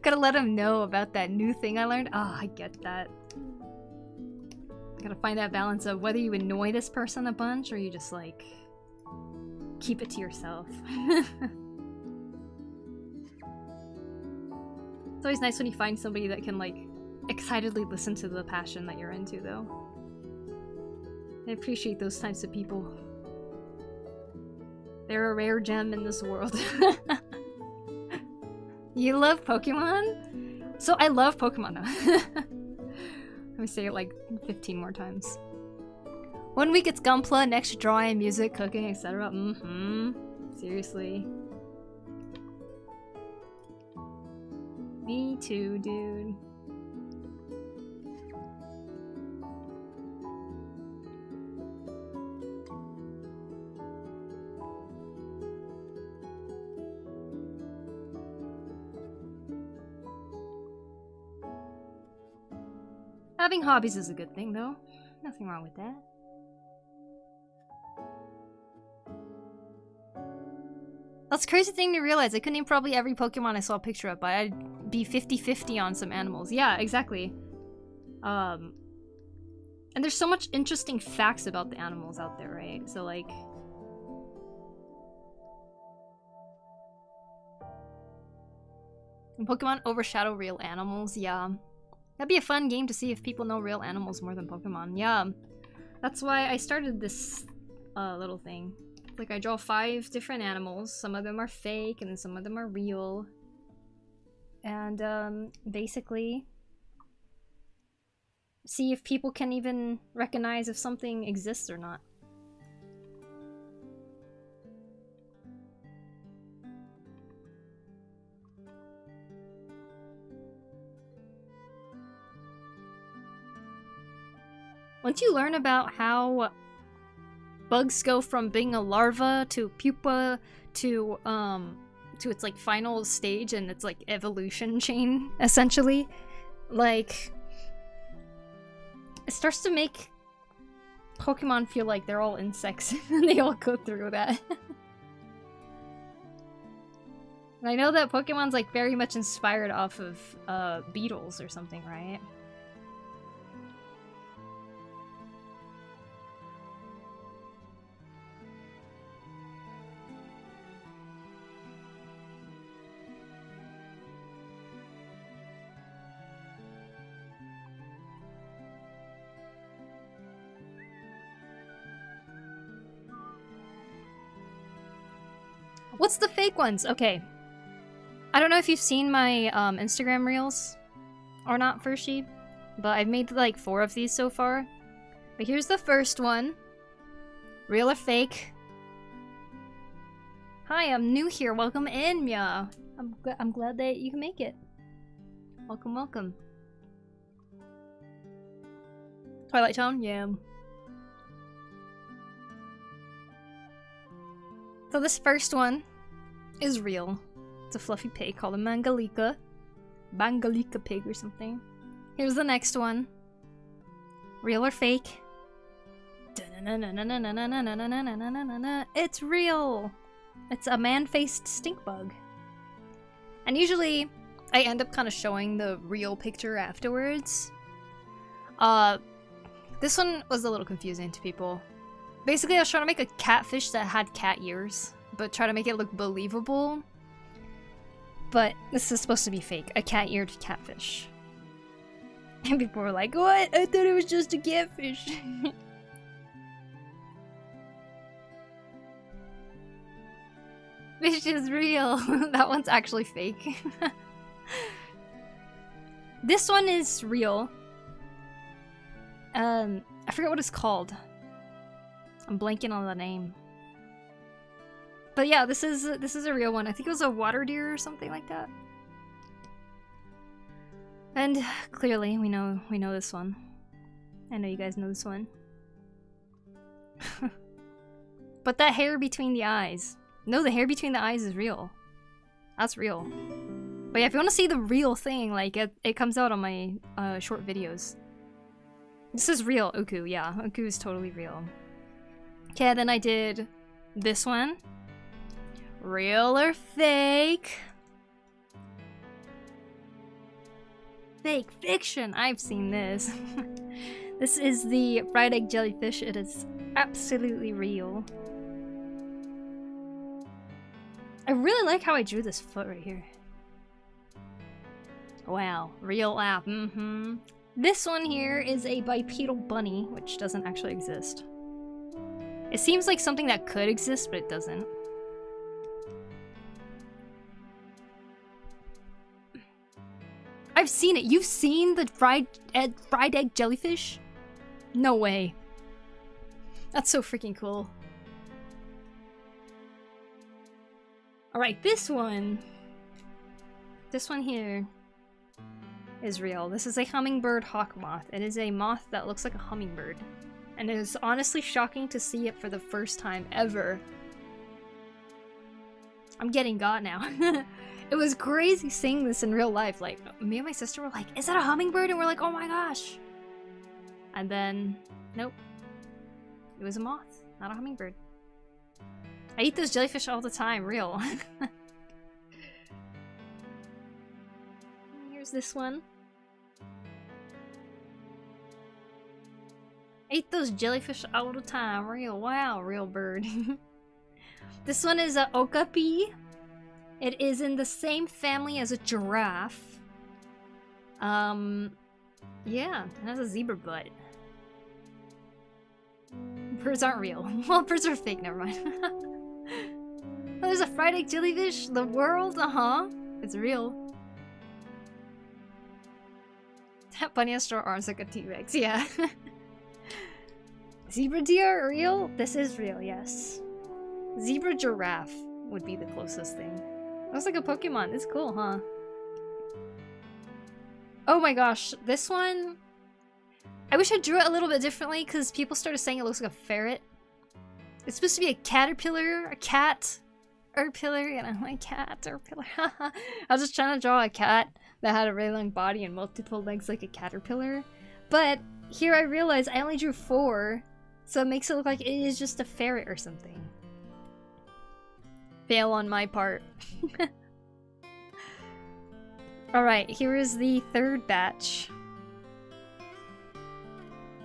gotta let them know about that new thing I learned. Ah, I get that. Gotta find that balance of whether you annoy this person a bunch or you just like keep it to yourself. It's always nice when you find somebody that can like excitedly listen to the passion that you're into, though. I appreciate those types of people. They're a rare gem in this world. You love Pokemon? So I love Pokemon now. Let me say it like 15 more times. 1 week it's Gunpla, next drawing, music, cooking, etc. Seriously. Me too, dude. Having hobbies is a good thing, though. Nothing wrong with that. That's a crazy thing to realize. I could name probably every Pokemon I saw a picture of, but I'd be 50-50 on some animals. Yeah, exactly. And there's so much interesting facts about the animals out there, right? So, like... Can Pokemon overshadow real animals? Yeah. That'd be a fun game to see if people know real animals more than Pokemon. Yeah. That's why I started this little thing. Like, I draw 5 different animals. Some of them are fake, and some of them are real. And, basically... see if people can even recognize if something exists or not. Once you learn about how bugs go from being a larva to pupa to to its like final stage and its like evolution chain, essentially, like it starts to make Pokemon feel like they're all insects and they all go through that. And I know that Pokemon's like very much inspired off of beetles or something, right? What's the fake ones? Okay. I don't know if you've seen my Instagram reels or not, Fershi, but I've made like 4 of these so far. But here's the first one. Real or fake? Hi, I'm new here. Welcome in, Mia. I'm glad that you can make it. Welcome, welcome. Twilight Town? Yeah. So this first one is real. It's a fluffy pig called a Mangalika. Bangalika pig or something. Here's the next one. Real or fake? It's real! It's a man-faced stink bug. And usually, I end up kind of showing the real picture afterwards. This one was a little confusing to people. Basically, I was trying to make a catfish that had cat ears, but try to make it look believable. But this is supposed to be fake. A cat-eared catfish. And people were like, what? I thought it was just a catfish. Fish is real. That one's actually fake. This one is real. I forget what it's called. I'm blanking on the name. But yeah, this is a real one. I think it was a water deer or something like that. And clearly, we know this one. I know you guys know this one. But that hair between the eyes. No, the hair between the eyes is real. That's real. But yeah, if you want to see the real thing, like, it comes out on my short videos. This is real, Uku, yeah. Uku is totally real. Okay, then I did this one. Real or fake? Fake fiction! I've seen this. This is the fried egg jellyfish. It is absolutely real. I really like how I drew this foot right here. Wow, real app, This one here is a bipedal bunny, which doesn't actually exist. It seems like something that could exist, but it doesn't. I've seen it. You've seen the fried egg jellyfish? No way. That's so freaking cool. Alright, this one here is real. This is a hummingbird hawk moth. It is a moth that looks like a hummingbird. And it is honestly shocking to see it for the first time ever. I'm getting got now. It was crazy seeing this in real life. Like, me and my sister were like, is that a hummingbird? And we're like, oh my gosh. And then, nope. It was a moth, not a hummingbird. I eat those jellyfish all the time, real. Here's this one. I eat those jellyfish all the time, real. Wow, real bird. This one is a okapi. It is in the same family as a giraffe. Yeah, it has a zebra butt. Birds aren't real. Well, birds are fake, never mind. Oh, there's a fried egg jellyfish? The world? It's real. That bunny has short arms like a T-Rex, yeah. Zebra deer, real? This is real, yes. Zebra giraffe would be the closest thing. Looks like a Pokemon. It's cool, huh? Oh my gosh, this one... I wish I drew it a little bit differently because people started saying it looks like a ferret. It's supposed to be a caterpillar, a cat, Erpiller, and I'm like, cat, Erpiller. I was just trying to draw a cat that had a really long body and multiple legs like a caterpillar. But here I realize I only drew 4, so it makes it look like it is just a ferret or something. Fail on my part. Alright, here is the 3rd batch.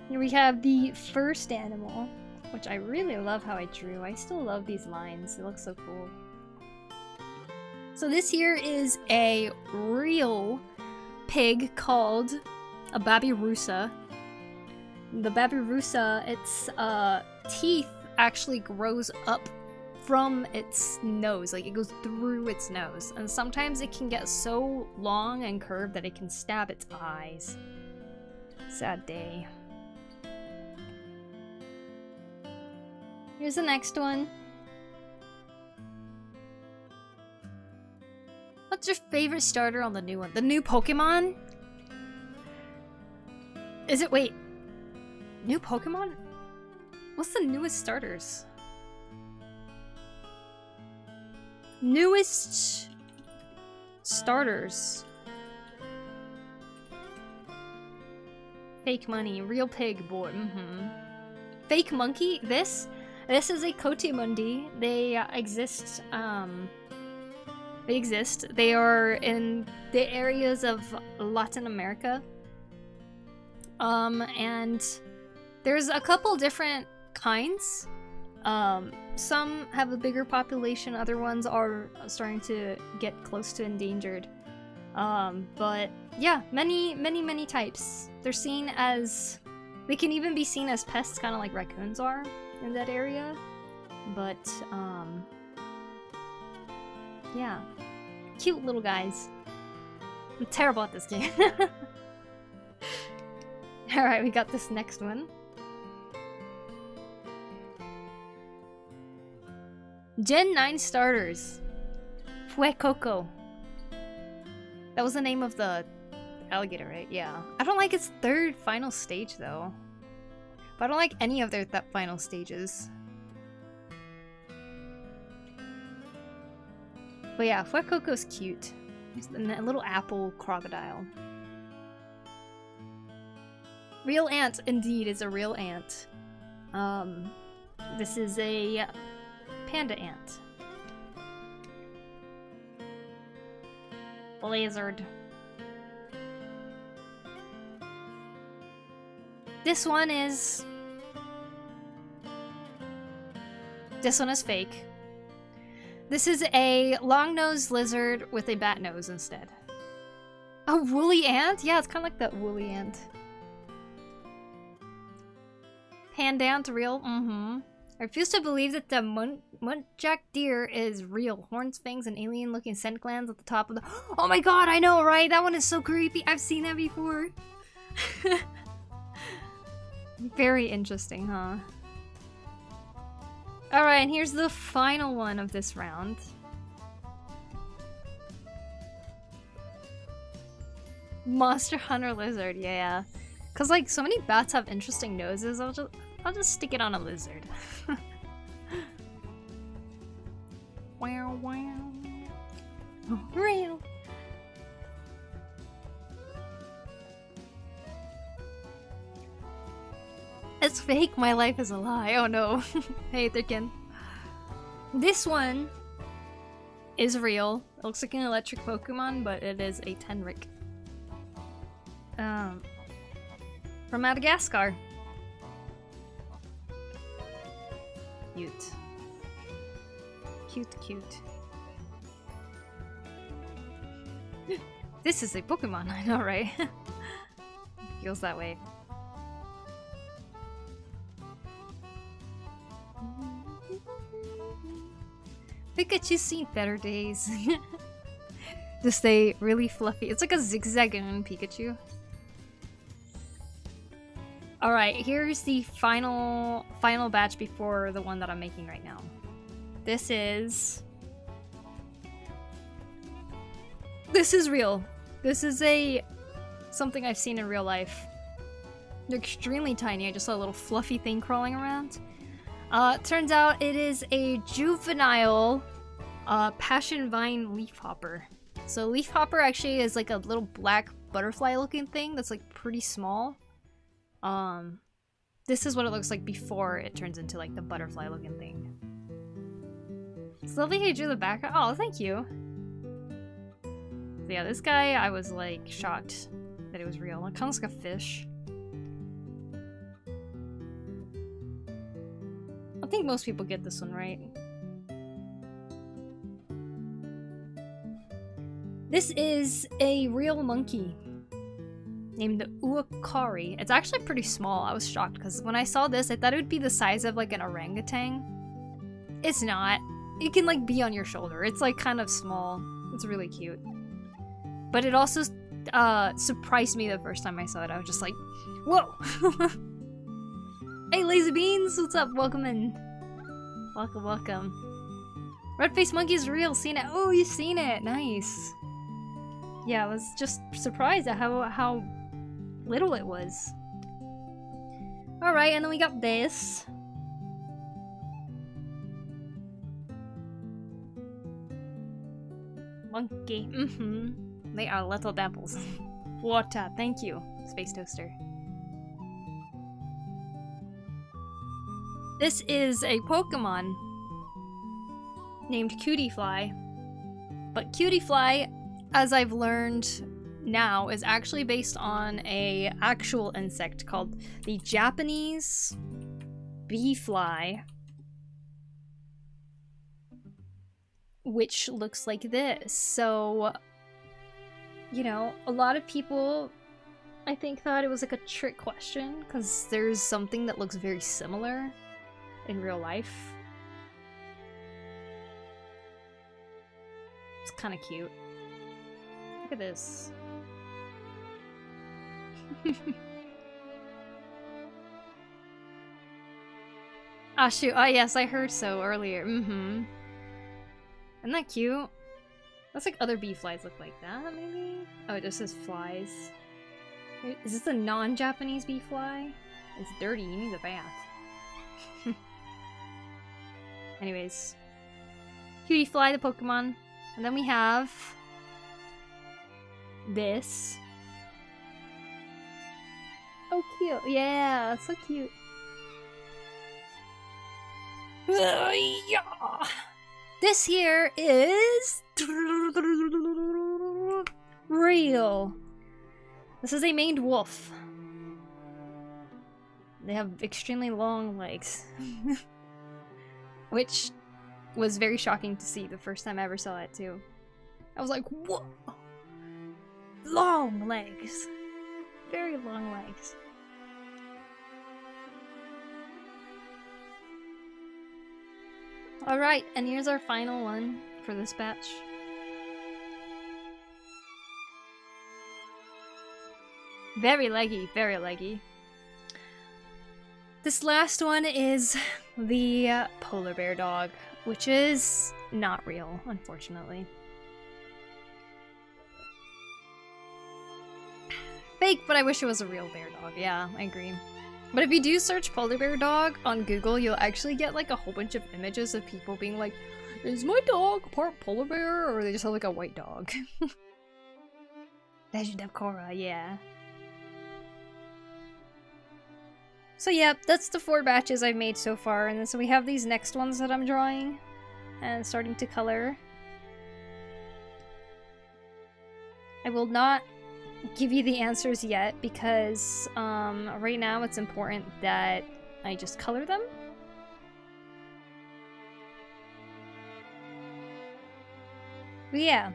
Here we have the first animal, which I really love how I drew. I still love these lines. It looks so cool. So this here is a real pig called a babirusa. The babirusa, its teeth actually grows up from its nose, like it goes through its nose, and sometimes it can get so long and curved that it can stab its eyes. Sad day. Here's the next one. What's your favorite starter on the new one? The new Pokemon? Is it, wait, new Pokemon? What's the newest starters? Newest starters. Fake money, real pig boy. Fake monkey. This is a Coatimundi. They exist. They exist. They are in the areas of Latin America. And there's a couple different kinds. Some have a bigger population, other ones are starting to get close to endangered. But yeah, many types. They're seen as... They can even be seen as pests, kind of like raccoons are in that area. But, yeah. Cute little guys. I'm terrible at this game. Alright, we got this next one. Gen 9 starters. Fuecoco. That was the name of the alligator, right? Yeah. I don't like its 3rd final stage, though. But I don't like any of their final stages. But yeah, Fuecoco's cute. It's a little apple crocodile. Real ant, indeed, is a real ant. This is a panda ant. Lizard. This one is fake. This is a long-nosed lizard with a bat nose instead. A woolly ant? Yeah, it's kind of like that woolly ant. Panda ant, real? I refuse to believe that the muntjac deer is real. Horns, fangs, and alien-looking scent glands at the top of the— Oh my god, I know, right? That one is so creepy. I've seen that before. Very interesting, huh? Alright, and here's the final one of this round. Monster Hunter Lizard, yeah. Cause like so many bats have interesting noses, I'll just stick it on a lizard. Wow, wow. Real. It's fake, my life is a lie. Oh no. Hey, Thirkin. This one is real. It looks like an electric Pokemon, but it is a Tenric. From Madagascar. Cute. Cute. This is a Pokemon, I know, right? Feels that way. Pikachu's seen better days. Just a really fluffy— it's like a zigzagoon Pikachu. Alright, here's the final batch before the one that I'm making right now. This is real. This is something I've seen in real life. They're extremely tiny. I just saw a little fluffy thing crawling around. Turns out it is a juvenile Passion Vine Leafhopper. So Leafhopper actually is like a little black butterfly looking thing that's like pretty small. This is what it looks like before it turns into like the butterfly looking thing. It's lovely you drew the background. Oh, thank you. So yeah, this guy, I was like shocked that it was real. It kind of looks like a fish. I think most people get this one right. This is a real monkey named Uakari. It's actually pretty small. I was shocked because when I saw this, I thought it would be the size of like an orangutan. It's not. It can like be on your shoulder. It's like kind of small. It's really cute. But it also surprised me the first time I saw it. I was just like, whoa! Hey, Lazy Beans! What's up? Welcome in. Welcome, welcome. Red-faced monkey is real. Seen it. Oh, you've seen it. Nice. Yeah, I was just surprised at how little it was. Alright, and then we got this. Monkey. They are little devils. Water. Thank you, Space Toaster. This is a Pokemon named Cutiefly. But Cutiefly, as I've learned now, is actually based on a actual insect called the Japanese bee fly, which looks like this. So, you know, a lot of people, I think, thought it was like a trick question because there's something that looks very similar in real life. It's kind of cute. Look at this. Ah, shoot. Oh, yes, I heard so earlier. Isn't that cute? That's like other bee flies look like that, maybe? Oh, it just says flies. Is this a non-Japanese bee fly? It's dirty. You need a bath. Anyways. Cutiefly, the Pokemon. And then we have this. Oh, cute. Yeah, so cute. Yeah. This here is real. This is a maned wolf. They have extremely long legs. Which was very shocking to see the first time I ever saw it too. I was like, whoa! Long legs. Very long legs. Alright, and here's our final one for this batch. Very leggy, very leggy. This last one is the polar bear dog, which is not real, unfortunately. Fake, but I wish it was a real bear dog. Yeah, I agree. But if you do search polar bear dog on Google, you'll actually get like a whole bunch of images of people being like, is my dog part polar bear? Or they just have like a white dog. Legend of Korra, yeah. So yeah, that's the 4 batches I've made so far, and then so we have these next ones that I'm drawing and starting to color. I will not give you the answers yet because right now it's important that I just color them. But yeah.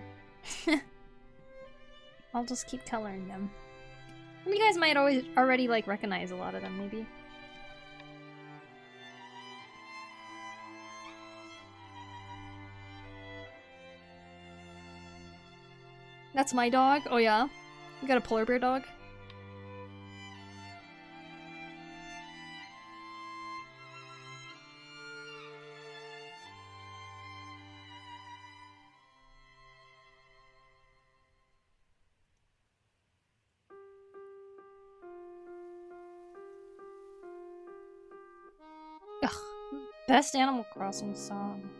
I'll just keep coloring them. You guys might already like recognize a lot of them, maybe. That's my dog. Oh yeah, you got a polar bear dog. Ugh, best Animal Crossing song.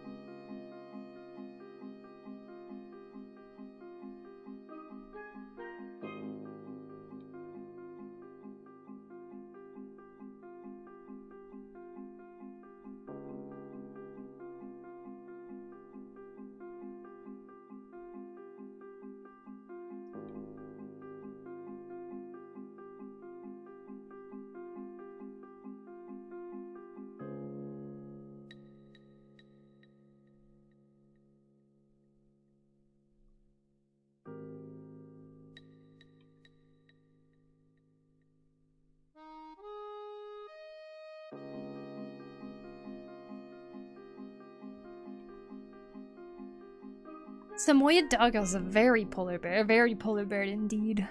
Samoyed dog is a very polar bear indeed.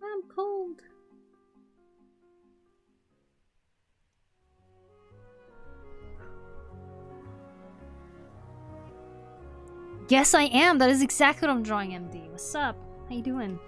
I'm cold. Yes, I am. That is exactly what I'm drawing, MD. What's up? How you doing?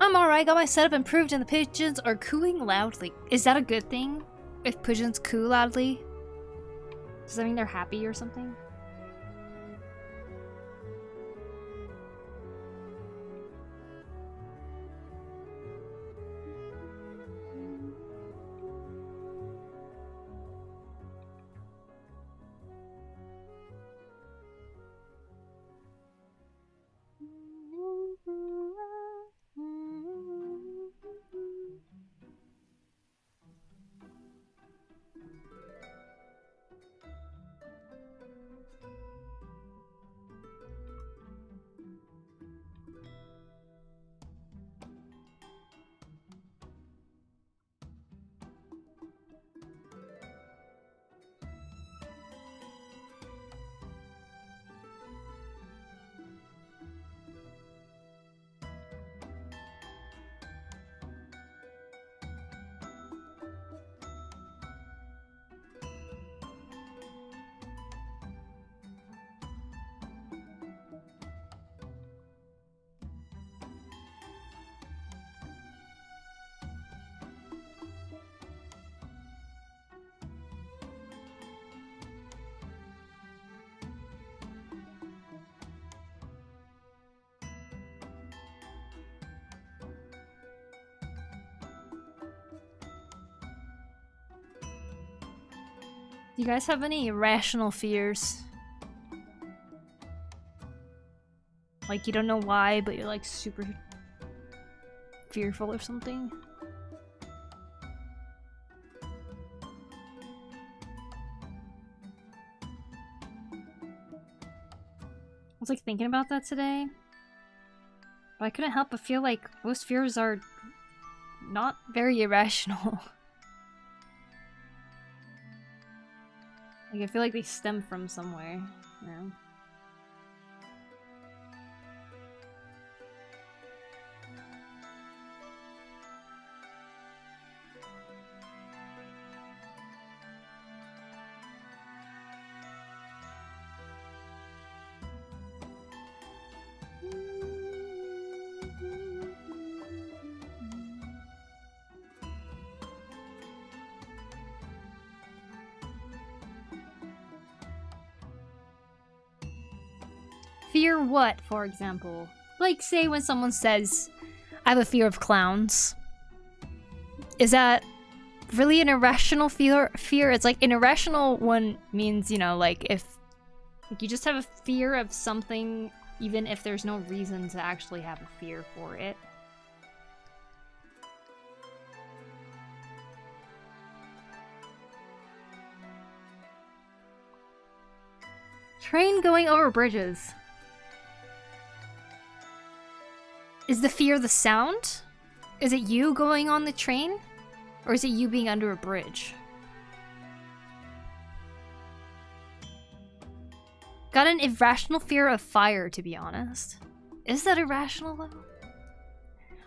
I'm alright, got my setup improved and the pigeons are cooing loudly. Is that a good thing? If pigeons coo loudly? Does that mean they're happy or something? Do you guys have any irrational fears? Like you don't know why, but you're like super fearful or something? I was like thinking about that today. But I couldn't help but feel like most fears are not very irrational. Like, I feel like they stem from somewhere, you know? Fear what, for example? Like, say when someone says, I have a fear of clowns. Is that really an irrational fear? It's like an irrational one means, you know, like if like you just have a fear of something, even if there's no reason to actually have a fear for it. Train going over bridges. Is the fear the sound? Is it you going on the train? Or is it you being under a bridge? Got an irrational fear of fire, to be honest. Is that irrational, though?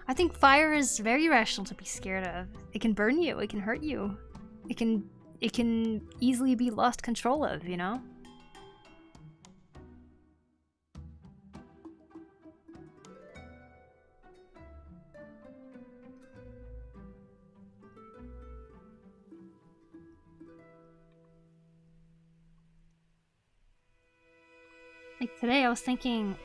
I think fire is very irrational to be scared of. It can burn you, it can hurt you. It can easily be lost control of, you know? Like today I was thinking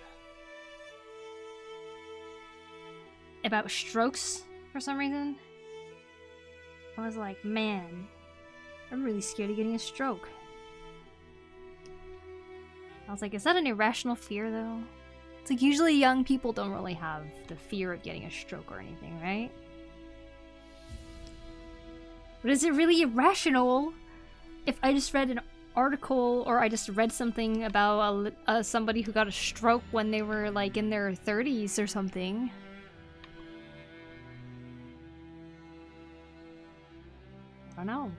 about strokes for some reason. I was like, man, I'm really scared of getting a stroke. I was like, is that an irrational fear though? It's like usually young people don't really have the fear of getting a stroke or anything, right? But is it really irrational if I just read an article or I just read something about somebody who got a stroke when they were like in their 30s or something? I don't know.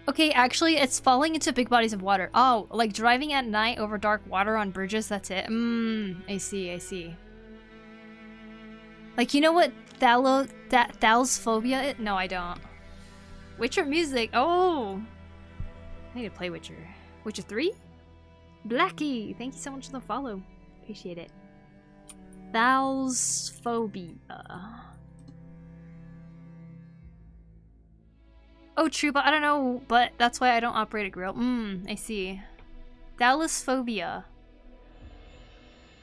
Okay, actually, it's falling into big bodies of water. Oh, like driving at night over dark water on bridges, that's it. I see, I see. Like, you know what thalasphobia is? No, I don't. Witcher music. Oh, I need to play Witcher. Witcher 3? Blackie, thank you so much for the follow. Appreciate it. Thalasphobia. Oh, true, but I don't know. But that's why I don't operate a grill. I see. Thalasphobia.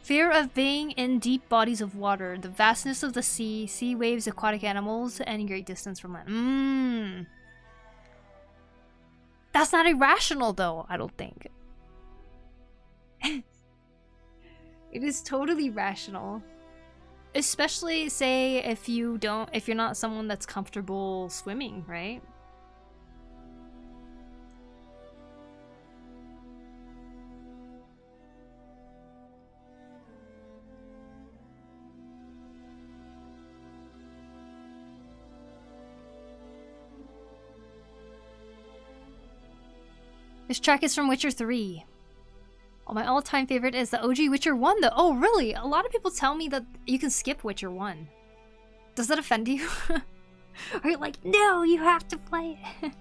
Fear of being in deep bodies of water, the vastness of the sea, sea waves, aquatic animals, and great distance from land. That's not irrational, though, I don't think. It is totally rational. Especially, say, if you're not someone that's comfortable swimming, right? This track is from Witcher 3. Oh, my all-time favorite is the OG Witcher 1 though. Oh, really? A lot of people tell me that you can skip Witcher 1. Does that offend you? Are you like, no, you have to play it?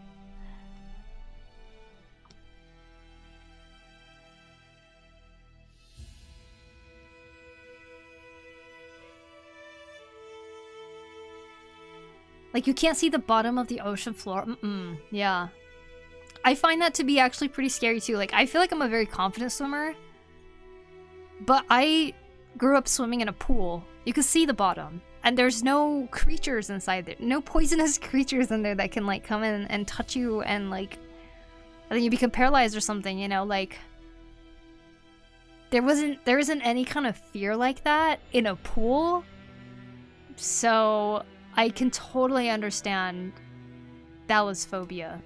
Like, you can't see the bottom of the ocean floor. Yeah. I find that to be actually pretty scary too. Like, I feel like I'm a very confident swimmer, but I grew up swimming in a pool. You can see the bottom, and there's no creatures inside there. No poisonous creatures in there that can like come in and touch you and like, I think you become paralyzed or something, you know, like there isn't any kind of fear like that in a pool. So I can totally understand thalasphobia.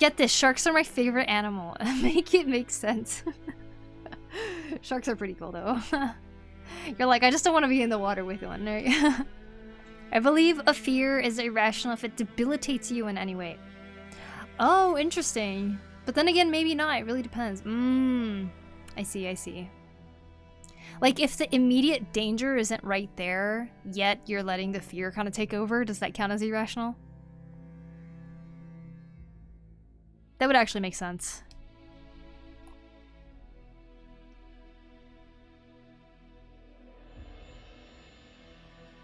Get this, sharks are my favorite animal. Make it make sense. Sharks are pretty cool though. You're like, I just don't want to be in the water with one, right? I believe a fear is irrational if it debilitates you in any way. Oh, interesting. But then again, maybe not. It really depends. I see, I see. Like, if the immediate danger isn't right there, yet you're letting the fear kind of take over, does that count as irrational? That would actually make sense.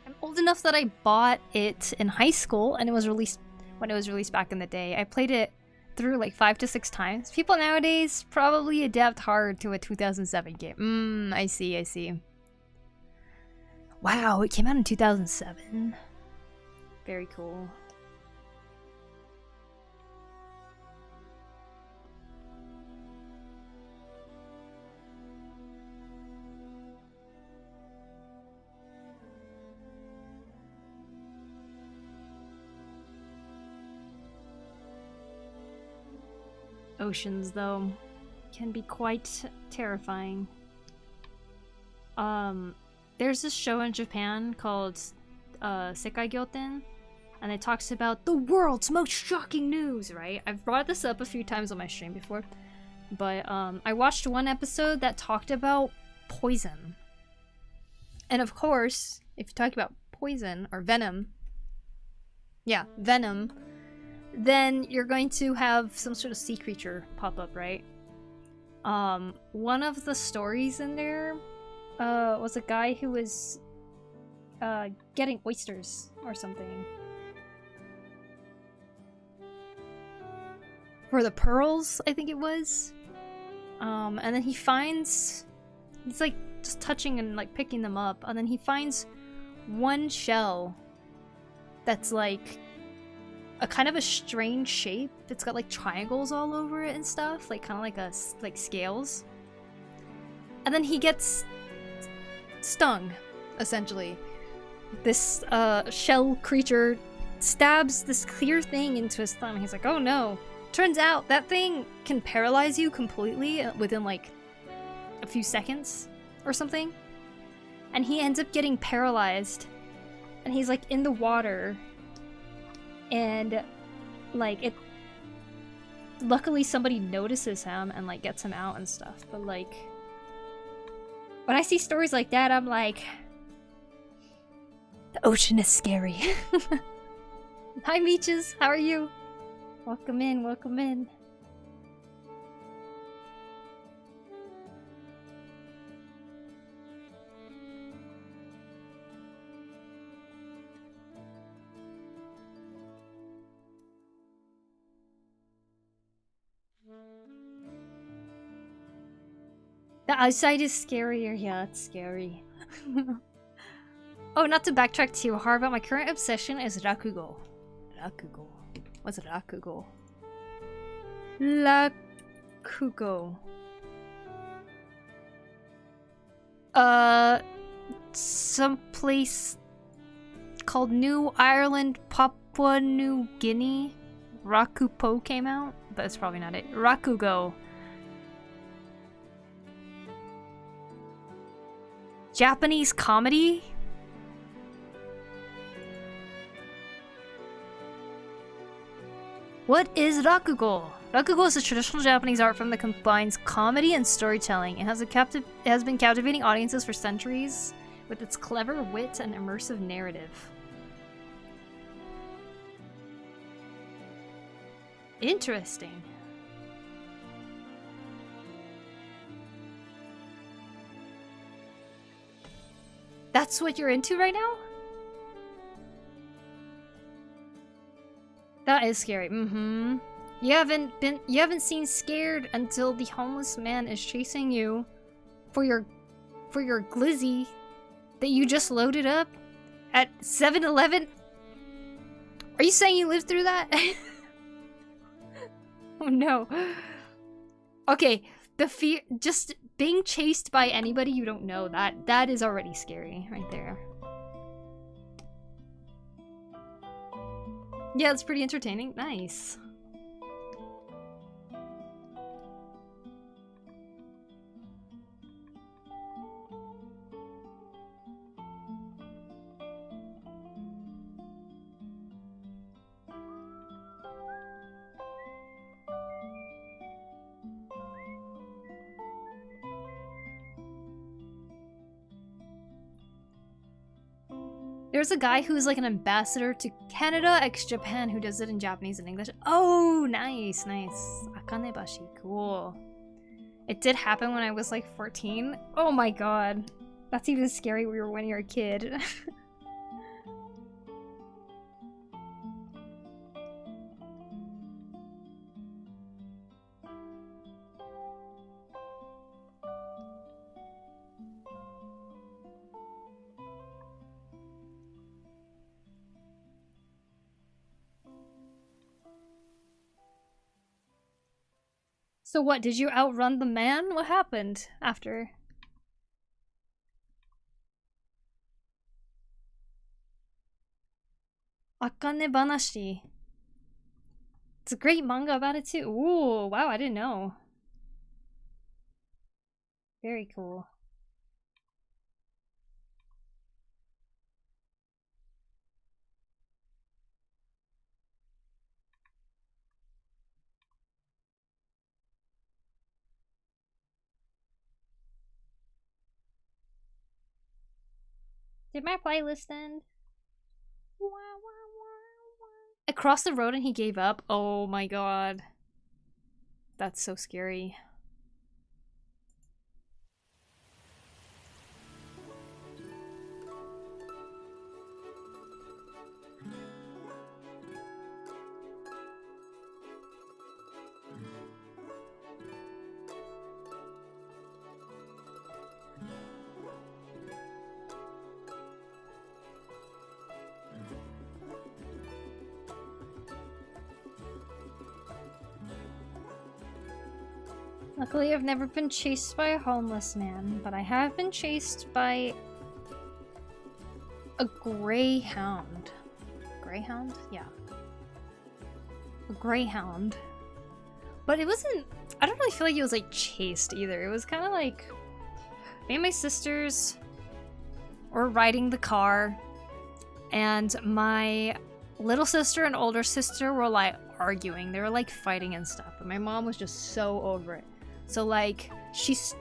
I'm old enough that I bought it in high school, and it was released when it was released back in the day. I played it through like 5 to 6 times. People nowadays probably adapt hard to a 2007 game. I see, I see. Wow, it came out in 2007. Very cool. Oceans, though, can be quite terrifying. There's this show in Japan called Sekai Gyoten, and it talks about the world's most shocking news, right? I've brought this up a few times on my stream before, but I watched one episode that talked about poison. And of course, if you talk about poison or venom, yeah, venom, then you're going to have some sort of sea creature pop up, right? One of the stories in there was a guy who was getting oysters or something. For the pearls, I think it was. And then he finds... He's like just touching and like picking them up, and then he finds one shell that's like a kind of a strange shape. It's got like triangles all over it and stuff, like kind of like scales. And then he gets stung, essentially. This shell creature stabs this clear thing into his thumb. He's like, oh no. Turns out that thing can paralyze you completely within like a few seconds or something. And he ends up getting paralyzed. And he's like in the water. And like it, luckily somebody notices him and like gets him out and stuff. But like, when I see stories like that, I'm like, the ocean is scary. Hi Meeches, how are you? Welcome in, welcome in. The outside is scarier. Yeah, it's scary. Oh, not to backtrack too hard, but my current obsession is Rakugo. Rakugo. What's Rakugo? Rakugo. Someplace called New Ireland, Papua New Guinea. Rakupo came out, but it's probably not it. Rakugo. Japanese comedy? What is Rakugo? Rakugo is a traditional Japanese art form that combines comedy and storytelling. It has been captivating audiences for centuries with its clever wit and immersive narrative. Interesting. That's what you're into right now? That is scary. Mm-hmm. You haven't seen Scared until the homeless man is chasing you for your glizzy that you just loaded up at 7-Eleven. Are you saying you lived through that? Oh no. Okay, the fear, just being chased by anybody you don't know, that is already scary right there. Yeah, it's pretty entertaining. Nice. There's a guy who's like an ambassador to Canada x Japan who does it in Japanese and English. Oh, nice, nice. Akanebashi, cool. It did happen when I was like 14. Oh my god. That's even scary when you're a kid. So what, did you outrun the man? What happened after? Akane Banashi. It's a great manga about it too. Ooh, wow, I didn't know. Very cool. Did my playlist end? Across the road and he gave up? Oh my god. That's so scary. Luckily, I've never been chased by a homeless man, but I have been chased by a greyhound. Greyhound? Yeah. A greyhound. But it wasn't... I don't really feel like it was, like, chased either. It was kind of like... Me and my sisters were riding the car, and my little sister and older sister were, like, arguing. They were, like, fighting and stuff. And my mom was just so over it. So, like, she's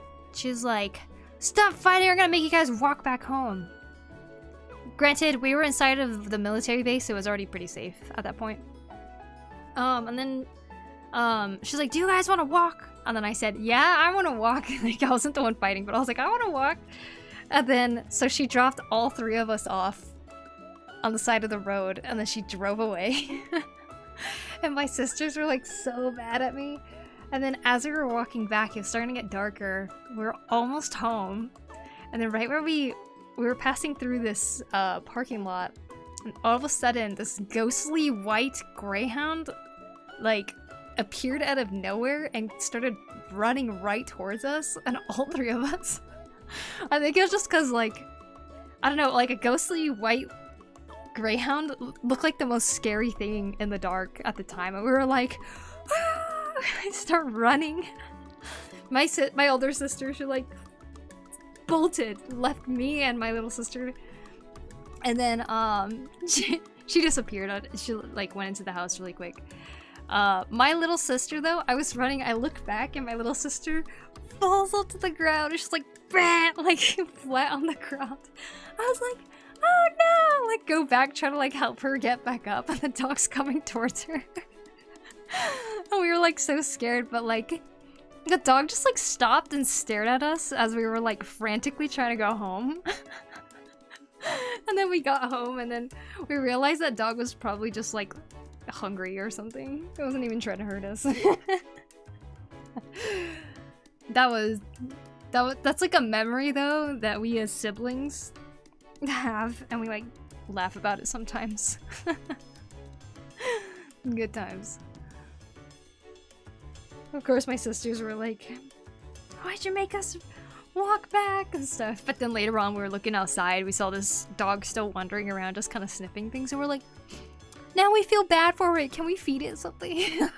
like, stop fighting, we're gonna make you guys walk back home. Granted, we were inside of the military base, so it was already pretty safe at that point. And then, she's like, do you guys want to walk? And then I said, yeah, I want to walk. Like, I wasn't the one fighting, but I was like, I want to walk. And then, so she dropped all three of us off on the side of the road, and then she drove away. And my sisters were, like, so mad at me. And then as we were walking back, it was starting to get darker. We were almost home. And then right where we were passing through this parking lot, and all of a sudden this ghostly white greyhound like appeared out of nowhere and started running right towards us, and all three of us. I think it was just because, like, I don't know, like a ghostly white greyhound looked like the most scary thing in the dark at the time, and we were like, ah! I start running. My older sister, she like bolted, left me and my little sister, and then she disappeared. She like went into the house really quick. My little sister though, I was running, I look back and my little sister falls onto the ground. She's like, bah! Like flat on the ground. I was like, oh no! Like go back, try to like help her get back up, and the dog's coming towards her. And we were like so scared, but like the dog just like stopped and stared at us as we were like frantically trying to go home. And then we got home, and then we realized that dog was probably just like hungry or something. It wasn't even trying to hurt us. That's like a memory though that we as siblings have, and we like laugh about it sometimes. Good times. Of course, my sisters were like, why'd you make us walk back and stuff? But then later on, we were looking outside. We saw this dog still wandering around, just kind of sniffing things. And we're like, now we feel bad for it. Can we feed it something?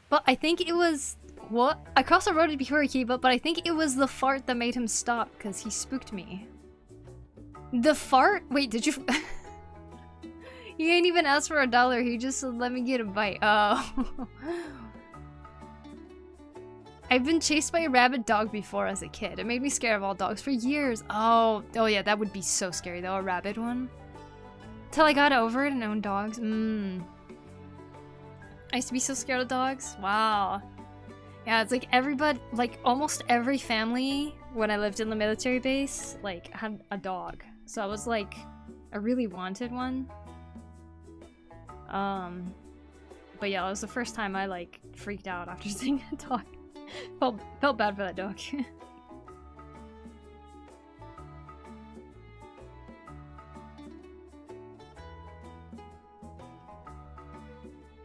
But I think it was... What? I crossed the road before he came up, but I think it was the fart that made him stop, because he spooked me. The fart? Wait, did you... He ain't even asked for $1, he just said, let me get a bite. Oh. I've been chased by a rabid dog before as a kid. It made me scared of all dogs for years. Oh yeah, that would be so scary though, a rabid one. Till I got over it and owned dogs. I used to be so scared of dogs. Wow. Yeah, it's like everybody, like almost every family when I lived in the military base, like had a dog. So I was like, I really wanted one. But yeah, it was the first time I like freaked out after seeing a dog. Felt bad for that dog.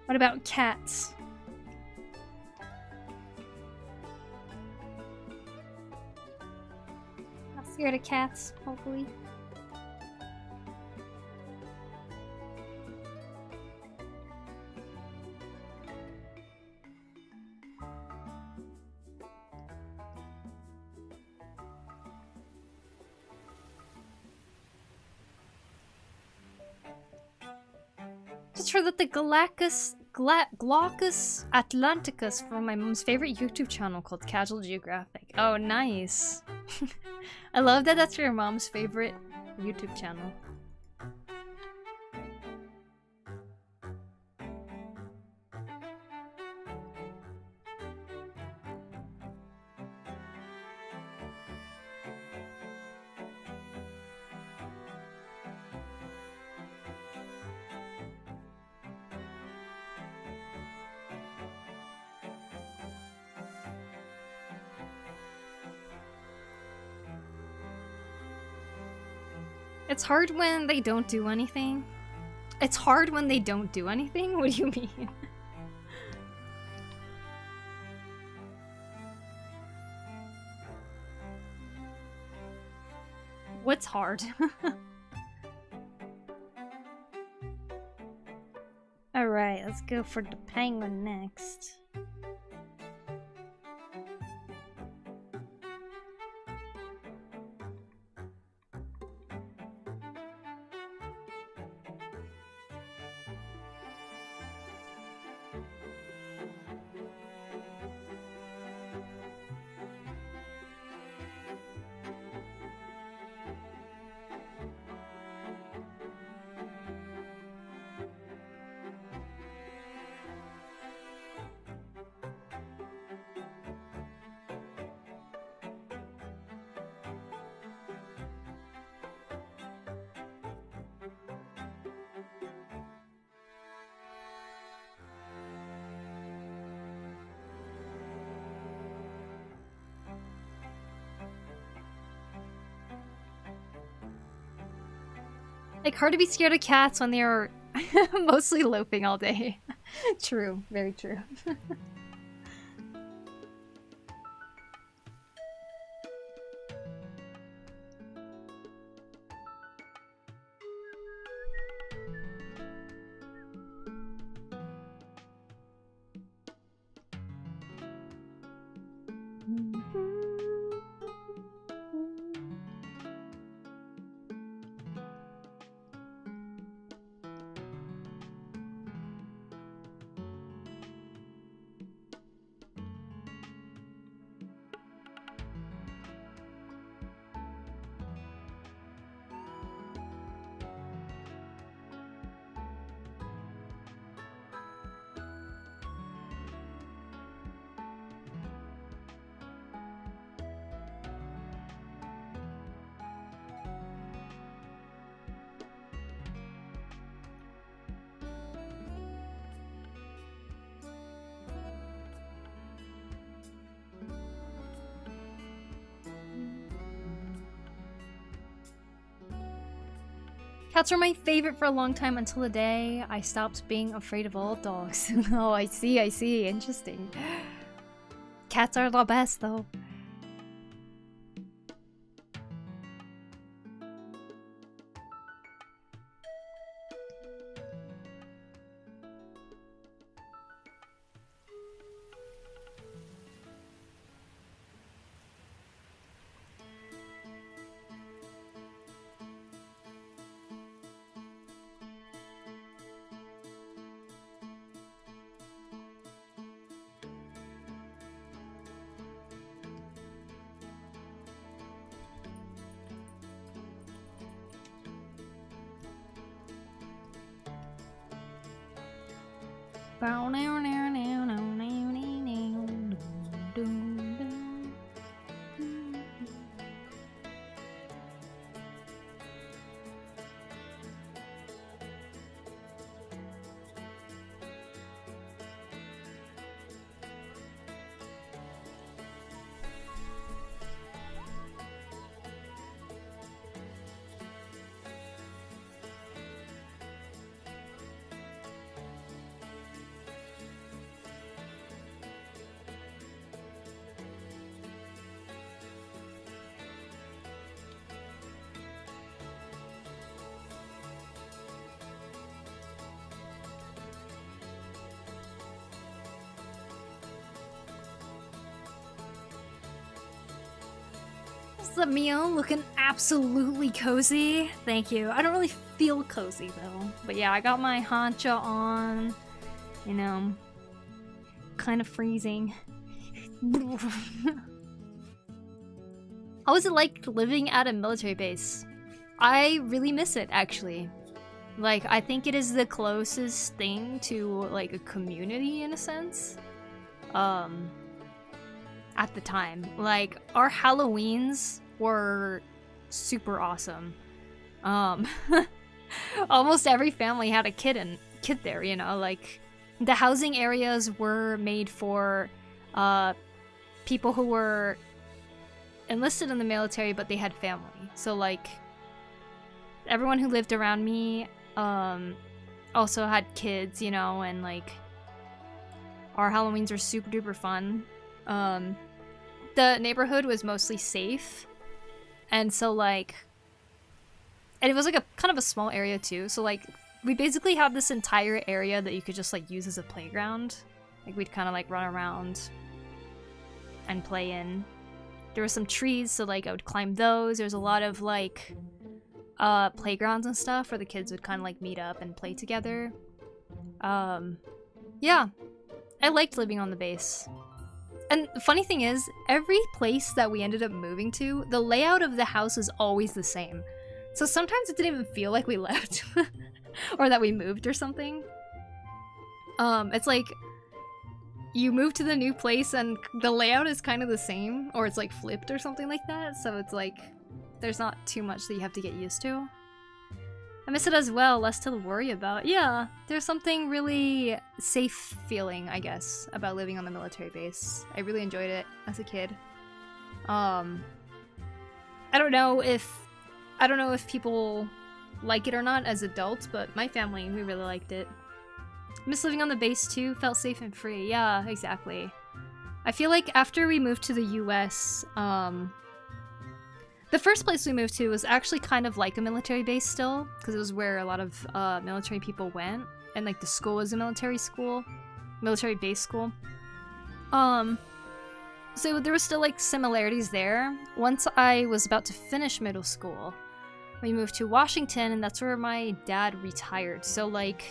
What about cats? Not scared of cats, hopefully. Just heard that the Glaucus Atlanticus from my mom's favorite YouTube channel called Casual Geographic. Oh, nice. I love that that's your mom's favorite YouTube channel. It's hard when they don't do anything. It's hard when they don't do anything? What do you mean? What's hard? Alright, let's go for the penguin next. Like, hard to be scared of cats when they're mostly loafing all day. True, very true. Cats were my favorite for a long time until the day I stopped being afraid of all dogs. Oh, I see. Interesting. Cats are the best, though. The meal looking absolutely cozy. Thank you. I don't really feel cozy though. But yeah, I got my hancha on. You know, kind of freezing. How was it like living at a military base? I really miss it actually. Like, I think it is the closest thing to like a community in a sense. At the time. Like, our Halloweens were super awesome. Almost every family had a kid there, you know, like the housing areas were made for people who were enlisted in the military but they had family. So like everyone who lived around me also had kids, you know, and like our Halloweens were super duper fun. The neighborhood was mostly safe, and so like, and it was like a kind of a small area too, so like we basically had this entire area that you could just like use as a playground. Like we'd kind of like run around and play in. There were some trees, so like I would climb those. There's a lot of like playgrounds and stuff where the kids would kind of like meet up and play together. Yeah, I liked living on the base. And the funny thing is, every place that we ended up moving to, the layout of the house is always the same. So sometimes it didn't even feel like we left or that we moved or something. It's like you move to the new place and the layout is kind of the same, or it's like flipped or something like that. So it's like there's not too much that you have to get used to. I miss it as well, less to worry about. Yeah, there's something really safe feeling, I guess, about living on the military base. I really enjoyed it as a kid. I don't know if people like it or not as adults, but my family, we really liked it. I miss living on the base too, felt safe and free. Yeah, exactly. I feel like after we moved to the US, the first place we moved to was actually kind of like a military base still, because it was where a lot of military people went, and like the school was a military school, military base school. So there was still like similarities there. Once I was about to finish middle school, we moved to Washington, and that's where my dad retired. So like,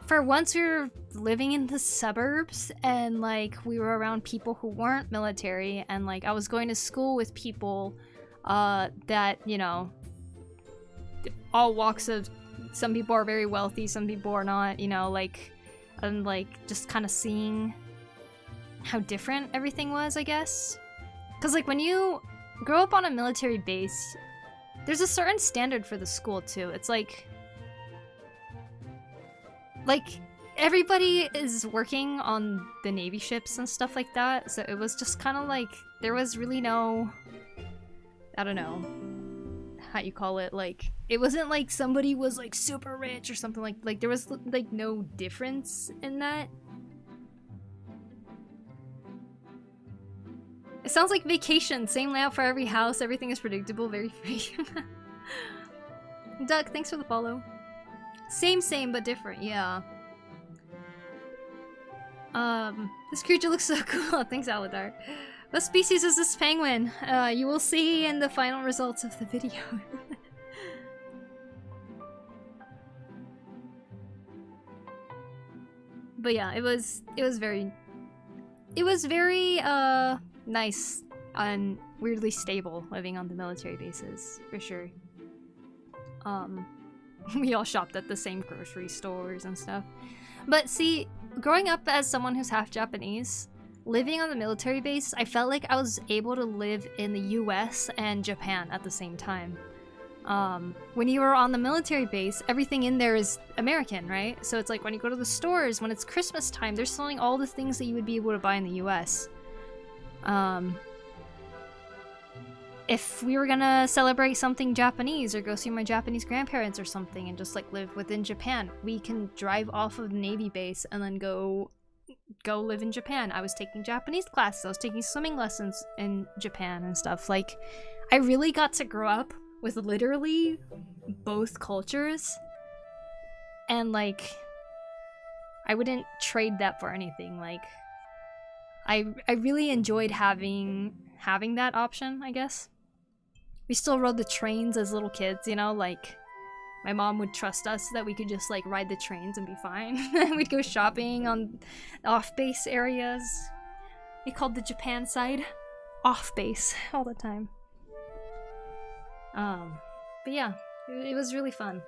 for once we were living in the suburbs, and like we were around people who weren't military, and like I was going to school with people that, you know, all walks of, some people are very wealthy, some people are not, you know, like, and like just kind of seeing how different everything was, I guess. Because like when you grow up on a military base, there's a certain standard for the school too. It's like everybody is working on the Navy ships and stuff like that, so it was just kind of like there was really no, I don't know how you call it, like it wasn't like somebody was like super rich or something, like there was like no difference in that. It sounds like vacation, same layout for every house, everything is predictable, very free. Duck, thanks for the follow. Same but different, yeah. This creature looks so cool. Thanks, Aladar. What species is this penguin? You will see in the final results of the video. But yeah, it was very nice and weirdly stable living on the military bases, for sure. we all shopped at the same grocery stores and stuff. But see, growing up as someone who's half Japanese, living on the military base, I felt like I was able to live in the US and Japan at the same time. When you are on the military base, everything in there is American, right? So it's like when you go to the stores, when it's Christmas time, they're selling all the things that you would be able to buy in the US. If we were gonna celebrate something Japanese or go see my Japanese grandparents or something and just like live within Japan, we can drive off of the Navy base and then go live in Japan. I was taking Japanese classes, I was taking swimming lessons in Japan and stuff. Like, I really got to grow up with literally both cultures, and like, I wouldn't trade that for anything. Like, I really enjoyed having that option, I guess. We still rode the trains as little kids, you know, like, my mom would trust us that we could just like ride the trains and be fine. We'd go shopping on off-base areas. We called the Japan side off-base all the time. But yeah, it was really fun.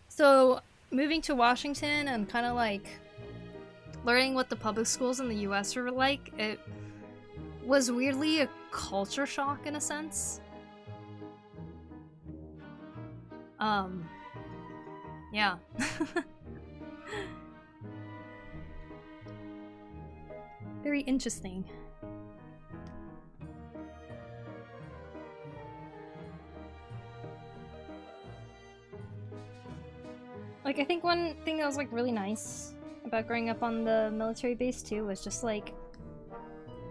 So moving to Washington and kind of like learning what the public schools in the US were like, it was weirdly a culture shock in a sense. Yeah. Very interesting. Like, I think one thing that was like really nice about growing up on the military base too was just like,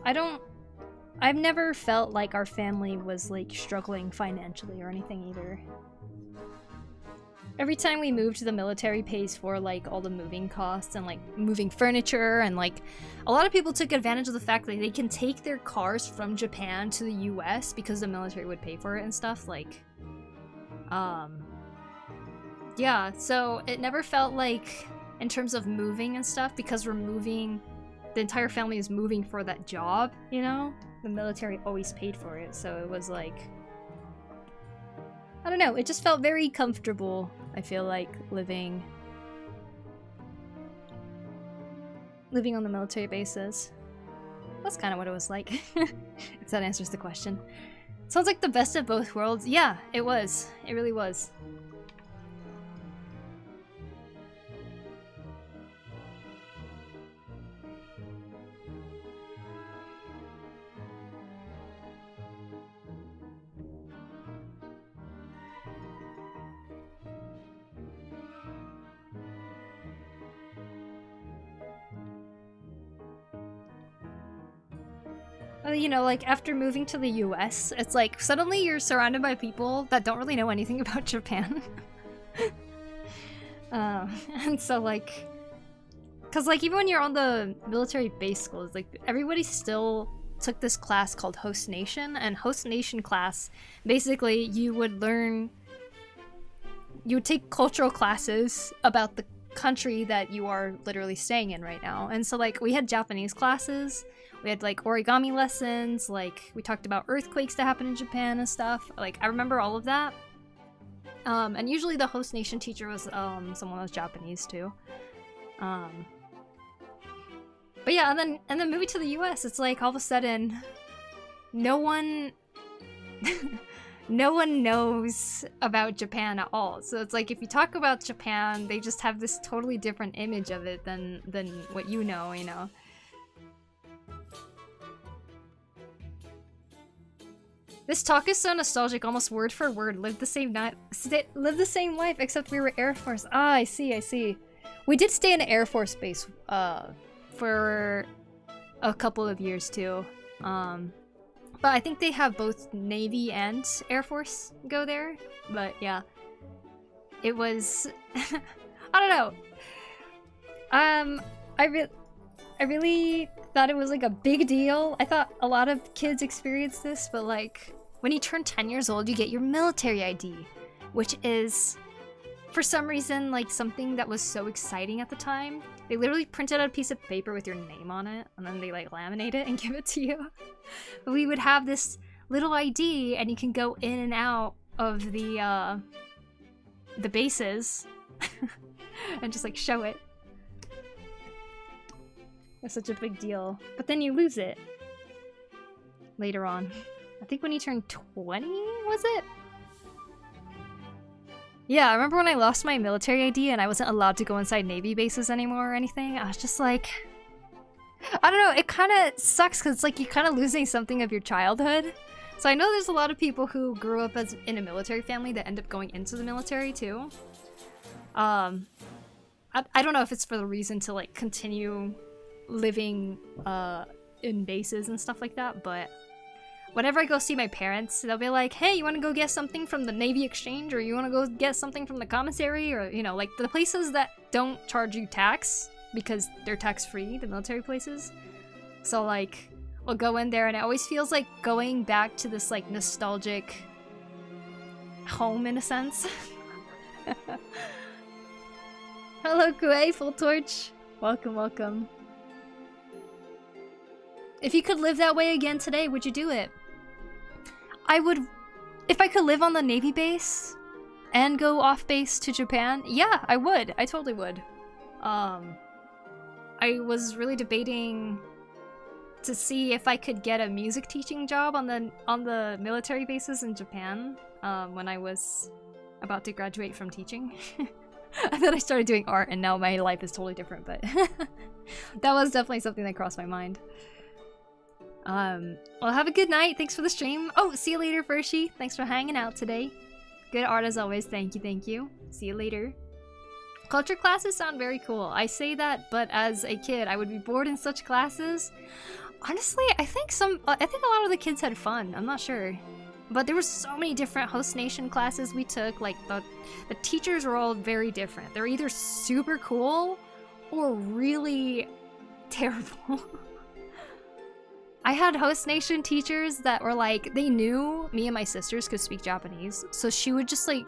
I've never felt like our family was like struggling financially or anything either. Every time we moved, the military pays for like all the moving costs and like moving furniture, and like a lot of people took advantage of the fact that they can take their cars from Japan to the US because the military would pay for it and stuff. Like, yeah, so it never felt like, in terms of moving and stuff, because we're moving, the entire family is moving for that job, you know? The military always paid for it, so it was like, I don't know, it just felt very comfortable, I feel like, living on the military bases. That's kind of what it was like, if that answers the question. Sounds like the best of both worlds. Yeah, it was. It really was. You know, like, after moving to the US, it's like, suddenly you're surrounded by people that don't really know anything about Japan. And so, like, because, like, even when you're on the military base schools, like, everybody still took this class called Host Nation, and Host Nation class, basically, you would take cultural classes about the country that you are literally staying in right now. And so, like, we had Japanese classes, we had like origami lessons, like we talked about earthquakes that happen in Japan and stuff. Like, I remember all of that. And usually the host nation teacher was someone that was Japanese too. But yeah, and then moving to the US, it's like all of a sudden no one knows about Japan at all. So it's like, if you talk about Japan, they just have this totally different image of it than what you know, you know. This talk is so nostalgic, almost word for word. Live the same life, except we were Air Force. Ah, I see. We did stay in an Air Force base for a couple of years too. But I think they have both Navy and Air Force go there. But yeah, it was I don't know. I really thought it was like a big deal. I thought a lot of kids experience this, but like, when you turn 10 years old, you get your military ID, which is, for some reason, like something that was so exciting at the time. They literally printed out a piece of paper with your name on it, and then they like laminate it and give it to you. But we would have this little ID, and you can go in and out of the bases and just like show it. It's such a big deal. But then you lose it later on. I think when you turn 20, was it? Yeah, I remember when I lost my military ID and I wasn't allowed to go inside Navy bases anymore or anything. I was just like, I don't know, it kind of sucks because it's like you're kind of losing something of your childhood. So I know there's a lot of people who grew up as in a military family that end up going into the military too. I don't know if it's for the reason to like continue living in bases and stuff like that, but whenever I go see my parents, they'll be like, hey, you want to go get something from the Navy Exchange, or you want to go get something from the commissary, or, you know, like the places that don't charge you tax because they're tax-free, the military places. So like, we'll go in there and it always feels like going back to this like nostalgic home in a sense. Hello, Kue, Full Torch. Welcome, welcome. If you could live that way again today, would you do it? I would. If I could live on the Navy base and go off base to Japan, yeah, I would. I totally would. I was really debating to see if I could get a music teaching job on the military bases in Japan when I was about to graduate from teaching. And then I started doing art, and now my life is totally different, but that was definitely something that crossed my mind. Well, have a good night. Thanks for the stream. Oh, see you later, Fershi. Thanks for hanging out today. Good art as always. Thank you, thank you. See you later. Culture classes sound very cool. I say that, but as a kid, I would be bored in such classes. Honestly, I think a lot of the kids had fun. I'm not sure. But there were so many different host nation classes we took. Like, the teachers were all very different. They're either super cool or really terrible. I had host nation teachers that were like, they knew me and my sisters could speak Japanese, so she would just like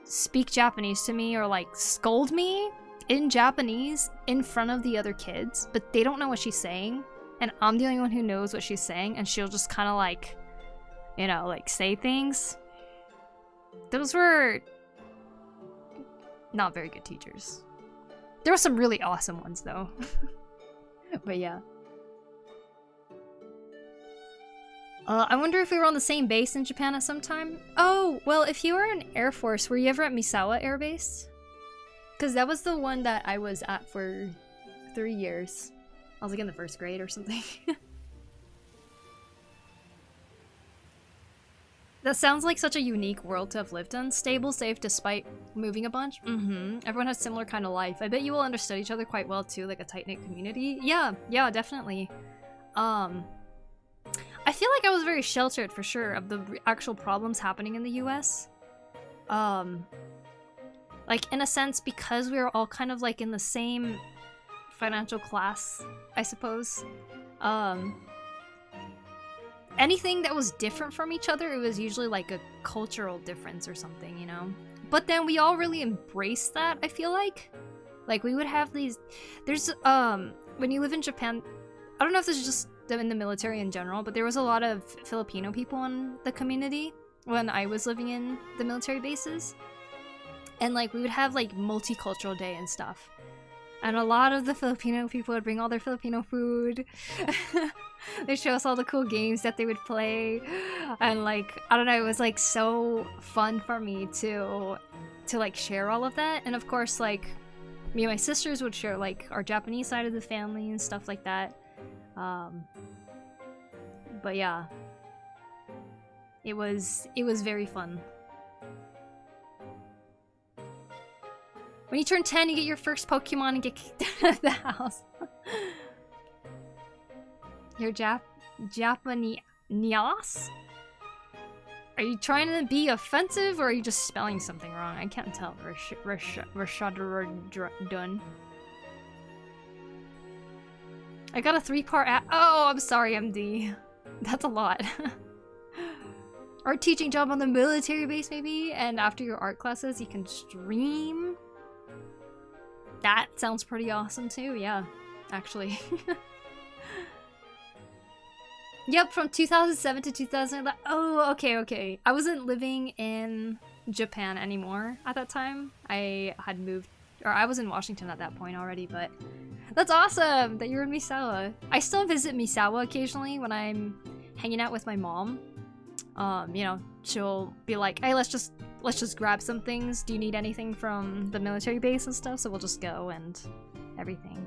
speak Japanese to me or like scold me in Japanese in front of the other kids, but they don't know what she's saying, and I'm the only one who knows what she's saying, and she'll just kind of like, you know, like say things. Those were not very good teachers. There were some really awesome ones though. But yeah. I wonder if we were on the same base in Japan at some time. Oh, well, if you were in Air Force, were you ever at Misawa Air Base? Because that was the one that I was at for 3 years. I was like in the 1st grade or something. That sounds like such a unique world to have lived in. Stable, safe, despite moving a bunch. Everyone has similar kind of life. I bet you all understood each other quite well too, like a tight-knit community. Yeah, definitely. I feel like I was very sheltered for sure of the actual problems happening in the US. Like in a sense, because we were all kind of like in the same financial class, I suppose. Anything that was different from each other, it was usually like a cultural difference or something, you know? But then we all really embraced that, I feel like. Like we would have these, there's, when you live in Japan, I don't know if this is just in the military in general, but there was a lot of Filipino people in the community when I was living in the military bases. And like we would have like multicultural day and stuff. And a lot of the Filipino people would bring all their Filipino food. They'd show us all the cool games that they would play. And like, I don't know, it was like so fun for me to like share all of that. And of course, like me and my sisters would share like our Japanese side of the family and stuff like that. But yeah, it was very fun. When you turn 10, you get your first Pokemon and get kicked out of the house. You're Japanese? Are you trying to be offensive or are you just spelling something wrong? I can't tell. Rashadun. I got a 3-part Oh, I'm sorry, MD. That's a lot. Art teaching job on the military base, maybe? And after your art classes, you can stream? That sounds pretty awesome, too. Yeah, actually. Yep, from 2007 to 2011. Oh, okay. I wasn't living in Japan anymore at that time. I had moved, or I was in Washington at that point already, but that's awesome that you're in Misawa. I still visit Misawa occasionally when I'm hanging out with my mom. You know, she'll be like, hey, let's just grab some things. Do you need anything from the military base and stuff? So we'll just go and everything.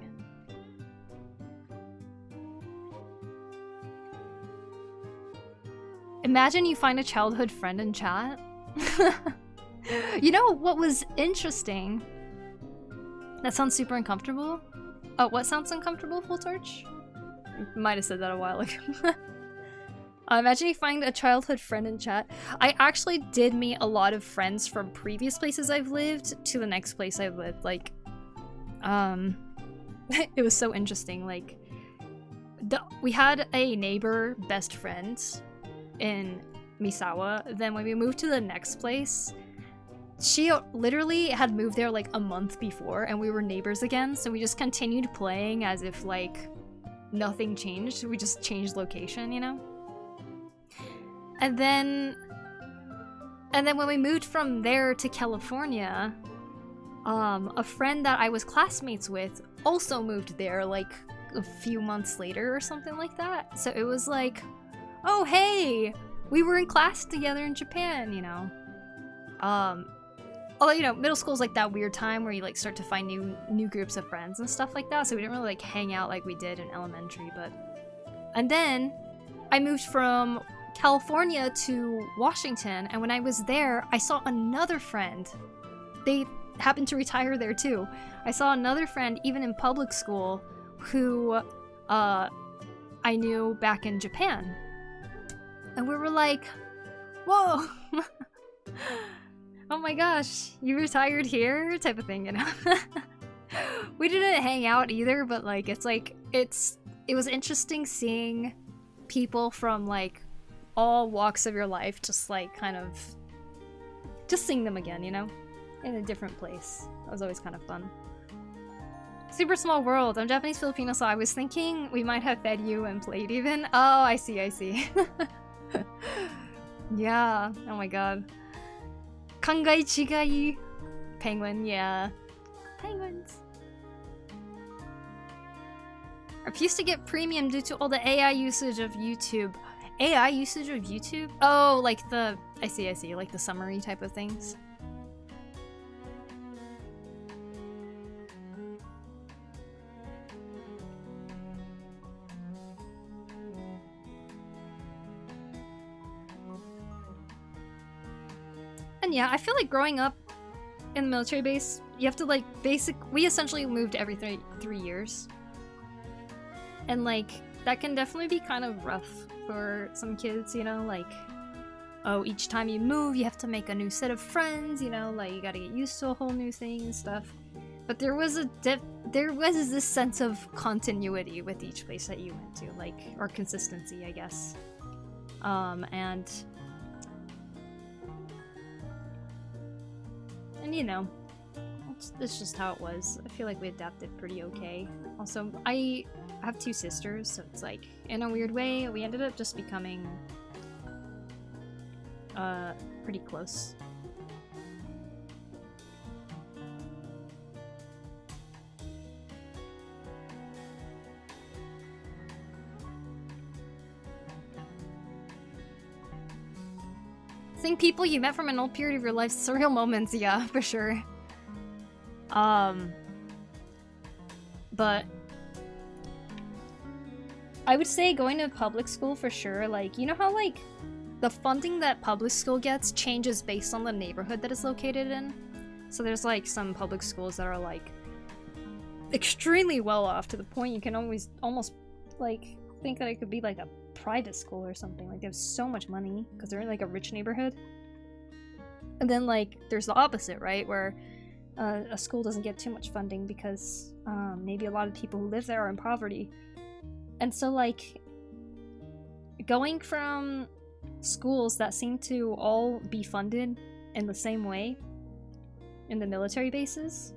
Imagine you find a childhood friend in chat. You know what was interesting? That sounds super uncomfortable. Oh, what sounds uncomfortable, Full Torch? Might have said that a while ago. Imagine you find a childhood friend in chat. I actually did meet a lot of friends from previous places I've lived to the next place I've lived. Like, it was so interesting. Like, we had a neighbor best friend in Misawa. Then when we moved to the next place, she literally had moved there like a month before and we were neighbors again. So we just continued playing as if like nothing changed. We just changed location, you know? And then when we moved from there to California, a friend that I was classmates with also moved there like a few months later or something like that. So it was like, oh hey, we were in class together in Japan, you know. Although, you know, middle school's like that weird time where you like start to find new groups of friends and stuff like that. So we didn't really like hang out like we did in elementary, but. And then I moved from California to Washington, and when I was there, I saw another friend. They happened to retire there too. I saw another friend even in public school who I knew back in Japan. And we were like, whoa, oh my gosh, you retired here? Type of thing, you know? We didn't hang out either, but like, it was interesting seeing people from like all walks of your life just like kind of, just seeing them again, you know? In a different place. That was always kind of fun. Super small world. I'm Japanese Filipino, so I was thinking we might have fed you and played even. Oh, I see. Yeah. Oh my god. Kangai chigai. Penguin, yeah. Penguins. I refuse to get premium due to all the AI usage of YouTube. AI usage of YouTube? Oh, like the... I see. Like the summary type of things. And yeah, I feel like growing up in the military base, you have to like we essentially moved every three years. And like, that can definitely be kind of rough for some kids, you know, like, oh, each time you move, you have to make a new set of friends, you know, like you gotta get used to a whole new thing and stuff. But there was this sense of continuity with each place that you went to, like, or consistency, I guess. And you know, it's just how it was. I feel like we adapted pretty okay. Also, I have two sisters, so it's like, in a weird way, we ended up just becoming pretty close. Seeing people you met from an old period of your life, surreal moments, yeah, for sure. But I would say going to public school for sure, like, you know how like the funding that public school gets changes based on the neighborhood that it's located in? So there's like some public schools that are like extremely well off to the point you can always almost like think that it could be like a private school or something. Like they have so much money because they're in like a rich neighborhood. And then like there's the opposite, right, where a school doesn't get too much funding because maybe a lot of people who live there are in poverty. And so like going from schools that seem to all be funded in the same way in the military bases,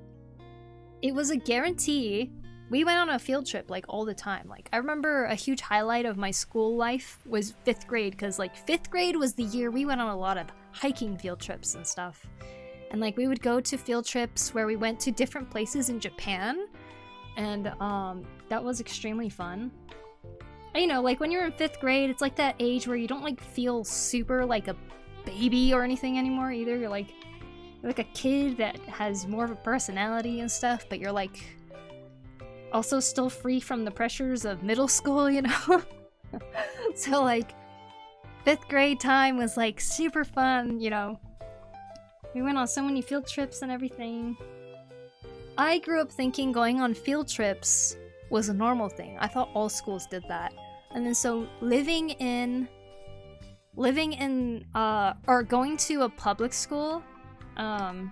it was a guarantee we went on a field trip like all the time. Like I remember a huge highlight of my school life was 5th grade, because like 5th grade was the year we went on a lot of hiking field trips and stuff. And like we would go to field trips where we went to different places in Japan, and that was extremely fun. And, you know, like when you're in 5th grade, it's like that age where you don't like feel super like a baby or anything anymore either. You're like a kid that has more of a personality and stuff, but you're like also still free from the pressures of middle school, you know? So like 5th grade time was like super fun, you know. We went on so many field trips and everything. I grew up thinking going on field trips was a normal thing. I thought all schools did that. And then so living in or going to a public school in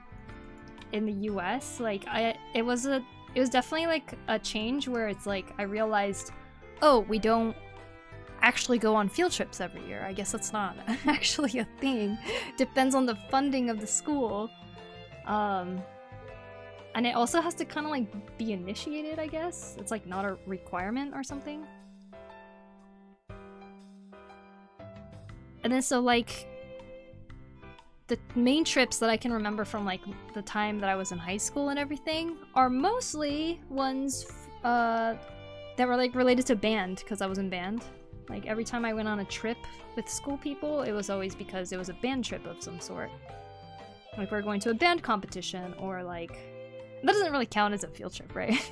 the US, like it was definitely like a change where it's like I realized, oh, we don't actually go on field trips every year. I guess that's not actually a thing. Depends on the funding of the school. And it also has to kind of like be initiated, I guess. It's like not a requirement or something. And then so like the main trips that I can remember from like the time that I was in high school and everything are mostly ones that were like related to band, because I was in band. Like every time I went on a trip with school people, it was always because it was a band trip of some sort. Like we're going to a band competition, or like that doesn't really count as a field trip, right?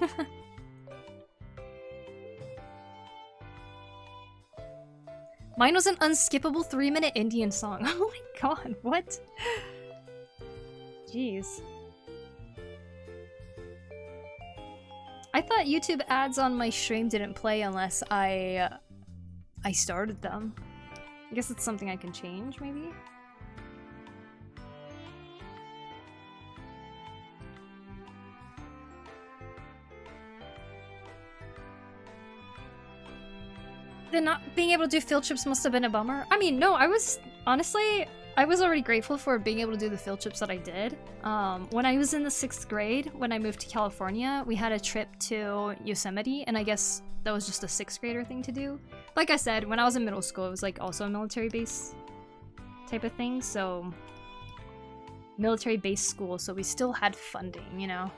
Mine was an unskippable 3-minute Indian song. Oh my god, what? Jeez. I thought YouTube ads on my stream didn't play unless I started them. I guess it's something I can change, maybe? Then not being able to do field trips must have been a bummer. I mean, no, I was already grateful for being able to do the field trips that I did. When I was in the 6th grade, when I moved to California, we had a trip to Yosemite, and I guess that was just a 6th grader thing to do. Like I said, when I was in middle school, it was like also a military base type of thing, so military base school, so we still had funding, you know?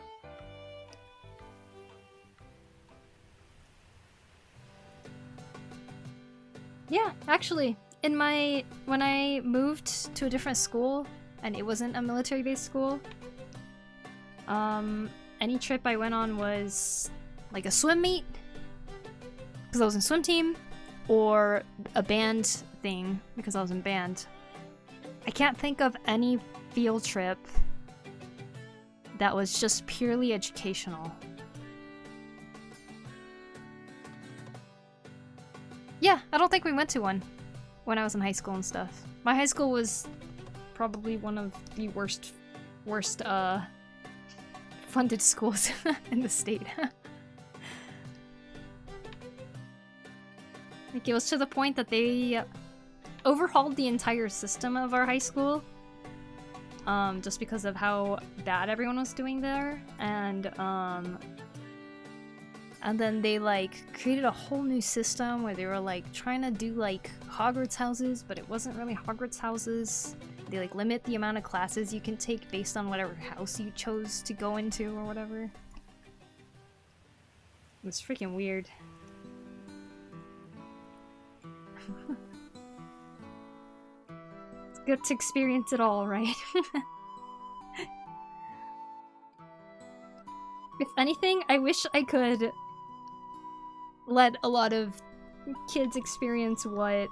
Yeah, actually, when I moved to a different school, and it wasn't a military-based school, any trip I went on was like a swim meet, because I was in swim team, or a band thing, because I was in band. I can't think of any field trip that was just purely educational. Yeah, I don't think we went to one when I was in high school and stuff. My high school was probably one of the worst funded schools in the state. Like, it was to the point that they overhauled the entire system of our high school, just because of how bad everyone was doing there, and then they like created a whole new system where they were like trying to do like Hogwarts houses, but it wasn't really Hogwarts houses. They like limit the amount of classes you can take based on whatever house you chose to go into or whatever. It was freaking weird. It's good to experience it all, right? If anything, I wish I could let a lot of kids experience what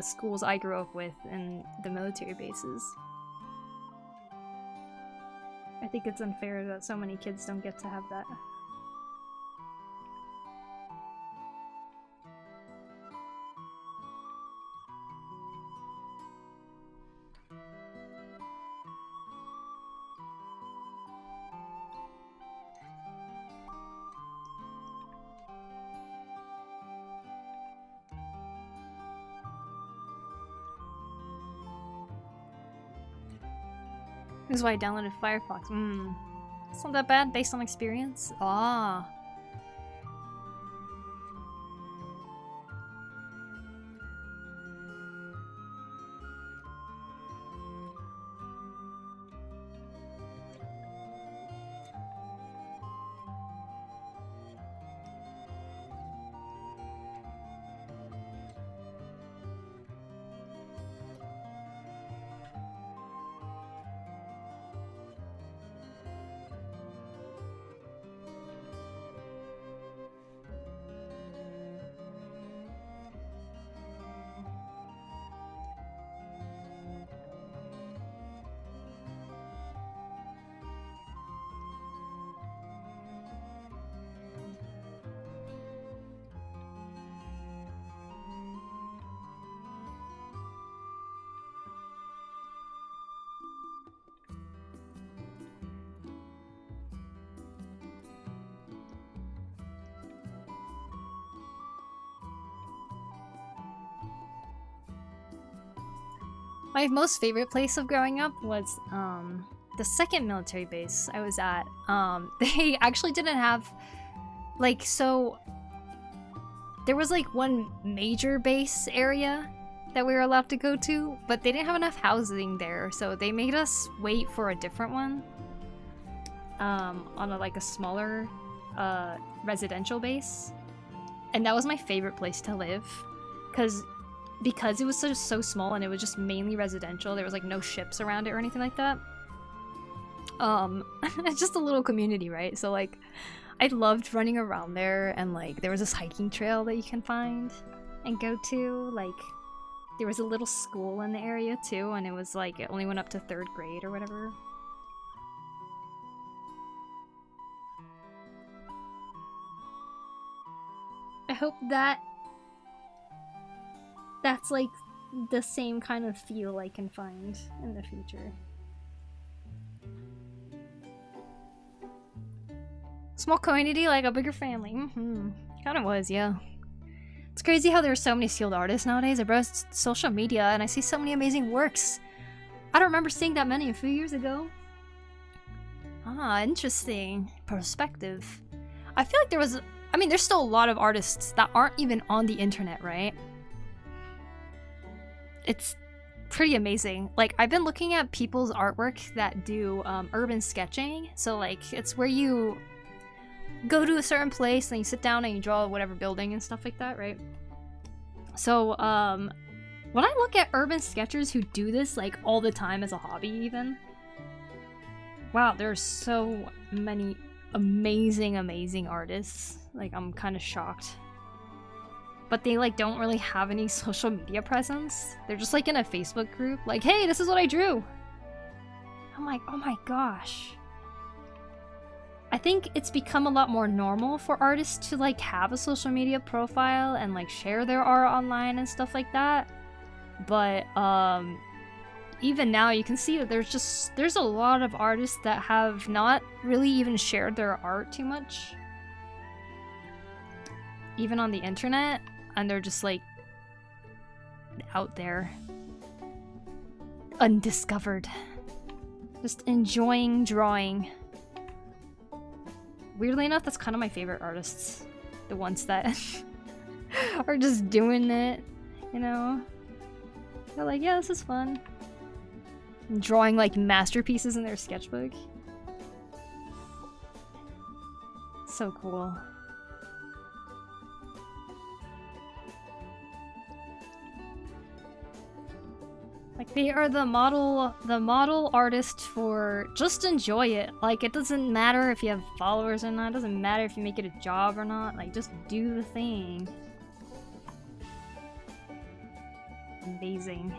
schools I grew up with in the military bases. I think it's unfair that so many kids don't get to have that. This is why I downloaded Firefox. It's not that bad based on experience. Ah. My most favorite place of growing up was the second military base I was at. They actually didn't have like, so there was like one major base area that we were allowed to go to, but they didn't have enough housing there, so they made us wait for a different one on like a smaller residential base. And that was my favorite place to live because it was so small and it was just mainly residential. There was like no ships around it or anything like that. It's just a little community, right? So like I loved running around there, and like there was this hiking trail that you can find and go to. Like there was a little school in the area too, and it was like it only went up to 3rd grade or whatever. I hope that's like the same kind of feel I can find in the future. Small community, like a bigger family. Kind of was, yeah. It's crazy how there are so many skilled artists nowadays. I browse social media and I see so many amazing works. I don't remember seeing that many a few years ago. Ah, interesting perspective. I feel like there was, I mean, there's still a lot of artists that aren't even on the internet, right? It's pretty amazing. Like, I've been looking at people's artwork that do urban sketching. So, like, it's where you go to a certain place and you sit down and you draw whatever building and stuff like that, right? So, when I look at urban sketchers who do this, like, all the time as a hobby even, wow, there's so many amazing artists. Like, I'm kind of shocked. But they, like, don't really have any social media presence. They're just, like, in a Facebook group, like, hey, this is what I drew! I'm like, oh my gosh. I think it's become a lot more normal for artists to, like, have a social media profile and, like, share their art online and stuff like that. But, even now you can see that there's a lot of artists that have not really even shared their art too much. Even on the internet, and they're just, like, out there. Undiscovered. Just enjoying drawing. Weirdly enough, that's kind of my favorite artists. The ones that are just doing it, you know? They're like, yeah, this is fun. And drawing, like, masterpieces in their sketchbook. So cool. Like, they are the model artist for just enjoy it. Like, it doesn't matter if you have followers or not. It doesn't matter if you make it a job or not. Like, just do the thing. Amazing.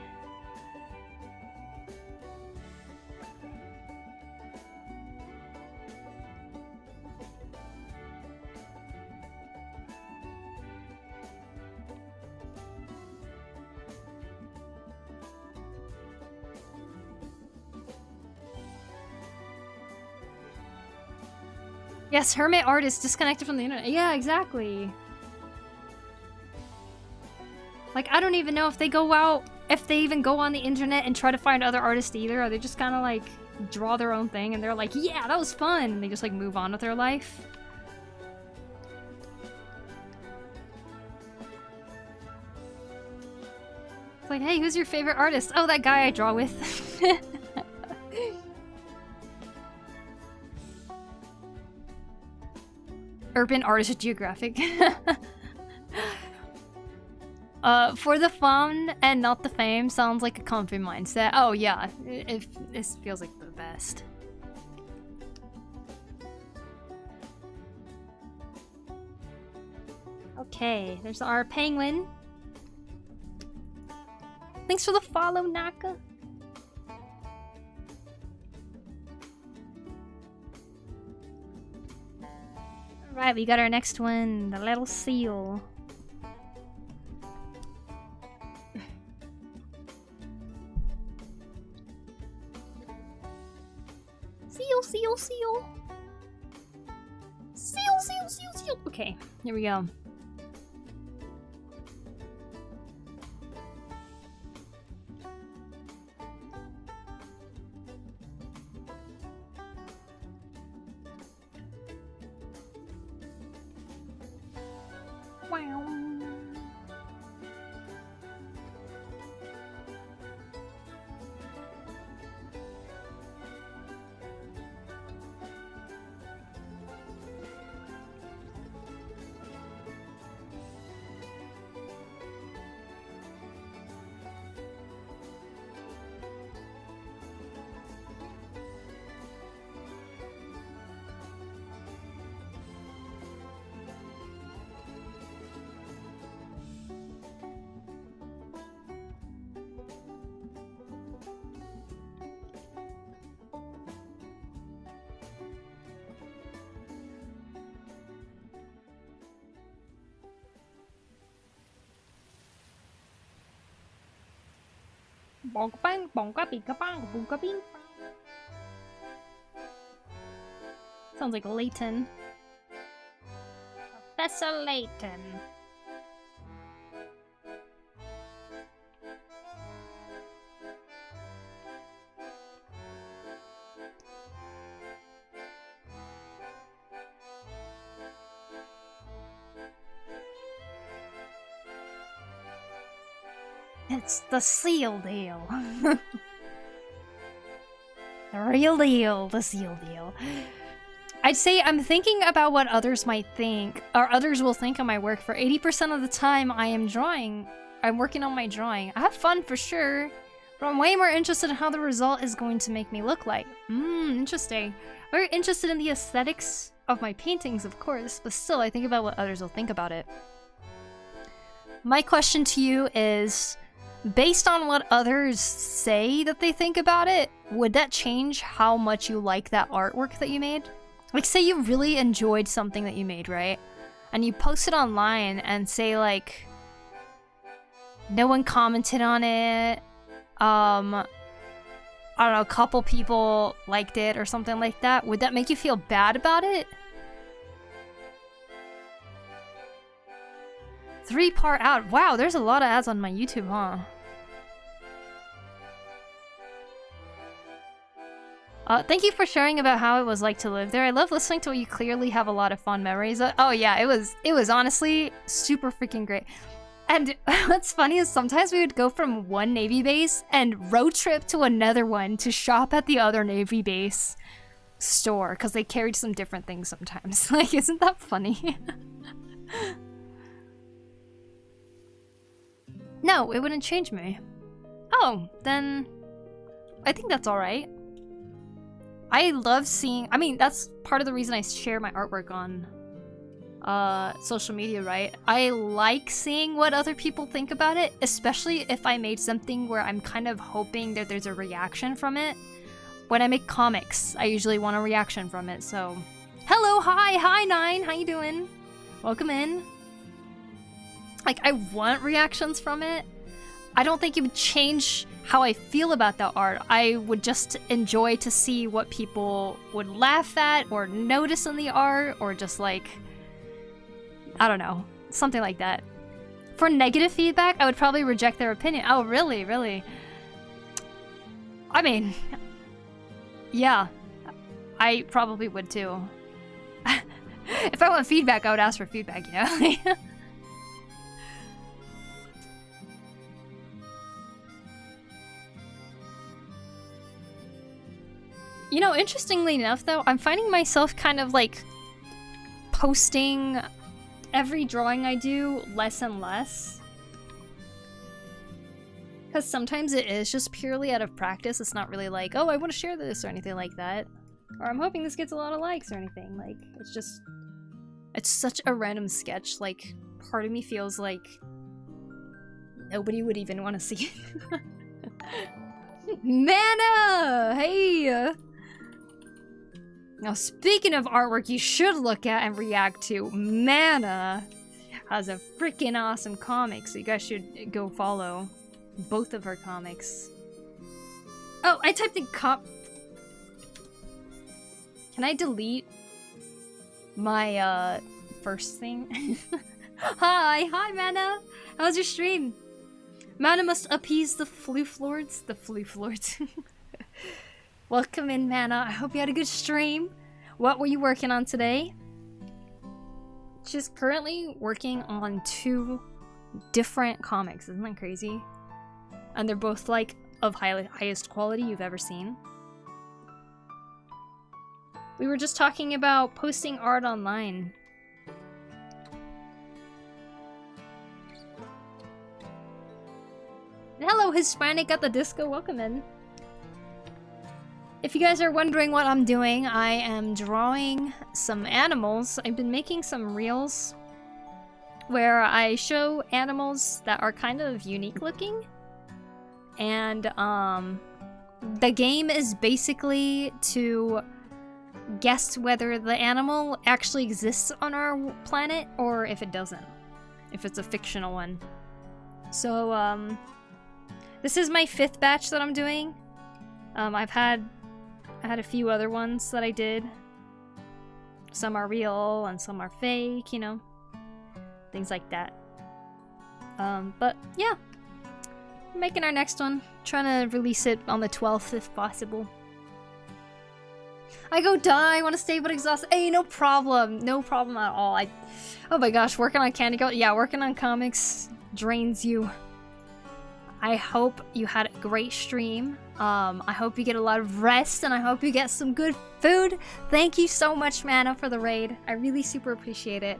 Yes, hermit artist disconnected from the internet. Yeah, exactly. Like, I don't even know if they go out, if they even go on the internet and try to find other artists either. Or they just kind of, like, draw their own thing and they're like, yeah, that was fun. And they just, like, move on with their life. It's like, hey, who's your favorite artist? Oh, that guy I draw with. Urban Artist Geographic. For the fun and not the fame sounds like a comfy mindset. Oh yeah, this feels like the best. Okay, there's our penguin. Thanks for the follow, Naka. Alright, we got our next one, the little seal. Seal, seal, seal. Seal, seal, seal, seal. Okay, here we go. Sounds like Layton. Professor Layton. It's the seal deal. The real deal, the seal deal. I'd say I'm thinking about what others might think, or others will think of my work. For 80% of the time I am drawing. I'm working on my drawing. I have fun for sure, but I'm way more interested in how the result is going to make me look like. Interesting. Very interested in the aesthetics of my paintings, of course, but still I think about what others will think about it. My question to you is, based on what others say that they think about it, would that change how much you like that artwork that you made? Like, say you really enjoyed something that you made, right? And you post it online and say, like, no one commented on it, I don't know, a couple people liked it or something like that. Would that make you feel bad about it? 3-part ad. Wow, there's a lot of ads on my YouTube, huh? Thank you for sharing about how it was like to live there. I love listening to what you clearly have a lot of fond memories of. Oh yeah, it was honestly super freaking great. And what's funny is sometimes we would go from one Navy base and road trip to another one to shop at the other Navy base store, because they carried some different things sometimes. Like, isn't that funny? No, it wouldn't change me. Oh, then I think that's alright. I love seeing, I mean, that's part of the reason I share my artwork on social media, right? I like seeing what other people think about it, especially if I made something where I'm kind of hoping that there's a reaction from it. When I make comics, I usually want a reaction from it, so... Hello, hi, Nine, how you doing? Welcome in. Like, I want reactions from it. I don't think it would change how I feel about the art. I would just enjoy to see what people would laugh at or notice in the art, or just like, I don't know, something like that. For negative feedback, I would probably reject their opinion. Oh, really? Really? I mean, yeah, I probably would too. If I want feedback, I would ask for feedback, you know? You know, interestingly enough, though, I'm finding myself kind of, like, posting every drawing I do less and less. Because sometimes it is just purely out of practice. It's not really like, oh, I want to share this or anything like that. Or I'm hoping this gets a lot of likes or anything. Like, it's just... It's such a random sketch. Like, part of me feels like nobody would even want to see it. Mana! Hey! Now, speaking of artwork you should look at and react to, Mana has a freaking awesome comic, so you guys should go follow both of her comics. Oh, I typed in Can I delete my, first thing? Hi, Mana! How's your stream? Mana must appease the floof lords. The floof lords. Welcome in, Mana. I hope you had a good stream. What were you working on today? She's currently working on 2 different comics. Isn't that crazy? And they're both, like, of highest quality you've ever seen. We were just talking about posting art online. Hello, Hispanic at the disco. Welcome in. If you guys are wondering what I'm doing, I am drawing some animals. I've been making some reels where I show animals that are kind of unique looking. And the game is basically to guess whether the animal actually exists on our planet or if it doesn't. If it's a fictional one. So, This is my 5th batch that I'm doing. I had a few other ones that I did. Some are real and some are fake, you know. Things like that. But yeah. We're making our next one. Trying to release it on the 12th if possible. I go die, I want to stay but exhausted. Hey, no problem. No problem at all. Oh my gosh, working on Candy Girl. Yeah, working on comics drains you. I hope you had a great stream. I hope you get a lot of rest and I hope you get some good food. Thank you so much, Mana, for the raid. I really super appreciate it.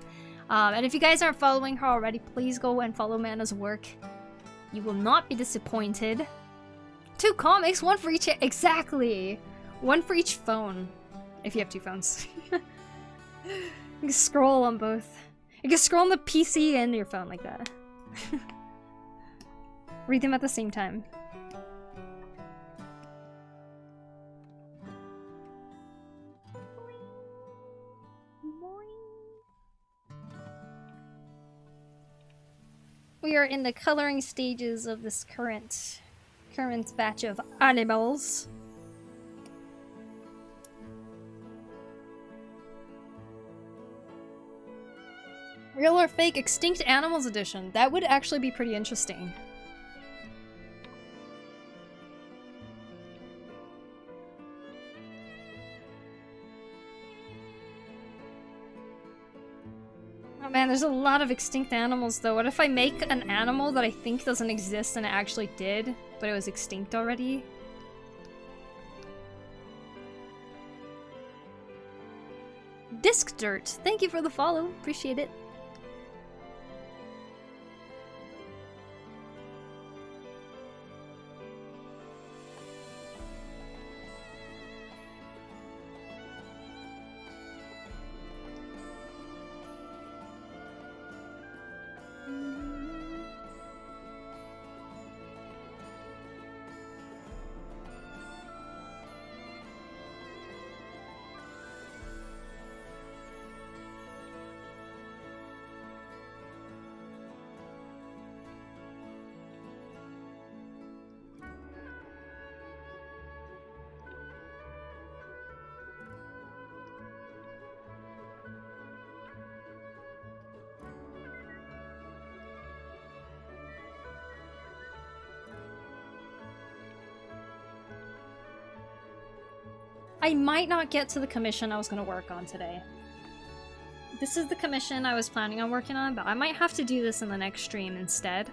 And if you guys aren't following her already, please go and follow Mana's work. You will not be disappointed. 2 comics, 1 for each. Exactly. 1 for each phone. If you have 2 phones. You can scroll on both. You can scroll on the PC and your phone like that. Read them at the same time. We are in the coloring stages of this current batch of animals. Real or fake extinct animals edition. That would actually be pretty interesting. Oh man, there's a lot of extinct animals though. What if I make an animal that I think doesn't exist and it actually did, but it was extinct already? Disc Dirt, thank you for the follow. Appreciate it. I might not get to the commission I was going to work on today. This is the commission I was planning on working on, but I might have to do this in the next stream instead.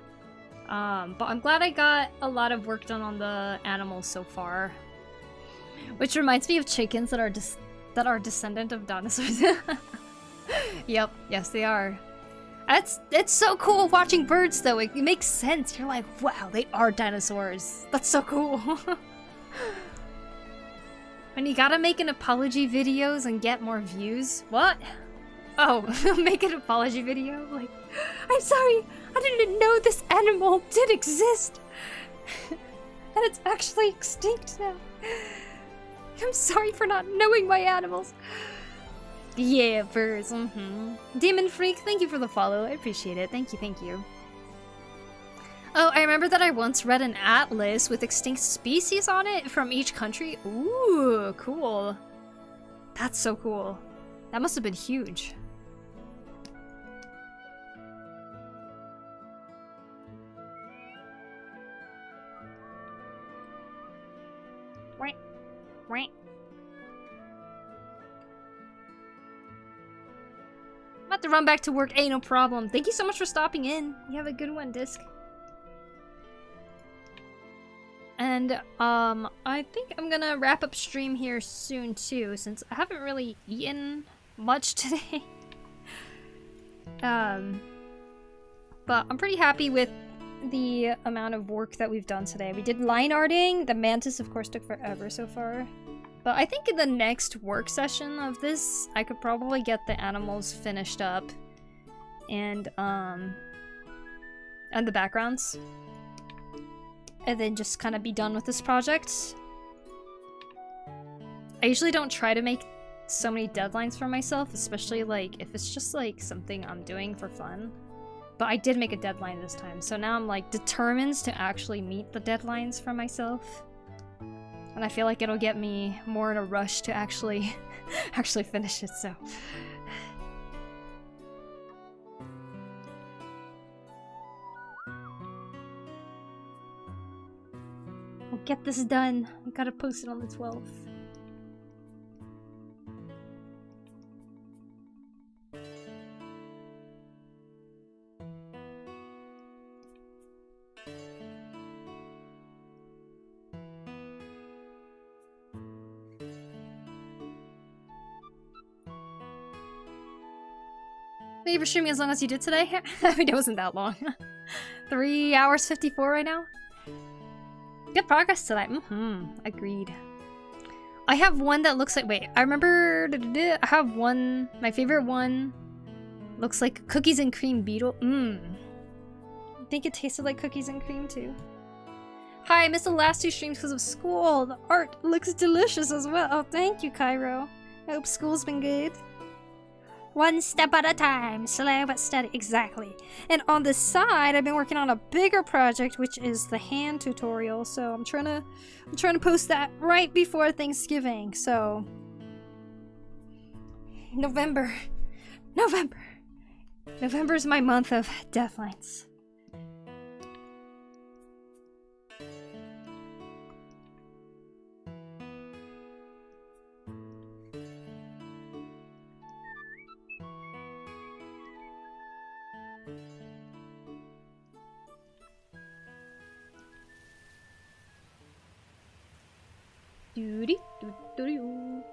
But I'm glad I got a lot of work done on the animals so far. Which reminds me of chickens that are descendant of dinosaurs. Yep, yes they are. It's so cool watching birds though. It makes sense. You're like, wow, they are dinosaurs. That's so cool. When you gotta make an apology videos and get more views? What? Oh, make an apology video? Like, I'm sorry, I didn't know this animal did exist. And it's actually extinct now. I'm sorry for not knowing my animals. Yeah, birds, Demon Freak, thank you for the follow. I appreciate it. Thank you, thank you. Oh, I remember that I once read an atlas with extinct species on it from each country. Ooh, cool. That's so cool. That must have been huge. Right. Right. I'm about to run back to work. Ain't no problem. Thank you so much for stopping in. You have a good one, Disc. And, I think I'm gonna wrap up stream here soon, too, since I haven't really eaten much today. But I'm pretty happy with the amount of work that we've done today. We did line arting. The mantis, of course, took forever so far. But I think in the next work session of this, I could probably get the animals finished up. And the backgrounds. And then just kind of be done with this project. I usually don't try to make so many deadlines for myself, especially like if it's just like something I'm doing for fun. But I did make a deadline this time, so now I'm like determined to actually meet the deadlines for myself. And I feel like it'll get me more in a rush to actually actually finish it, so. We'll get this done. I gotta post it on the 12th. Thank you for streaming as long as you did today. I mean, it wasn't that long. 3 hours 54 right now. Good progress today. Agreed. I have one that looks like, wait, I remember, I have one, my favorite one looks like cookies and cream beetle. I think it tasted like cookies and cream too. Hi, I missed the last 2 streams because of school. The art looks delicious as well. Oh, thank you, Cairo. I hope school's been good. One step at a time, slow but steady. Exactly. And on the side, I've been working on a bigger project, which is the hand tutorial. So I'm trying to post that right before Thanksgiving. So November is my month of deadlines. Doody doo doo doo.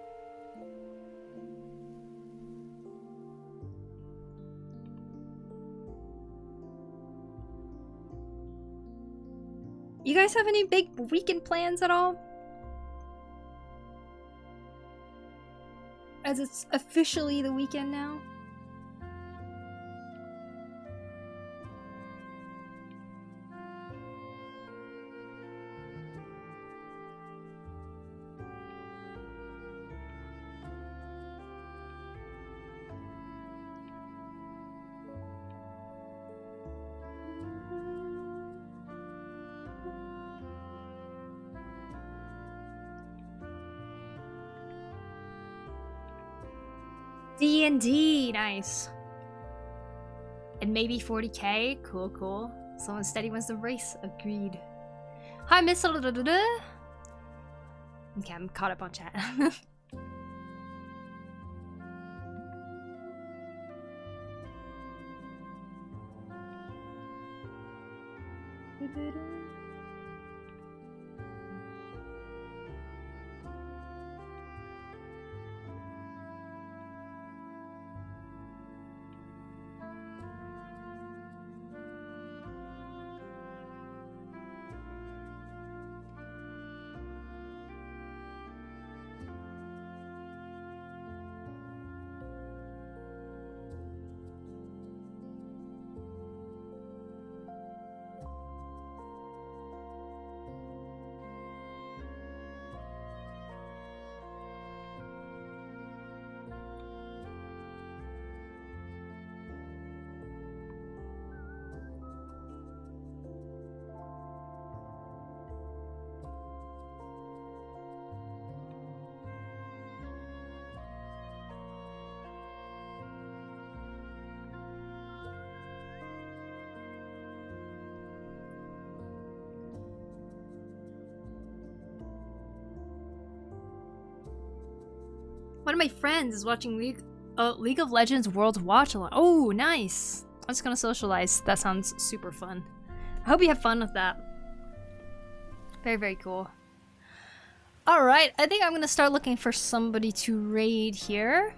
You guys have any big weekend plans at all? As it's officially the weekend now. D&D, nice. And maybe 40k, cool, cool. Someone steady wins the race, agreed. Hi, Miss. Okay, I'm caught up on chat. One of my friends is watching League of Legends World Watch Along. Oh, nice. I'm just gonna socialize. That sounds super fun. I hope you have fun with that. Very, very cool. Alright, I think I'm gonna start looking for somebody to raid here.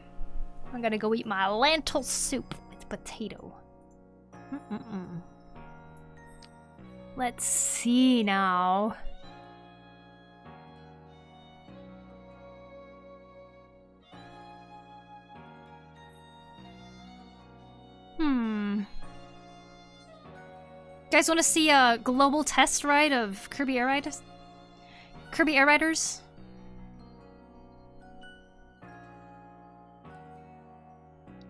I'm gonna go eat my lentil soup with potato. Let's see now. You guys want to see a global test ride of Kirby Air Riders? Kirby Air Riders?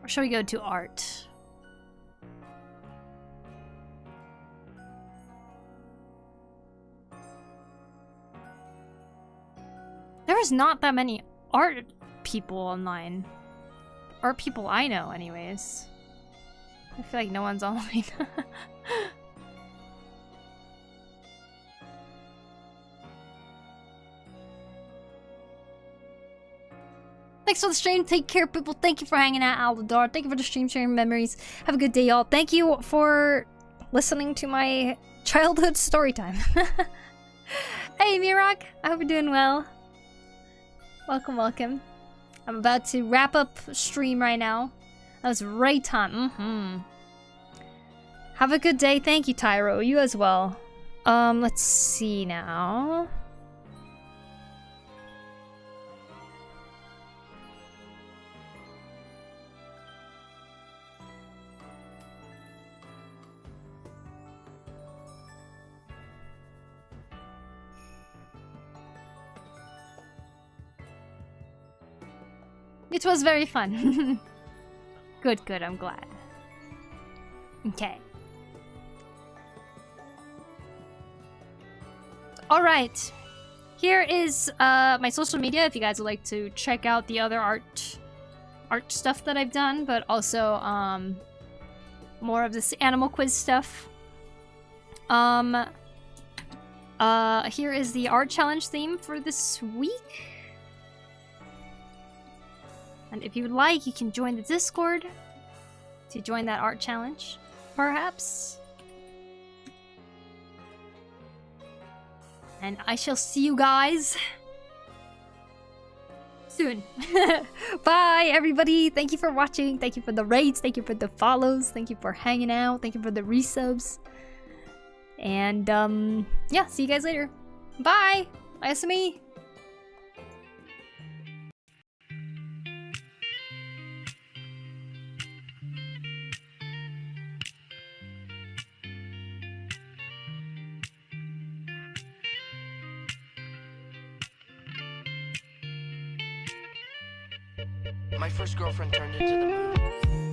Or shall we go to art? there's not that many art people online. Art people I know, anyways. I feel like no one's online. Thanks for the stream. Take care, people. Thank you for hanging out, Aldadar. Thank you for the stream, sharing memories. Have a good day, y'all. Thank you for listening to my childhood story time. Hey, Mirok. I hope you're doing well. Welcome, welcome. I'm about to wrap up stream right now. That was right time. Have a good day. Thank you, Tyro. You as well. Let's see now. It was very fun. Good, good, I'm glad. Okay. Alright. Here is my social media if you guys would like to check out the other art stuff that I've done, but also more of this animal quiz stuff. Here is the art challenge theme for this week. And if you would like, you can join the Discord to join that art challenge, perhaps. And I shall see you guys soon. Bye, everybody. Thank you for watching. Thank you for the raids. Thank you for the follows. Thank you for hanging out. Thank you for the resubs. And, yeah, see you guys later. Bye. Ayasumi. My first girlfriend turned into the moon.